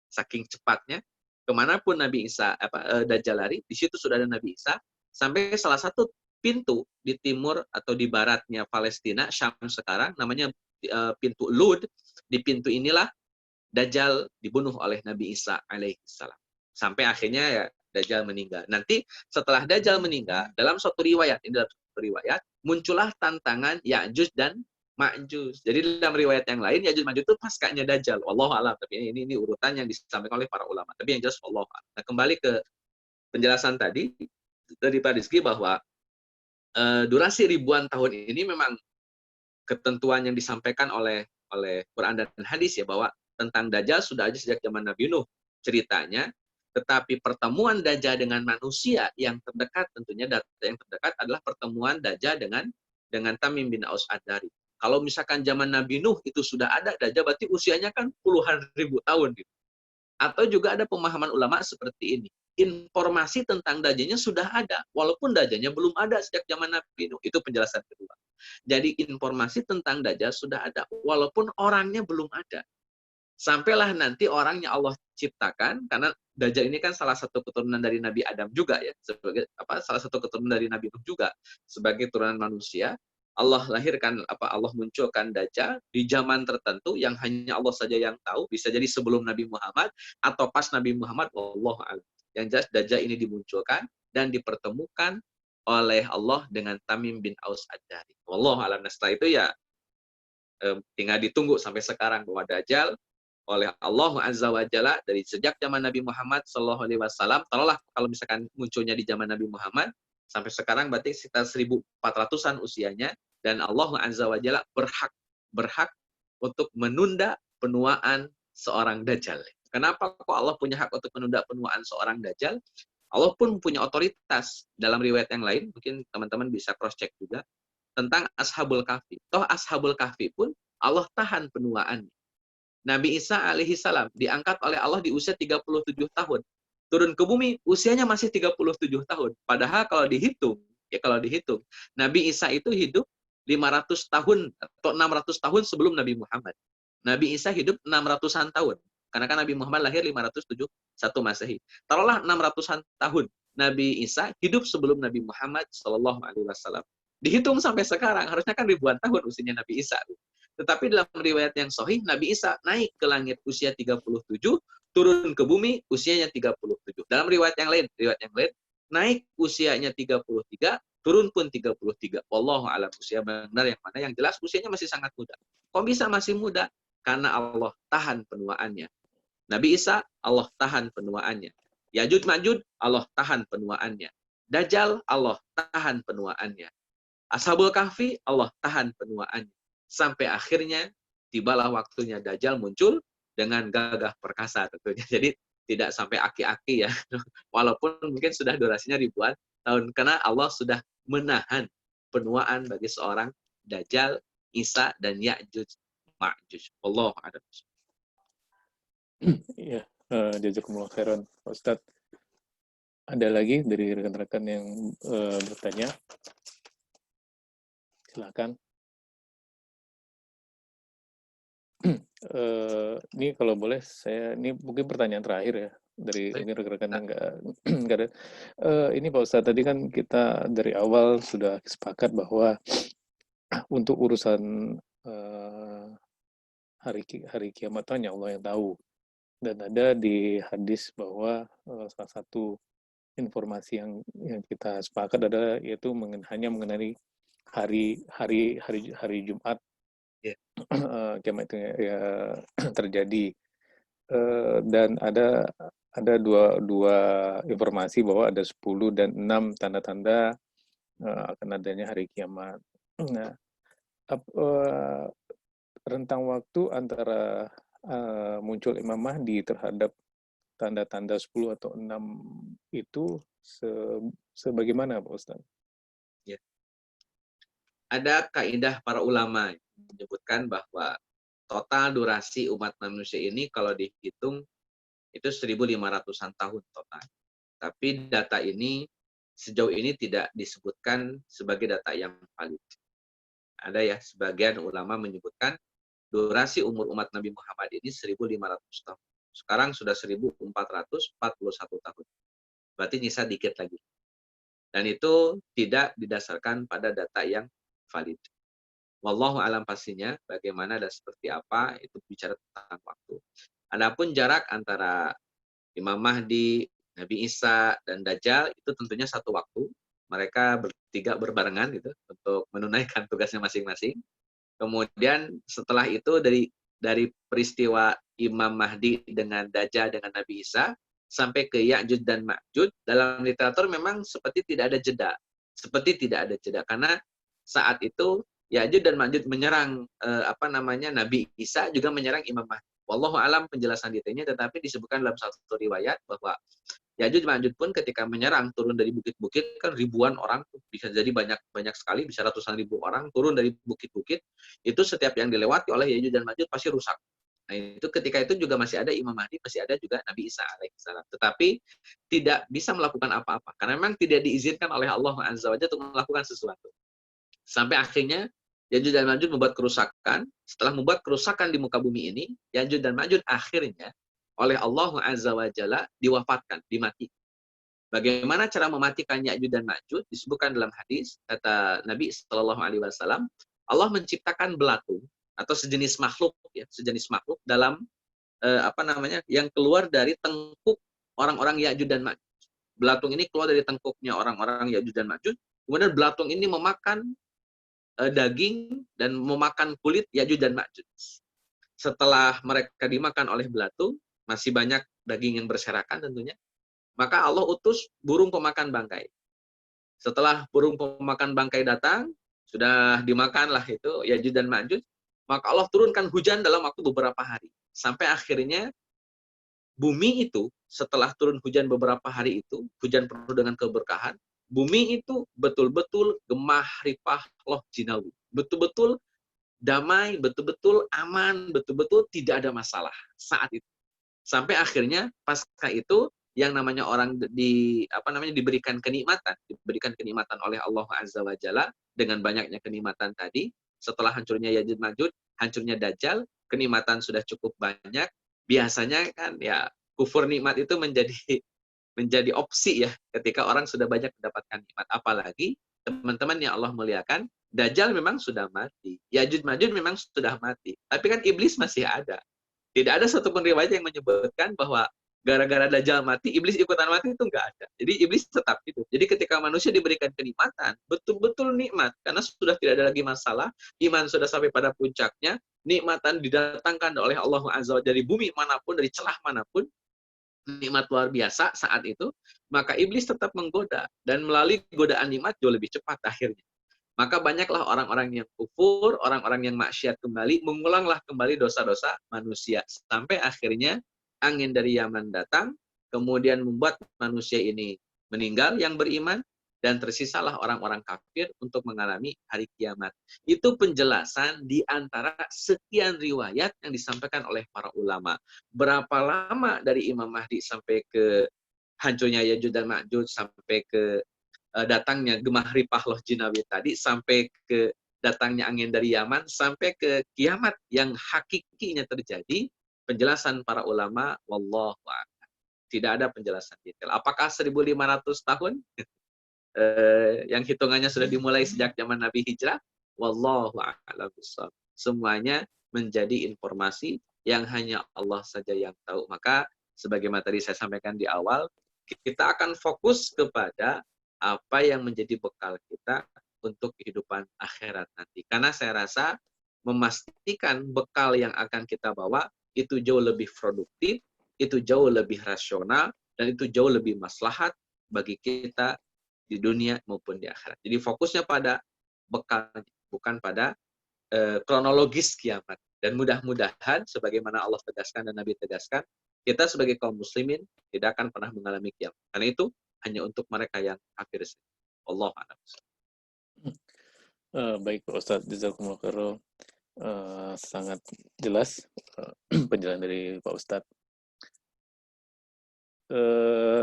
saking cepatnya. Kemanapun Nabi Isa, Dajjal lari, di situ sudah ada Nabi Isa. Sampai salah satu pintu di timur atau di baratnya Palestina, Syam sekarang, namanya pintu Lud. Di pintu inilah Dajjal dibunuh oleh Nabi Isa alaihissalam. Sampai akhirnya ya Dajjal meninggal. Nanti setelah Dajjal meninggal, dalam suatu riwayat, muncullah tantangan Ya'juj dan Ma'juj. Jadi dalam riwayat yang lain, Ya'juj Ma'juj itu paskanya Dajjal. Wallahu a'lam. Tapi ini urutan yang disampaikan oleh para ulama. Tapi yang jelas wallahu a'lam. Nah, kembali ke penjelasan tadi dari Pak Rizky bahwa durasi ribuan tahun ini memang ketentuan yang disampaikan oleh Quran dan hadis ya, bahwa tentang Dajjal sudah ada sejak zaman Nabi Nuh ceritanya, tetapi pertemuan Dajjal dengan manusia yang terdekat, tentunya data yang terdekat adalah pertemuan Dajjal dengan Tamim bin Aus Ad-Dari. Kalau misalkan zaman Nabi Nuh itu sudah ada Dajjal, berarti usianya kan puluhan ribu tahun gitu. Atau juga ada pemahaman ulama seperti ini. Informasi tentang Dajjalnya sudah ada, walaupun Dajjalnya belum ada sejak zaman Nabi Nuh. Itu penjelasan kedua. Jadi informasi tentang Dajjal sudah ada, walaupun orangnya belum ada. Sampailah nanti orangnya Allah ciptakan, karena Dajjal ini kan salah satu keturunan dari Nabi Adam juga ya, sebagai salah satu keturunan dari Nabi Nuh juga sebagai turunan manusia. Allah lahirkan Allah munculkan Dajjal di zaman tertentu yang hanya Allah saja yang tahu, bisa jadi sebelum Nabi Muhammad atau pas Nabi Muhammad, wallahu a'lam. Yang jelas Dajjal ini dimunculkan dan dipertemukan oleh Allah dengan Tamim bin Aus Ad-Dari. Wallahu a'lam. Nah, setelah itu ya tinggal ditunggu sampai sekarang bahwa Dajjal oleh Allah Azza wa Jalla dari sejak zaman Nabi Muhammad SAW, taruhlah kalau misalkan munculnya di zaman Nabi Muhammad, sampai sekarang berarti sekitar 1400-an usianya, dan Allah Azza wa Jalla berhak untuk menunda penuaan seorang Dajjal. Kenapa kok Allah punya hak untuk menunda penuaan seorang Dajjal? Allah pun punya otoritas. Dalam riwayat yang lain, mungkin teman-teman bisa cross-check juga, tentang Ashabul Kahfi. Toh Ashabul Kahfi pun Allah tahan penuaannya. Nabi Isa alaihi salam diangkat oleh Allah di usia 37 tahun. Turun ke bumi, usianya masih 37 tahun. Padahal kalau dihitung, Nabi Isa itu hidup 500 tahun atau 600 tahun sebelum Nabi Muhammad. Nabi Isa hidup 600-an tahun. Karena kan Nabi Muhammad lahir 571 Masehi. Taruhlah 600-an tahun. Nabi Isa hidup sebelum Nabi Muhammad Shallallahu Alaihi Wasallam. Dihitung sampai sekarang, harusnya kan ribuan tahun usianya Nabi Isa. Tetapi dalam riwayat yang sahih, Nabi Isa naik ke langit usia 37, turun ke bumi usianya 37. Dalam riwayat yang lain, naik usianya 33, turun pun 33. Wallahu a'lam usia benar yang mana, yang jelas usianya masih sangat muda. Kok bisa masih muda? Karena Allah tahan penuaannya. Nabi Isa, Allah tahan penuaannya. Ya'juj Ma'juj, Allah tahan penuaannya. Dajjal, Allah tahan penuaannya. Ashabul Kahfi, Allah tahan penuaannya. Sampai akhirnya tibalah waktunya Dajjal muncul dengan gagah perkasa tentunya. Jadi tidak sampai aki-aki ya. Walaupun mungkin sudah durasinya ribuan tahun. Karena Allah sudah menahan penuaan bagi seorang Dajjal, Isa, dan Ya'juj Ma'juj. Allah a'lam. Iya, jazakumullah khairan, Pak Ustadz. Ada lagi dari rekan-rekan yang bertanya? Silakan. Ini kalau boleh ini mungkin pertanyaan terakhir ya dari ini rekan-rekan yang nggak ada. Ini Pak Ustadz, tadi kan kita dari awal sudah sepakat bahwa untuk urusan hari kiamat hanya Allah yang tahu, dan ada di hadis bahwa salah satu informasi yang kita sepakat adalah yaitu hanya mengenai hari Jumat. Kiamat itu ya terjadi, dan ada dua informasi bahwa ada 10 dan 6 tanda-tanda akan adanya hari kiamat. Nah, rentang waktu antara muncul Imam Mahdi terhadap tanda-tanda 10 atau 6 itu sebagaimana Pak Ustaz? Ya. Ada kaidah para ulama menyebutkan bahwa total durasi umat manusia ini kalau dihitung itu 1.500-an tahun total. Tapi data ini sejauh ini tidak disebutkan sebagai data yang valid. Ada ya, sebagian ulama menyebutkan durasi umur umat Nabi Muhammad ini 1.500 tahun. Sekarang sudah 1.441 tahun. Berarti nyisa dikit lagi. Dan itu tidak didasarkan pada data yang valid. Wallahu alam pastinya bagaimana dan seperti apa itu bicara tentang waktu. Adapun jarak antara Imam Mahdi, Nabi Isa, dan Dajjal itu tentunya satu waktu. Mereka bertiga berbarengan gitu untuk menunaikan tugasnya masing-masing. Kemudian setelah itu dari peristiwa Imam Mahdi dengan Dajjal dengan Nabi Isa sampai ke Ya'juj dan Ma'juj, dalam literatur memang seperti tidak ada jeda. Karena saat itu Ya'juj dan Ma'juj menyerang Nabi Isa, juga menyerang Imam Mahdi. Wallahu alam penjelasan detailnya, tetapi disebutkan dalam satu riwayat bahwa Ya'juj Ma'juj pun ketika menyerang turun dari bukit-bukit, kan ribuan orang, bisa jadi banyak sekali, bisa ratusan ribu orang turun dari bukit-bukit, itu setiap yang dilewati oleh Ya'juj dan Ma'juj pasti rusak. Nah, itu ketika itu juga masih ada Imam Mahdi, masih ada juga Nabi Isa alaihissalam. Tetapi tidak bisa melakukan apa-apa karena memang tidak diizinkan oleh Allah Azza wa Jalla untuk melakukan sesuatu. Sampai akhirnya Ya'juj dan Ma'juj membuat kerusakan. Setelah membuat kerusakan di muka bumi ini, Ya'juj dan Ma'juj akhirnya oleh Allah Azza wa Jalla diwafatkan, dimatikan. Bagaimana cara mematikan Ya'juj dan Ma'juj? Disebutkan dalam hadis, kata Nabi Shallallahu Alaihi Wasallam, Allah menciptakan belatung atau sejenis makhluk dalam yang keluar dari tengkuk orang-orang Ya'juj dan Ma'juj. Belatung ini keluar dari tengkuknya orang-orang Ya'juj dan Ma'juj. Kemudian belatung ini memakan daging dan memakan kulit Ya'juj dan Ma'juj. Setelah mereka dimakan oleh belatung, masih banyak daging yang berserakan tentunya, maka Allah utus burung pemakan bangkai. Setelah burung pemakan bangkai datang, sudah dimakanlah itu Ya'juj dan Ma'juj, maka Allah turunkan hujan dalam waktu beberapa hari. Sampai akhirnya bumi itu setelah turun hujan beberapa hari itu, hujan penuh dengan keberkahan, bumi itu betul-betul gemah ripah loh jinawi. Betul-betul damai, betul-betul aman, betul-betul tidak ada masalah saat itu. Sampai akhirnya pasca itu yang namanya orang diberikan kenikmatan oleh Allah Azza wa Jalla dengan banyaknya kenikmatan tadi. Setelah hancurnya Ya'juj Ma'juj, hancurnya Dajjal, kenikmatan sudah cukup banyak. Biasanya kan ya kufur nikmat itu menjadi opsi ya ketika orang sudah banyak mendapatkan nikmat. Apalagi teman-teman yang Allah muliakan, Dajjal memang sudah mati, Ya'juj Ma'juj memang sudah mati, tapi kan iblis masih ada. Tidak ada satupun riwayat yang menyebutkan bahwa gara-gara Dajjal mati, iblis ikutan mati, itu enggak ada. Jadi iblis tetap hidup. Jadi ketika manusia diberikan kenikmatan, betul-betul nikmat, karena sudah tidak ada lagi masalah, iman sudah sampai pada puncaknya, nikmatan didatangkan oleh Allah Azza wa Jalla dari bumi manapun, dari celah manapun, nikmat luar biasa saat itu, maka iblis tetap menggoda, dan melalui godaan nikmat jauh lebih cepat akhirnya. Maka banyaklah orang-orang yang kufur, orang-orang yang maksiat kembali, mengulanglah kembali dosa-dosa manusia. Sampai akhirnya angin dari Yaman datang, kemudian membuat manusia ini meninggal yang beriman, dan tersisalah orang-orang kafir untuk mengalami hari kiamat. Itu penjelasan di antara sekian riwayat yang disampaikan oleh para ulama. Berapa lama dari Imam Mahdi sampai ke hancurnya Ya'juj dan Ma'juj, sampai ke datangnya gemah ripah loh jinawi tadi, sampai ke datangnya angin dari Yaman, sampai ke kiamat yang hakikinya terjadi, penjelasan para ulama, wallahu a'lam. Tidak ada penjelasan detail. Apakah 1.500 tahun? Yang hitungannya sudah dimulai sejak zaman Nabi Hijrah? Wallahu a'lam bishawab. Semuanya menjadi informasi yang hanya Allah saja yang tahu. Maka, sebagaimana tadi saya sampaikan di awal, kita akan fokus kepada apa yang menjadi bekal kita untuk kehidupan akhirat nanti. Karena saya rasa memastikan bekal yang akan kita bawa itu jauh lebih produktif, itu jauh lebih rasional, dan itu jauh lebih maslahat bagi kita di dunia maupun di akhirat. Jadi fokusnya pada bekal, bukan pada kronologis kiamat. Dan mudah-mudahan, sebagaimana Allah tegaskan dan Nabi tegaskan, kita sebagai kaum muslimin tidak akan pernah mengalami kiamat. Karena itu hanya untuk mereka yang kafir. Allah a'lam. Baik Pak Ustadz, jazakumullah khairan. Sangat jelas penjelasan dari Pak Ustadz.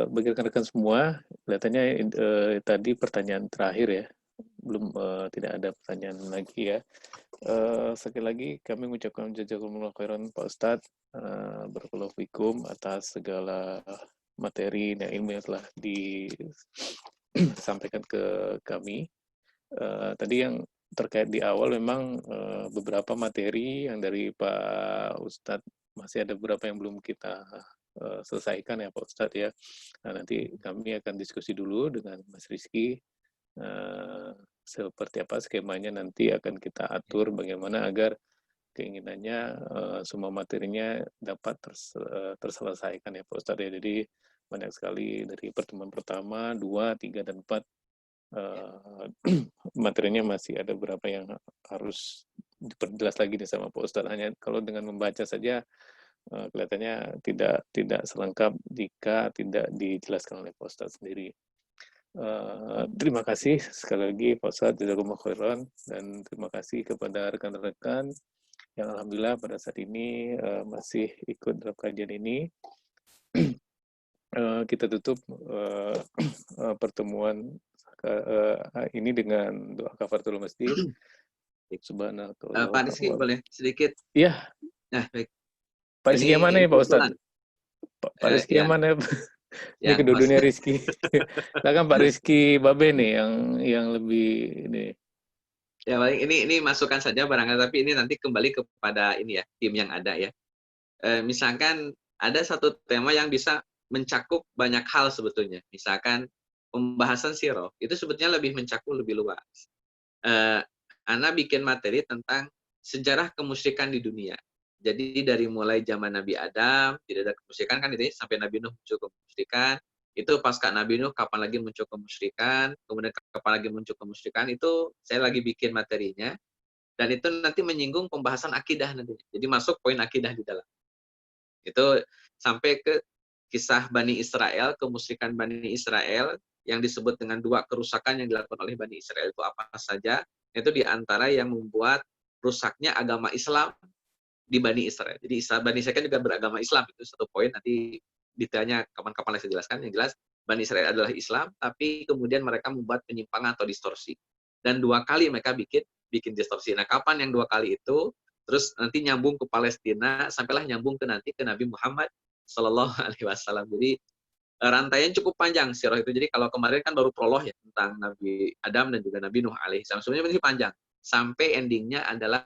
Bagi rekan-rekan semua, kelihatannya tadi pertanyaan terakhir ya, belum tidak ada pertanyaan lagi ya. Sekali lagi kami mengucapkan jazakumullah khairan Pak Ustadz, barakallahu fikum atas segala materi dan ilmu yang telah disampaikan ke kami. Tadi yang terkait di awal memang beberapa materi yang dari Pak Ustadz masih ada beberapa yang belum kita selesaikan ya Pak Ustadz ya. Nah, nanti kami akan diskusi dulu dengan Mas Rizky seperti apa skemanya, nanti akan kita atur bagaimana agar keinginannya semua materinya dapat terselesaikan ya Pak Ustadz ya. Jadi banyak sekali dari pertemuan pertama, 2, 3, dan 4 materinya masih ada beberapa yang harus diperjelas lagi nih sama Pak Ustadz. Hanya kalau dengan membaca saja kelihatannya tidak selengkap jika tidak dijelaskan oleh Pak Ustadz sendiri. Terima kasih sekali lagi Pak Ustadz, jazakumullah khairan, dan terima kasih kepada rekan-rekan yang alhamdulillah pada saat ini masih ikut dalam kajian ini. Kita tutup pertemuan ini dengan doa kafaratul masjid. Subhanallah. Pak Rizky boleh sedikit? Iya. Nah, baik. Pak Rizky yang mana ya Pak Ustadz? Pak Rizky yang mana? Ini kedua-duanya Rizky. Silakan Pak Rizky Babe nih yang lebih ini. Ya paling ini masukan saja barangkali, tapi ini nanti kembali kepada ini ya, tim yang ada ya. Misalkan ada satu tema yang bisa mencakup banyak hal sebetulnya. Misalkan pembahasan sirah itu sebetulnya lebih mencakup lebih luas. Ana bikin materi tentang sejarah kemusyrikan di dunia. Jadi dari mulai zaman Nabi Adam tidak ada kemusyrikan kan itu, sampai Nabi Nuh muncul kemusyrikan. Itu pasca Nabi Nuh kapan lagi muncul kemusyrikan, kemudian kapan lagi muncul kemusyrikan, itu saya lagi bikin materinya. Dan itu nanti menyinggung pembahasan akidah nanti. Jadi masuk poin akidah di dalam. Itu sampai ke kisah Bani Israel, kemusyrikan Bani Israel, yang disebut dengan 2 kerusakan yang dilakukan oleh Bani Israel itu apa saja. Itu diantara yang membuat rusaknya agama Islam di Bani Israel. Jadi Bani Israel kan juga beragama Islam, itu satu poin, nanti detailnya kapan-kapan saya jelaskan. Yang jelas Bani Israel adalah Islam, tapi kemudian mereka membuat penyimpangan atau distorsi. Dan 2 kali mereka bikin distorsi. Nah, kapan yang 2 kali itu? Terus nanti nyambung ke Palestina, sampailah nyambung ke Nabi Muhammad Sallallahu Alaihi Wasallam. Jadi rantaian cukup panjang sirah itu. Jadi kalau kemarin kan baru prolog ya tentang Nabi Adam dan juga Nabi Nuh alaihissalam. Sebenarnya masih panjang. Sampai endingnya adalah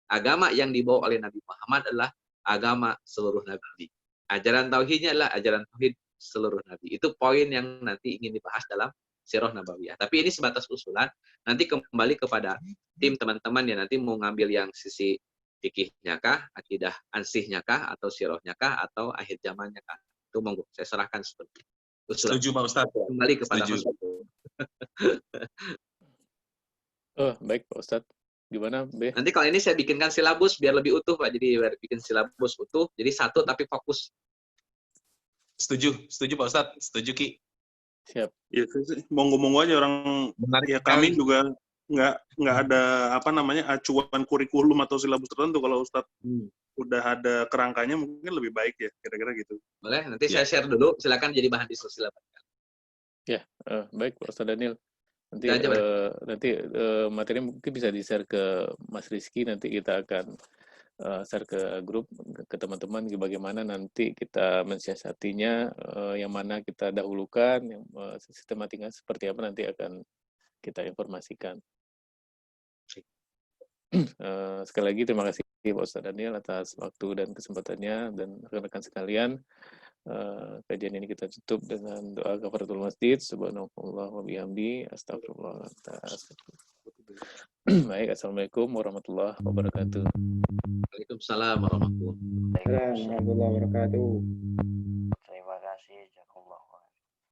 agama yang dibawa oleh Nabi Muhammad adalah agama seluruh nabi. Ajaran tauhidnya adalah ajaran tauhid seluruh nabi. Itu poin yang nanti ingin dibahas dalam Sirah Nabawiyah. Tapi ini sebatas usulan. Nanti kembali kepada tim teman-teman yang nanti mau ngambil yang sisi fikihnya kah, akidah ansihnya kah, atau sirahnya kah, atau akhir zamannya kah. Itu monggo saya serahkan seperti itu. Usulan. Setuju Pak Ustadz. Kembali kepada Setuju. Oh, baik Pak Ustadz. Gimana, B? Nanti kalau ini saya bikinkan silabus biar lebih utuh, Pak. Jadi biar bikin silabus utuh, jadi satu tapi fokus. Setuju Pak Ustadz. Setuju Ki. Siap. Ya, monggo-monggo aja orang ya kami juga nggak ada apa namanya acuan kurikulum atau silabus tertentu. Kalau Ustadz udah ada kerangkanya mungkin lebih baik ya, kira-kira gitu. Boleh, nanti saya share dulu. Silakan jadi bahan diskusi lah. Ya, baik Pak Ustadz Daniel. Nanti Aja, materi mungkin bisa di-share ke Mas Rizky, nanti kita akan share ke grup, ke teman-teman bagaimana nanti kita mensiasatinya, yang mana kita dahulukan, yang sistematiknya seperti apa nanti akan kita informasikan. Sekali lagi terima kasih Pak Ustadz Daniel atas waktu dan kesempatannya, dan rekan-rekan sekalian. Kajian ini kita tutup dengan doa kafaratul masjid. Subhanallah wa bihamdi, astagfirullah. Baik, assalamualaikum warahmatullahi wabarakatuh. Waalaikumsalam warahmatullahi wabarakatuh. Warahmatullahi wabarakatuh.